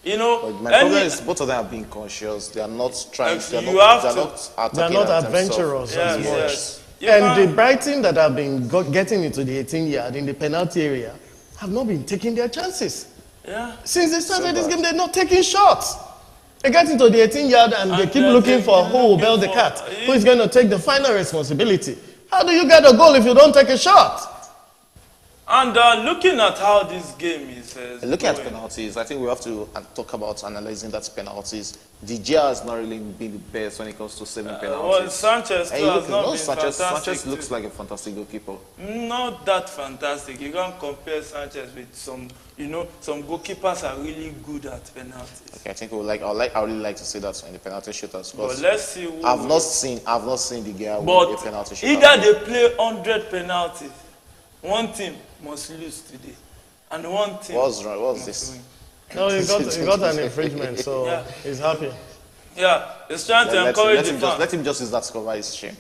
You know, But my problem is both of them are being conscious. They are not trying. They're You not They're not adventurous as much. And the Brighton that have been getting into the 18-yard in the penalty area have not been taking their chances. Yeah. Since they started this game, they're not taking shots. They get into the 18-yard and they keep looking for who will bail the cat, who is going to take the final responsibility. How do you get a goal if you don't take a shot? And looking at how this game is looking at penalties, I think we have to talk about analyzing that penalties. De Gea has not really been the best when it comes to saving penalties. Well, Sanchez too has not been fantastic. Sanchez looks like a fantastic goalkeeper. Not that fantastic. You can't compare Sanchez with some, you know, some goalkeepers are really good at penalties. Okay, I think I really like to see that in the penalty shooters. But let's see. I've not seen De Gea with a penalty shooter. Either they play 100 penalties, one team must lose today, and one team. What's this? Win. No, he got an infringement, so he's happy. Yeah, he's trying to encourage the fans. Let him just use that to cover his shame.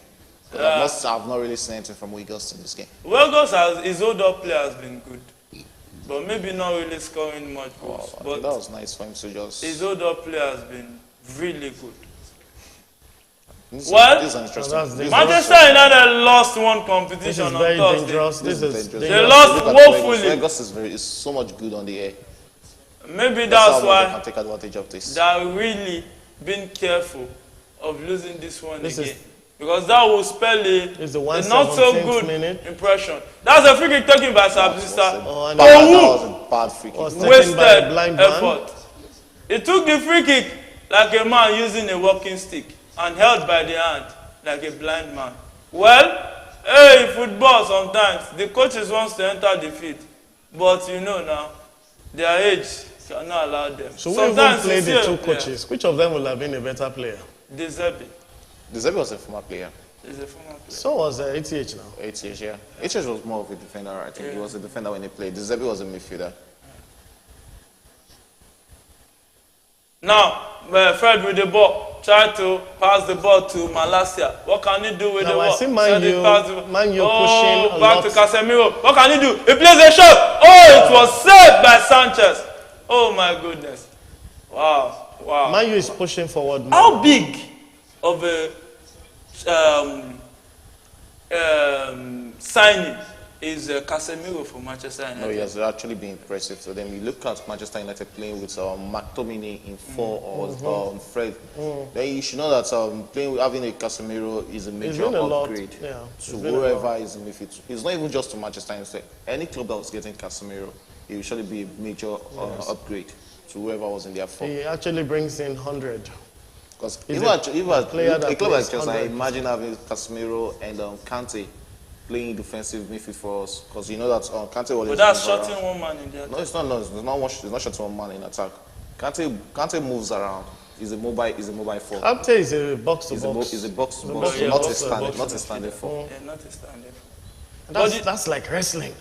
I've not really seen anything from Wiggles in this game. Wiggles his older player has been good, but maybe not really scoring much goals. But that was nice for him to just. His older player has been really good. This is interesting. Manchester United lost one competition on Thursday. Dangerous. This is dangerous. They lost woefully. Vegas is so much good on the air. Maybe that's why they can take advantage of this. They are really being careful of losing this one again. Because that will spell a not so good impression. That's a free kick taken by Sabista. That was a bad free kick. Wasted effort. He took the free kick like a man using a walking stick and held by the hand like a blind man. Well, hey, in football sometimes the coaches want to enter the field, but you know now, their age cannot allow them. So we even played the two coaches. Which of them would have been a better player? De Zerbi. De Zerbi was a former player. He's a former player. So was ATH now. ATH, yeah. ATH was more of a defender, I think. Yeah. He was a defender when he played. De Zerbi was a midfielder. Now, Fred with the ball. Try to pass the ball to Malacia. What can he do with the ball? I see Man U pushing back to Casemiro. What can he do? He plays a shot. Oh, it was saved by Sanchez. Oh my goodness. Wow. Man U is pushing forward. How big of a signing is Casemiro for Manchester United? No, he has actually been impressive to them. You look at Manchester United playing with McTominay in 4 or Fred. Then you should know that having a Casemiro is a major upgrade to whoever is in midfield. It's not even just to Manchester United. Any club that was getting Casemiro, it will surely be a major upgrade to whoever was in their form. He actually brings in 100. Because even a club like Chelsea, I imagine having Casemiro and Kante playing defensive midfield for us, because you know that Kante was. But that's shutting one man in the attack. No, it's not. No, it's not shutting one man in attack. Kante moves around. He's a mobile forward. Kante is a box to box. He's a box to box. Not a standing for. Yeah, not a standing for. That's like wrestling.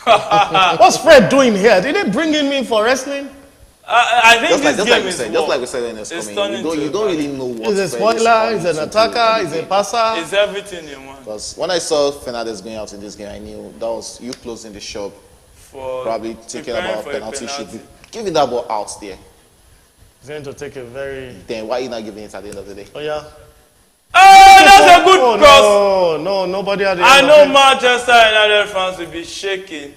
What's Fred doing here? Did they bring him in for wrestling? I think just like we said when it's coming. You don't really know what. He's a spoiler. He's an attacker. He's a passer. He's everything in one. Because when I saw Fernandes going out in this game, I knew that was you closing the shop. For probably thinking about penalty should be giving that ball out there. He's going to take a very. Then why are you not giving it at the end of the day? Oh yeah. Oh, that's a good cross. No, nobody had it. I know Manchester United fans will be shaking.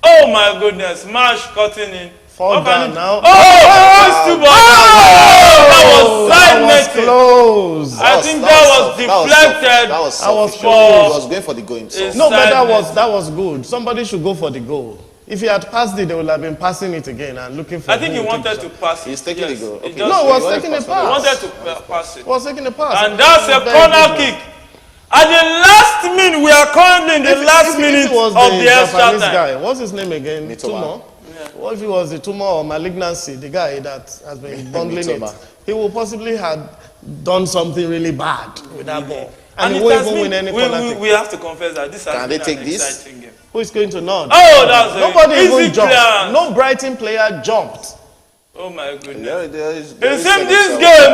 Oh my goodness, Marsh cutting in. Fall down now. That was close. I think that was deflected. That was he was going for the goal himself. No, but that was good. Somebody should go for the goal. If he had passed it, they would have been passing it again and looking for. I think he wanted to pass it. He's taking the goal. Okay. No, he was taking a pass. He wanted to pass it. He was taking a pass. And that's a corner kick. At the last minute, we are currently in the last minute of the extra time. What's his name again? Tumo. What if he was the tumor or malignancy, the guy that has been bungling it? He will possibly have done something really bad with that ball. And he won't even win any corner. We have to confess that this has been an this? exciting game. Who is going to nod? Oh, that's nobody even jumped. No Brighton player jumped. Oh my goodness. It seems this game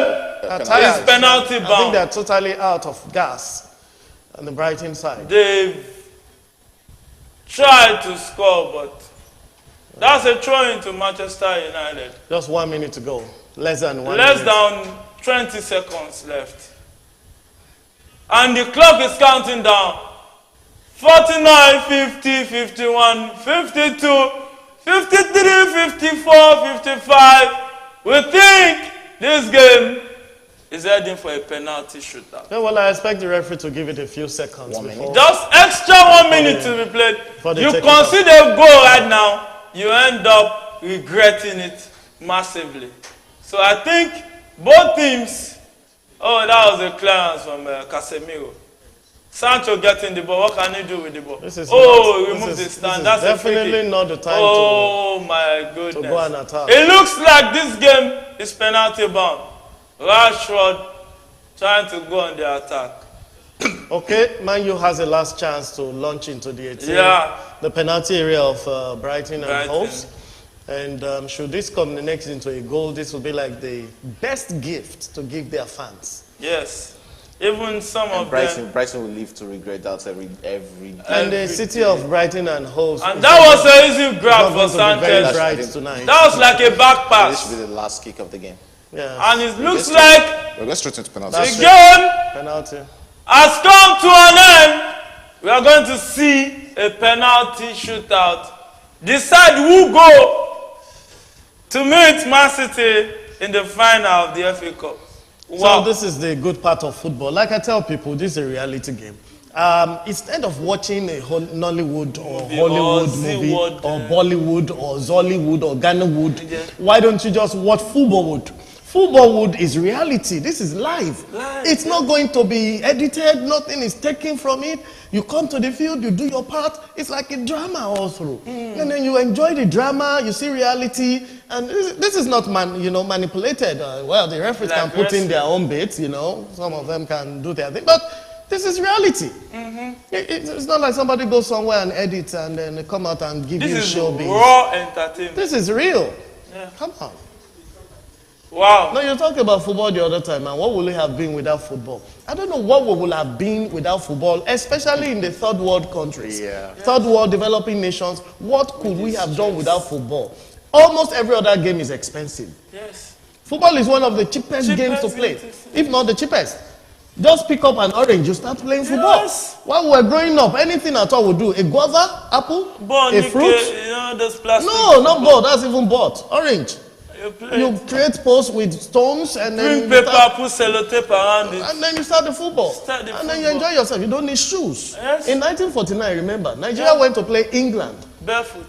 is penalty bound. I think they're totally out of gas on the Brighton side. They've tried to score, but That's a throw into Manchester United. Just 1 minute to go. Less than 1 Less minute. than 20 seconds left. And the clock is counting down. 49, 50, 51, 52, 53, 54, 55. We think this game is heading for a penalty shootout. Yeah, well, I expect the referee to give it a few seconds before. Just extra 1 minute to be played. You concede a goal right now, you end up regretting it massively. So I think both teams, oh, that was a clearance from Casemiro. Sancho getting the ball, what can he do with the ball? Remove the stand. That's definitely not the time my goodness. to go and attack. It looks like this game is penalty bound. Rashford trying to go on the attack. Okay, Man U has a last chance to launch into the 18. Yeah. The penalty area of Brighton and Hove. And should this culminate into a goal, this will be like the best gift to give their fans. Yes. Even some of Brighton, them. Brighton will live to regret that every day. And the city of Brighton and Hove. And that was an easy grab for Sanchez. That was like a back pass. This will be the last kick of the game. Yeah. And it looks like we're going straight into penalty. the game Penalty. has come to an end. We are going to see a penalty shootout. Decide who go to meet Man City in the final of the FA Cup. Wow. So this is the good part of football. Like I tell people, this is a reality game. Instead of watching a Nollywood or Hollywood movie or Bollywood or Zollywood or Ghanawood, why don't you just watch Footballwood? Footballwood is reality. This is live. It's not going to be edited. Nothing is taken from it. You come to the field, you do your part. It's like a drama all through. And then you enjoy the drama, you see reality. And this is not manipulated. Well, the referees can put in their own bits, Some of them can do their thing. But this is reality. It's not like somebody goes somewhere and edits and then they come out and give you showbiz. This is raw entertainment. This is real. Yeah. Come on. Wow. No, you're talking about football the other time, and what will it have been without football? I don't know what we will have been without football, especially in the third world countries. Third world developing nations. What could we have done without football? Almost every other game is expensive. Yes. Football is one of the cheapest games to play, if not the cheapest. Just pick up an orange, you start playing football. Yes. While we were growing up, anything at all we do. A guava, apple, a fruit. Those plastic. No, not ball, that's even bought. Orange. You create posts with stones and then bring paper, put sellotape around it. And then you start the football. Then you enjoy yourself. You don't need shoes. Yes. In 1949, remember, Nigeria went to play England. Barefoot.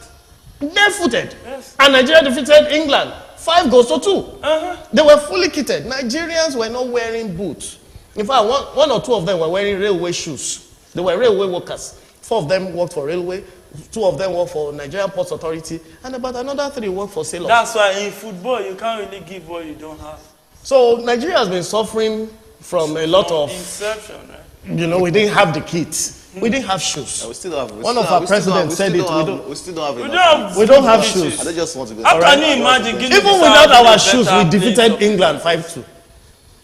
Barefooted. Yes. And Nigeria defeated England 5-2. They were fully kitted. Nigerians were not wearing boots. In fact, one or two of them were wearing railway shoes. They were railway workers. 4 of them worked for railway. 2 of them work for Nigerian Ports Authority, and about another 3 work for sailors. That's why in football you can't really give what you don't have. So Nigeria has been suffering from a lot of inception, right? We didn't have the kit. We didn't have shoes. We still have. One of our presidents said it. We still don't have. We don't have shoes. I just want to go. How can you imagine? Even without our shoes, we defeated England 5-2.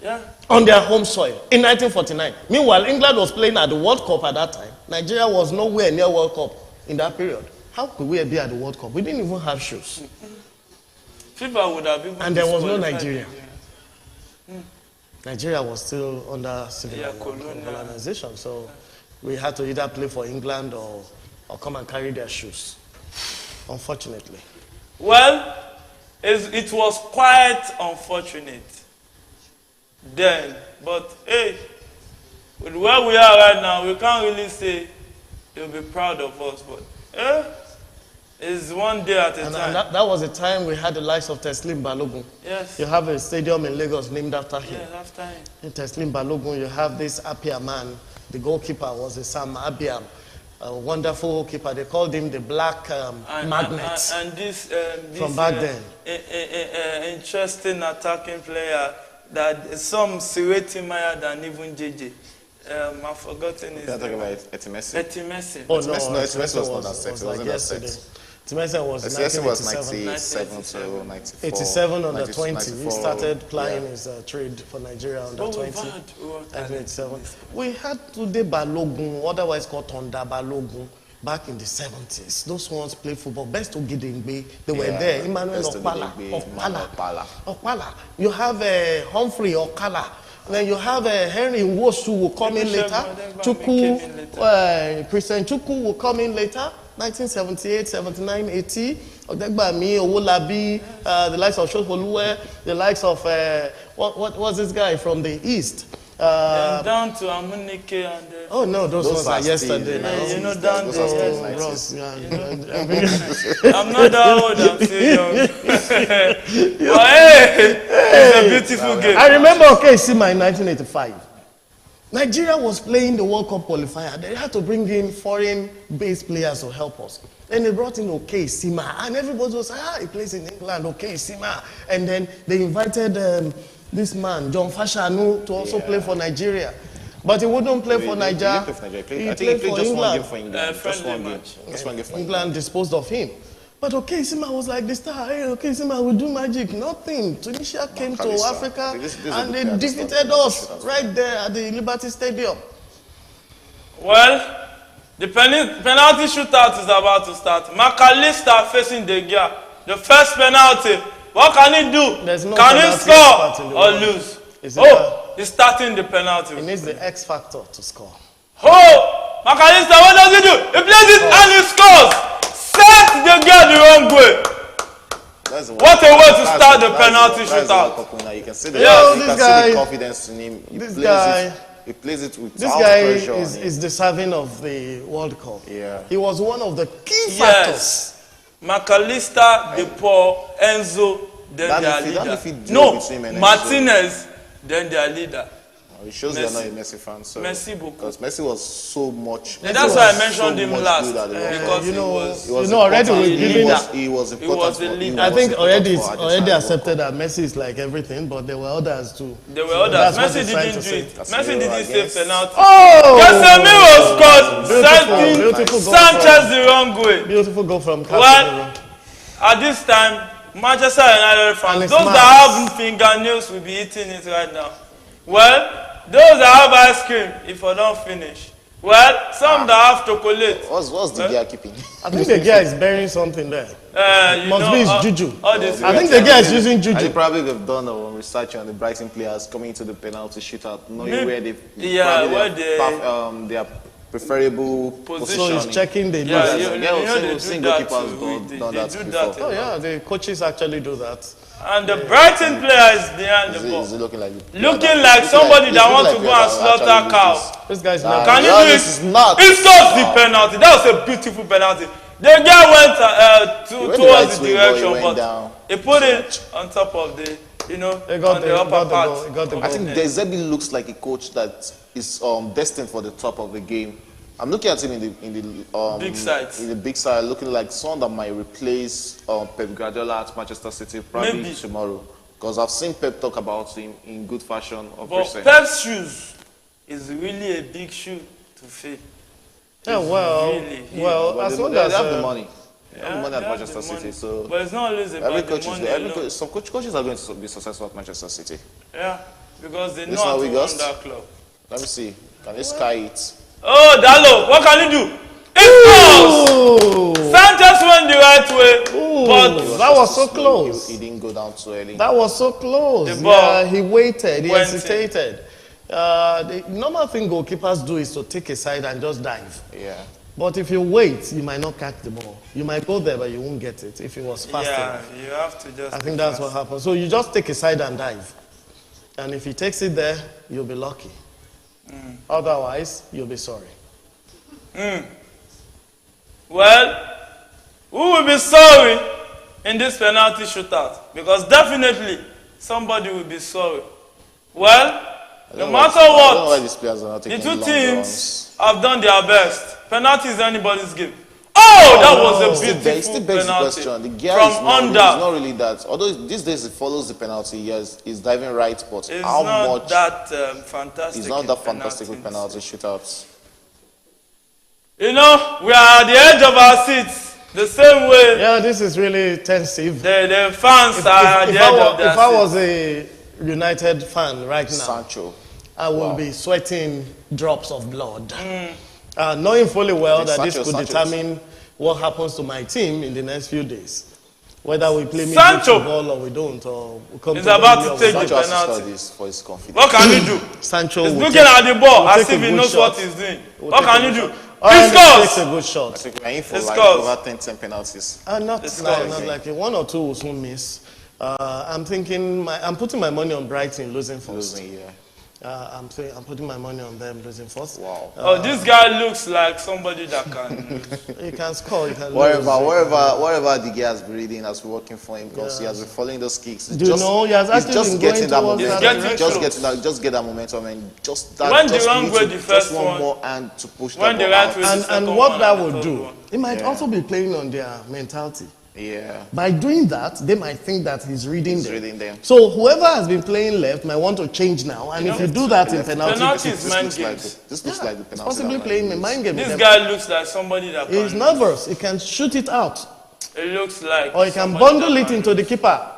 Yeah. On their home soil in 1949. Meanwhile, England was playing at the World Cup at that time. Nigeria was nowhere near World Cup in that period. How could we be at the World Cup? We didn't even have shoes. FIFA would have been. And there was no Nigeria. Nigeria was still under civil colonization. So we had to either play for England or come and carry their shoes. Unfortunately. Well, it was quite unfortunate then. But hey, with where we are right now, we can't really say you'll be proud of us, but it's one day at a time. And that was the time we had the likes of Teslim Balogun. Yes. You have a stadium in Lagos named after him. Yes, after him. In Teslim Balogun, you have this Apia man. The goalkeeper was a Sam Abiam, a wonderful keeper. They called him the Black Magnet. And this from back then. Interesting attacking player that some Sireti Maya than even JJ. I've forgotten his name. Talking about Etimesi. Etimesi. Oh no, Etimesi was not that sexy. It wasn't that sexy. Etimesi was 97 to 94. 87 under 20. He started playing his trade for Nigeria under 20. 1987. We had Tunde Balogun, otherwise called Tonda Balogun. back in the 70s. Those ones play football. Best Ogidengbe, they were there. Emmanuel Okpala. You have Humphrey Okala. Then you have Henry Nwosu will come in later. Christian Chukwu will come in later. 1978, 79, 80. Odegbami, Owolabi, the likes of Shofoluwe, the likes of, what was this guy from the East? Down to Amunike and... oh no, those ones are yesterday. You know, down to... I'm not that old, I'm still young. But hey, it's a beautiful game. I remember Sima in 1985. Nigeria was playing the World Cup qualifier. They had to bring in foreign-based players to help us. Then they brought in Sima, and everybody was like, he plays in England, Sima. And then they invited this man, John Fashanu, to also play for Nigeria. But he wouldn't play for Nigeria. He played for England. Just one game for England disposed of him. But Sima was like the star. Hey, Sima will do magic. Nothing. Tunisia came to Africa and they defeated us right there at the Liberty Stadium. Well, the penalty shootout is about to start. McAllister facing De Gea. The first penalty. What can he do? No, can he score or lose? He's starting the penalty. He needs the X factor to score. Oh, McAllister, what does he do? He plays it and he scores. Set the girl the wrong way. What a way to start the penalty shootout. You can see the, the confidence in him. He plays it without this guy pressure. is deserving of the World Cup. Yeah. He was one of the key factors. McAllister, De Paul, Enzo, then their leader. No, Martinez, then their leader. It shows you're not a Messi fan. So Messi because Messi was so much. And that's why I mentioned him last. Because he was already he was important. The leader. I think already accepted that Messi is like everything, but there were others too. There were others. Messi didn't do it. Messi didn't save penalty. Oh! Casemiro scored Sanchez the wrong way. Beautiful goal from Casemiro. Well, at this time, Manchester United fans, those that have fingernails will be eating it right now. Well, those that have ice cream, if I don't finish. Well, some that have chocolate. What's the gear keeping? I think the guy is burying something there. Must be his juju. I think the guy is using juju. They probably have done research on the Brighton players coming into the penalty shootout, knowing where they their preferable position. So he's checking the list. Goalkeepers done that before. Oh yeah, the coaches actually do that. And the Brighton player is behind the ball. Is looking like somebody that wants to go and slaughter cows. This guy's not. Can you do it? He scores the penalty. That was a beautiful penalty. The guy went towards the direction, but he put it on top of the, on the upper part. I think De Zerbi looks like a coach that is destined for the top of the game. I'm looking at him in the big sides. In the big side, looking like someone that might replace Pep Guardiola at Manchester City probably tomorrow. Because I've seen Pep talk about him in good fashion of recent. Pep's shoes is really a big shoe to fill. Yeah, well, as long as they have the money. They have the money at Manchester City, so but it's not always about the money. Some coaches are going to be successful at Manchester City. Yeah, because they know how to run that club. Let me see. Can they sky it? Oh, Dalo, what can he do? It scores! Sanchez went the right way, but that was so close. He didn't go down too early. That was so close. He waited, he hesitated. The normal thing goalkeepers do is to take a side and just dive. Yeah. But if you wait, you might not catch the ball. You might go there, but you won't get it if it was fast enough. You have to just. I think that's what happens. So you just take a side and dive. And if he takes it there, you'll be lucky. Otherwise, you'll be sorry. Well, who will be sorry in this penalty shootout? Because definitely somebody will be sorry. Well, no matter what, the two teams have done their best. Penalty is anybody's game. Oh, that was a beautiful penalty from under. It's not really that. Although these days it follows the penalty, yes, it's diving right, but it's how not much? That fantastic. It's not that fantastic with penalty shootouts. We are at the edge of our seats, the same way. Yeah, this is really tensive. The fans are at the edge of their seats. If I was a United fan right now, Sancho, I will be sweating drops of blood. knowing fully well that this Sanchez, could Sanchez. determine what happens to my team in the next few days. Whether we play Sancho football or we don't, or we come is about to take the Sancho has to penalty. score this for his confidence. What can you do? Sancho He's will looking take- at the ball will as take a if he good knows shot. what he's doing. Will What take a can you good do? shot. He Takes a scores! good shot. So we're in for He like scores. over 10 penalties. Not It's like, scores. not like one or two will soon miss. I'm putting my money on Brighton losing first. Losing, yeah. I'm putting my money on them losing first. Wow. Oh, this guy looks like somebody that can. You can score, you can Wherever lose. the guy has been reading has been working for him because he has been following those kicks. Do you know he has actually just been getting going that towards momentum. that direction. Just get that momentum and just that. When the just wrong need way to- the just first one one, more hand to push when that the ball right out. way the second And what one that and the will third do, one. it might also be playing on their mentality. Yeah, By doing that, they might think that he's reading he's them. reading them. So whoever has been playing left might want to change now. And if you do that in penalty, Penalty it's is mind This looks like games. this looks like the penalty. possibly that playing a is. mind game. This guy looks like somebody that He's can. nervous. He can shoot it out. It looks like. Or he can somebody bundle that it can- into the keeper.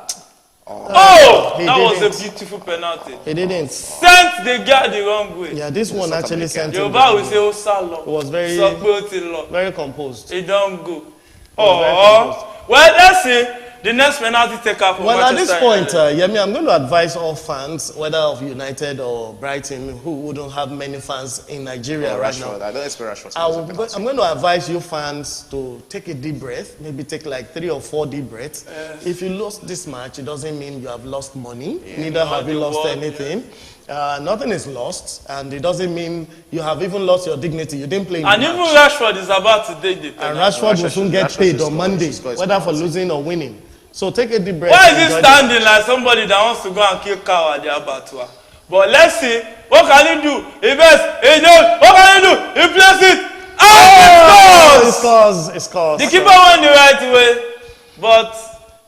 Oh! He That was didn't. a beautiful penalty. He didn't. Sent the guy the wrong way. Yeah, this one actually sent him. Yoruba will say, oh, Salo. It was very- Sopotilo. Very composed. It don't go. very Oh, well, let's see the next penalty taker for Well, at this Manchester point, United. Yemi, I'm going to advise all fans, whether of United or Brighton, who wouldn't have many fans in Nigeria right now. Rashford. I don't expect Rashford to lose a penalty. I'm going to advise you fans to take a deep breath, maybe take like 3 or 4 deep breaths. If you lost this match, it doesn't mean you have lost money, neither have you lost anything. Nothing is lost, and it doesn't mean you have even lost your dignity. You didn't play in And the even match. Rashford is about to take the And penalty. Rashford will soon get Rashford paid should on score. Monday, He should score his whether for penalty. losing or winning. So take a deep breath. Why is and he enjoy standing like somebody that wants to go and kill cow at the abattoir? But let's see, what can he do? He best, he knows, what can he do? He plays it, and he scores! It scores. The keeper went the right way, but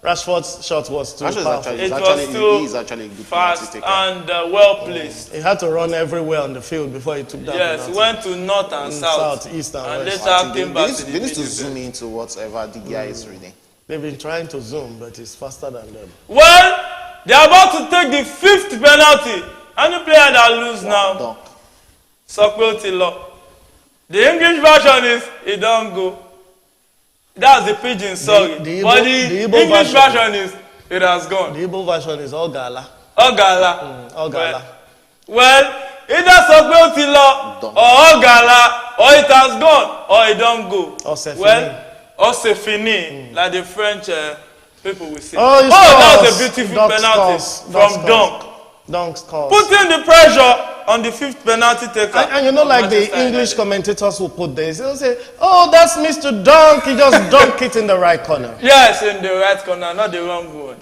Rashford's shot was too Rashford powerful. it was he is too actually a good penalty fast taker. and well placed. He had to run everywhere on the field before he took that Yes, he penalty. went to north and south, South, east, and and west. later I think came back to they the need to midfield. zoom into whatever the guy is reading. They've been trying to zoom, but he's faster than them. Well, they are about to take the 5th penalty. Any player that lose now, Dunk. Sokpotilo. The English version is it don't go. That's the pidgin, sorry. the But Igbo- the the Igbo English version. version is it has gone. The Igbo version is all gala. Ogala. All gala. Well, either Sokpotilo Done. or Ogala, or it has gone, or it don't go. Or c'est Well, or c'est fini, like the French people will say. Oh, he that was a scores. beautiful Dunk penalty scores. from Dunk Dunk. Dunk scores. Putting the pressure on the 5th penalty taker. And you know, of like the Manchester English United. commentators will put this, they'll say, oh, that's Mr. Dunk. He just dunked it in the right corner. Yes, in the right corner, not the wrong one.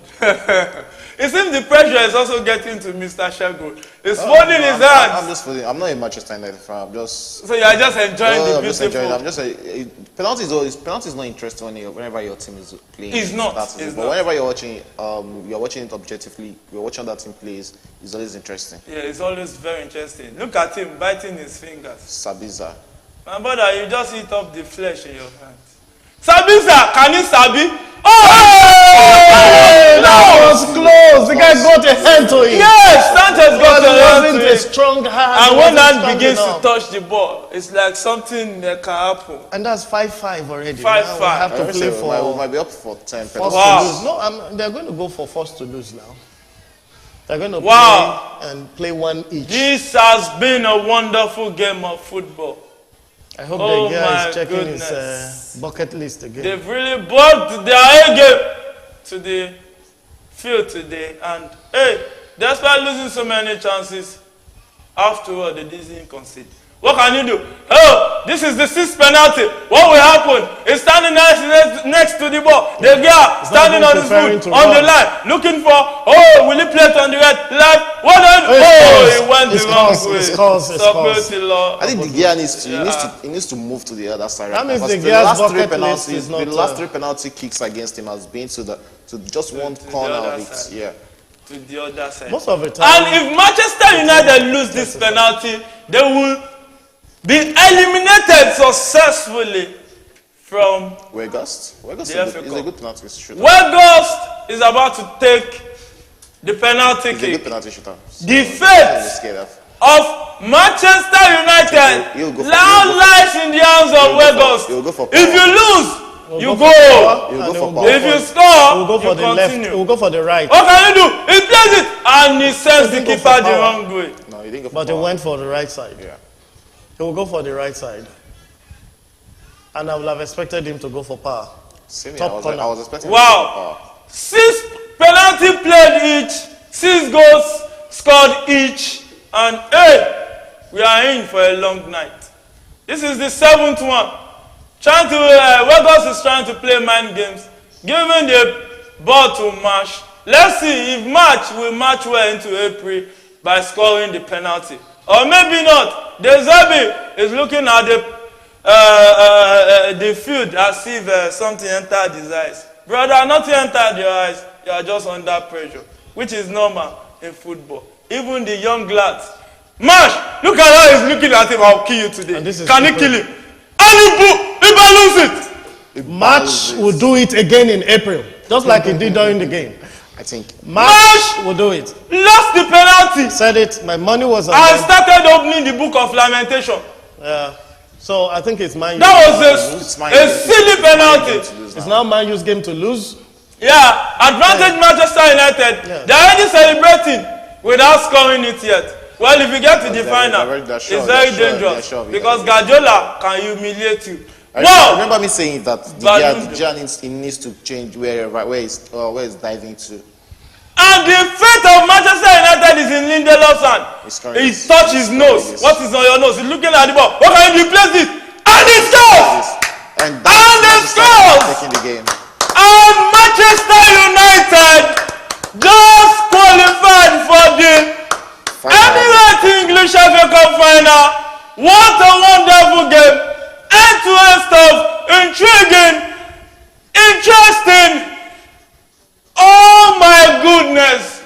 It seems the pressure is also getting to Mr. Shago. He's folding his I'm hands. just feeling. I'm not a Manchester United fan. I'm just. So you are just enjoying the I'm just beautiful. enjoying. I'm just penalty is not interesting whenever your team is playing. It's not, That's it. it's But not. whenever you're watching it objectively, you're watching that team plays. It's always interesting. Yeah, it's always very interesting. Look at him biting his fingers. Sabiza. My brother, you just eat up the flesh in your hands. Sabiza, can you sabi? Oh! Hey, that was close. The guy got a hand to it. Yes, Sanchez got But it a hand wasn't to a it. strong hand. And It when wasn't that strong begins enough. to touch the ball, it's like something that can happen. And that's 5-5 already. 5-5. Now we have to I play we for might be up for 10 first penalties. Wow. to lose. No, they're going to go for first to lose now. They're going to Wow. play and play one each. This has been a wonderful game of football. I hope Oh the guy my is checking goodness. his bucket list again. They've really brought their A game to the field today. And hey, despite losing so many chances, after all, they didn't concede. What can you do? Oh, this is the 6th penalty. What will happen? He's standing next to the ball. The guy standing even on his preparing foot to on run. the line, looking for, oh, will he play it on the right, left? What on? Oh, he went the wrong way. It scores. I think the gear needs to move to the other side. That means because the Gear's last three bucket list penalties, is not, the last 3 penalty kicks against him has been to just one the corner other of it. side. Yeah. To the other side. Most of the time. And if Manchester United lose this penalty, they will be eliminated successfully from Weghorst The FA is a good penalty shooter. Weghorst is about to take the penalty He's a good kick. penalty shooter. So The I'm fate scared of. of Manchester United. Loud lies in the hands of Wegos. If you lose, you go. If you score, you continue. He will go for the right. What can you do? He plays it and he sends the keeper the wrong way. No, he didn't go for But he power. went for the right side. Yeah. He will go for the right side. And I would have expected him to go for power. Same Top here. corner. I was expecting Wow. 6 penalty played each, 6 goals scored each, and hey, we are in for a long night. This is the 7th one. Wegos is trying to play mind games, giving the ball to Marsh. Let's see if March will match well into April by scoring the penalty. Or maybe not. De Zerbi is looking at the field as if something entered his eyes. Brother, nothing entered your eyes. You are just under pressure, which is normal in football. Even the young lads. Marsh, look at how he's looking at him. I'll kill you today. Can he kill him? And he lose it. March will do it again in April, just like he did during the game. I think Marsh will do it. Lost the penalty. Said it. My money was on I them. started opening the book of lamentation. Yeah. So I think it's Man U. That was a silly penalty. It's now Man U's game to lose. Yeah, advantage Manchester United. Yeah. They're already celebrating without scoring it yet. Well, if you get to the final, it's very dangerous because Guardiola can humiliate you. I remember me saying that the Gian needs to change where he's diving to. And the fate of Manchester United is in Lindelof's hand. He touched his nose. What is on your nose? He's looking at the ball. What can you place this? And he scores! And he scores! Taking the game. And Manchester United just qualified for the Emirates English FA Cup final. What a wonderful game. End-to-end stuff. Intriguing. Interesting. Oh my goodness.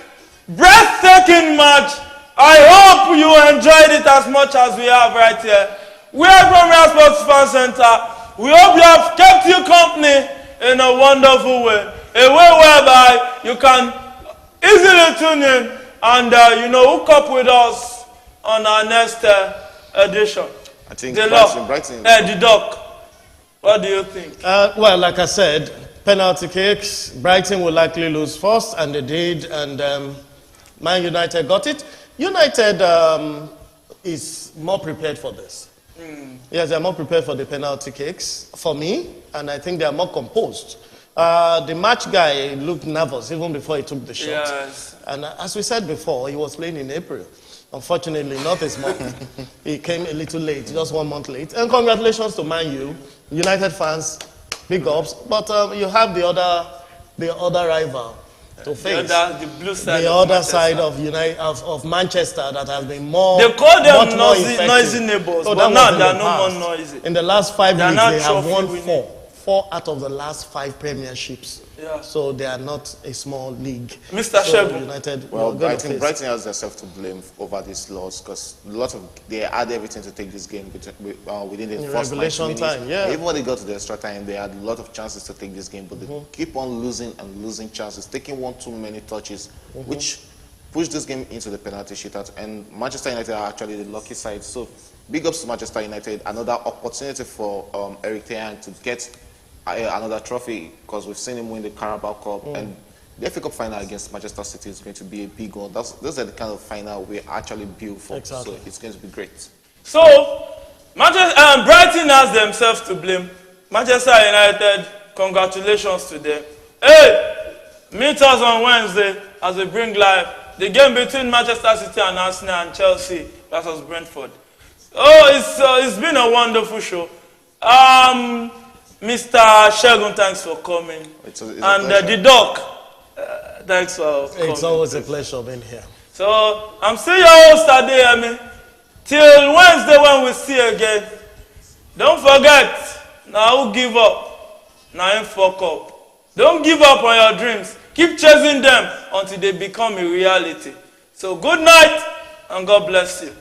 Breathtaking match. I hope you enjoyed it as much as we have right here. We are from Real Sports Fan Center. We hope you have kept you company in a wonderful way. A way whereby you can easily tune in and hook up with us on our next edition. I think Brighton. The Doc. What do you think? Well, like I said, penalty kicks. Brighton will likely lose first, and they did. And Man United got it. United is more prepared for this. Yes, they're more prepared for the penalty kicks, for me, and I think they are more composed. The match guy looked nervous even before he took the shot. Yes. And as we said before, he was playing in April. Unfortunately, not this month. He came a little late, just 1 month late. And congratulations to Man U, United fans, big ups. But you have the other rival to face. The blue side. The other side of Manchester that has been more. They call them noisy neighbors, but now they are no more noisy. In the last 5 leagues, they have won 4 out of the last 5 premierships. Yeah. So they are not a small league. Mr. Shebu. United. Well, I think Brighton has themselves to blame over this loss because they had everything to take this game within the first regulation time. Yeah. Even when they got to the extra time, they had a lot of chances to take this game, but they keep on losing and losing chances, taking one too many touches, which pushed this game into the penalty shootout. And Manchester United are actually the lucky side. So big ups to Manchester United. Another opportunity for Eric Ten Hag to get another trophy because we've seen him win the Carabao Cup and the FA Cup final against Manchester City is going to be a big one. Those are the kind of final we actually build for. Exactly. So it's going to be great. So Brighton has themselves to blame. Manchester United, congratulations to them. Hey, meet us on Wednesday as we bring live the game between Manchester City and Arsenal and Chelsea versus Brentford. Oh, it's been a wonderful show. Mr. Shegun, thanks for coming. It's a the Doc, thanks for coming. It's always a pleasure being here. So, I'm still your host, Adeyemi. Till Wednesday when we see again. Don't forget, now who give up, now him fuck up. Don't give up on your dreams. Keep chasing them until they become a reality. So, good night and God bless you.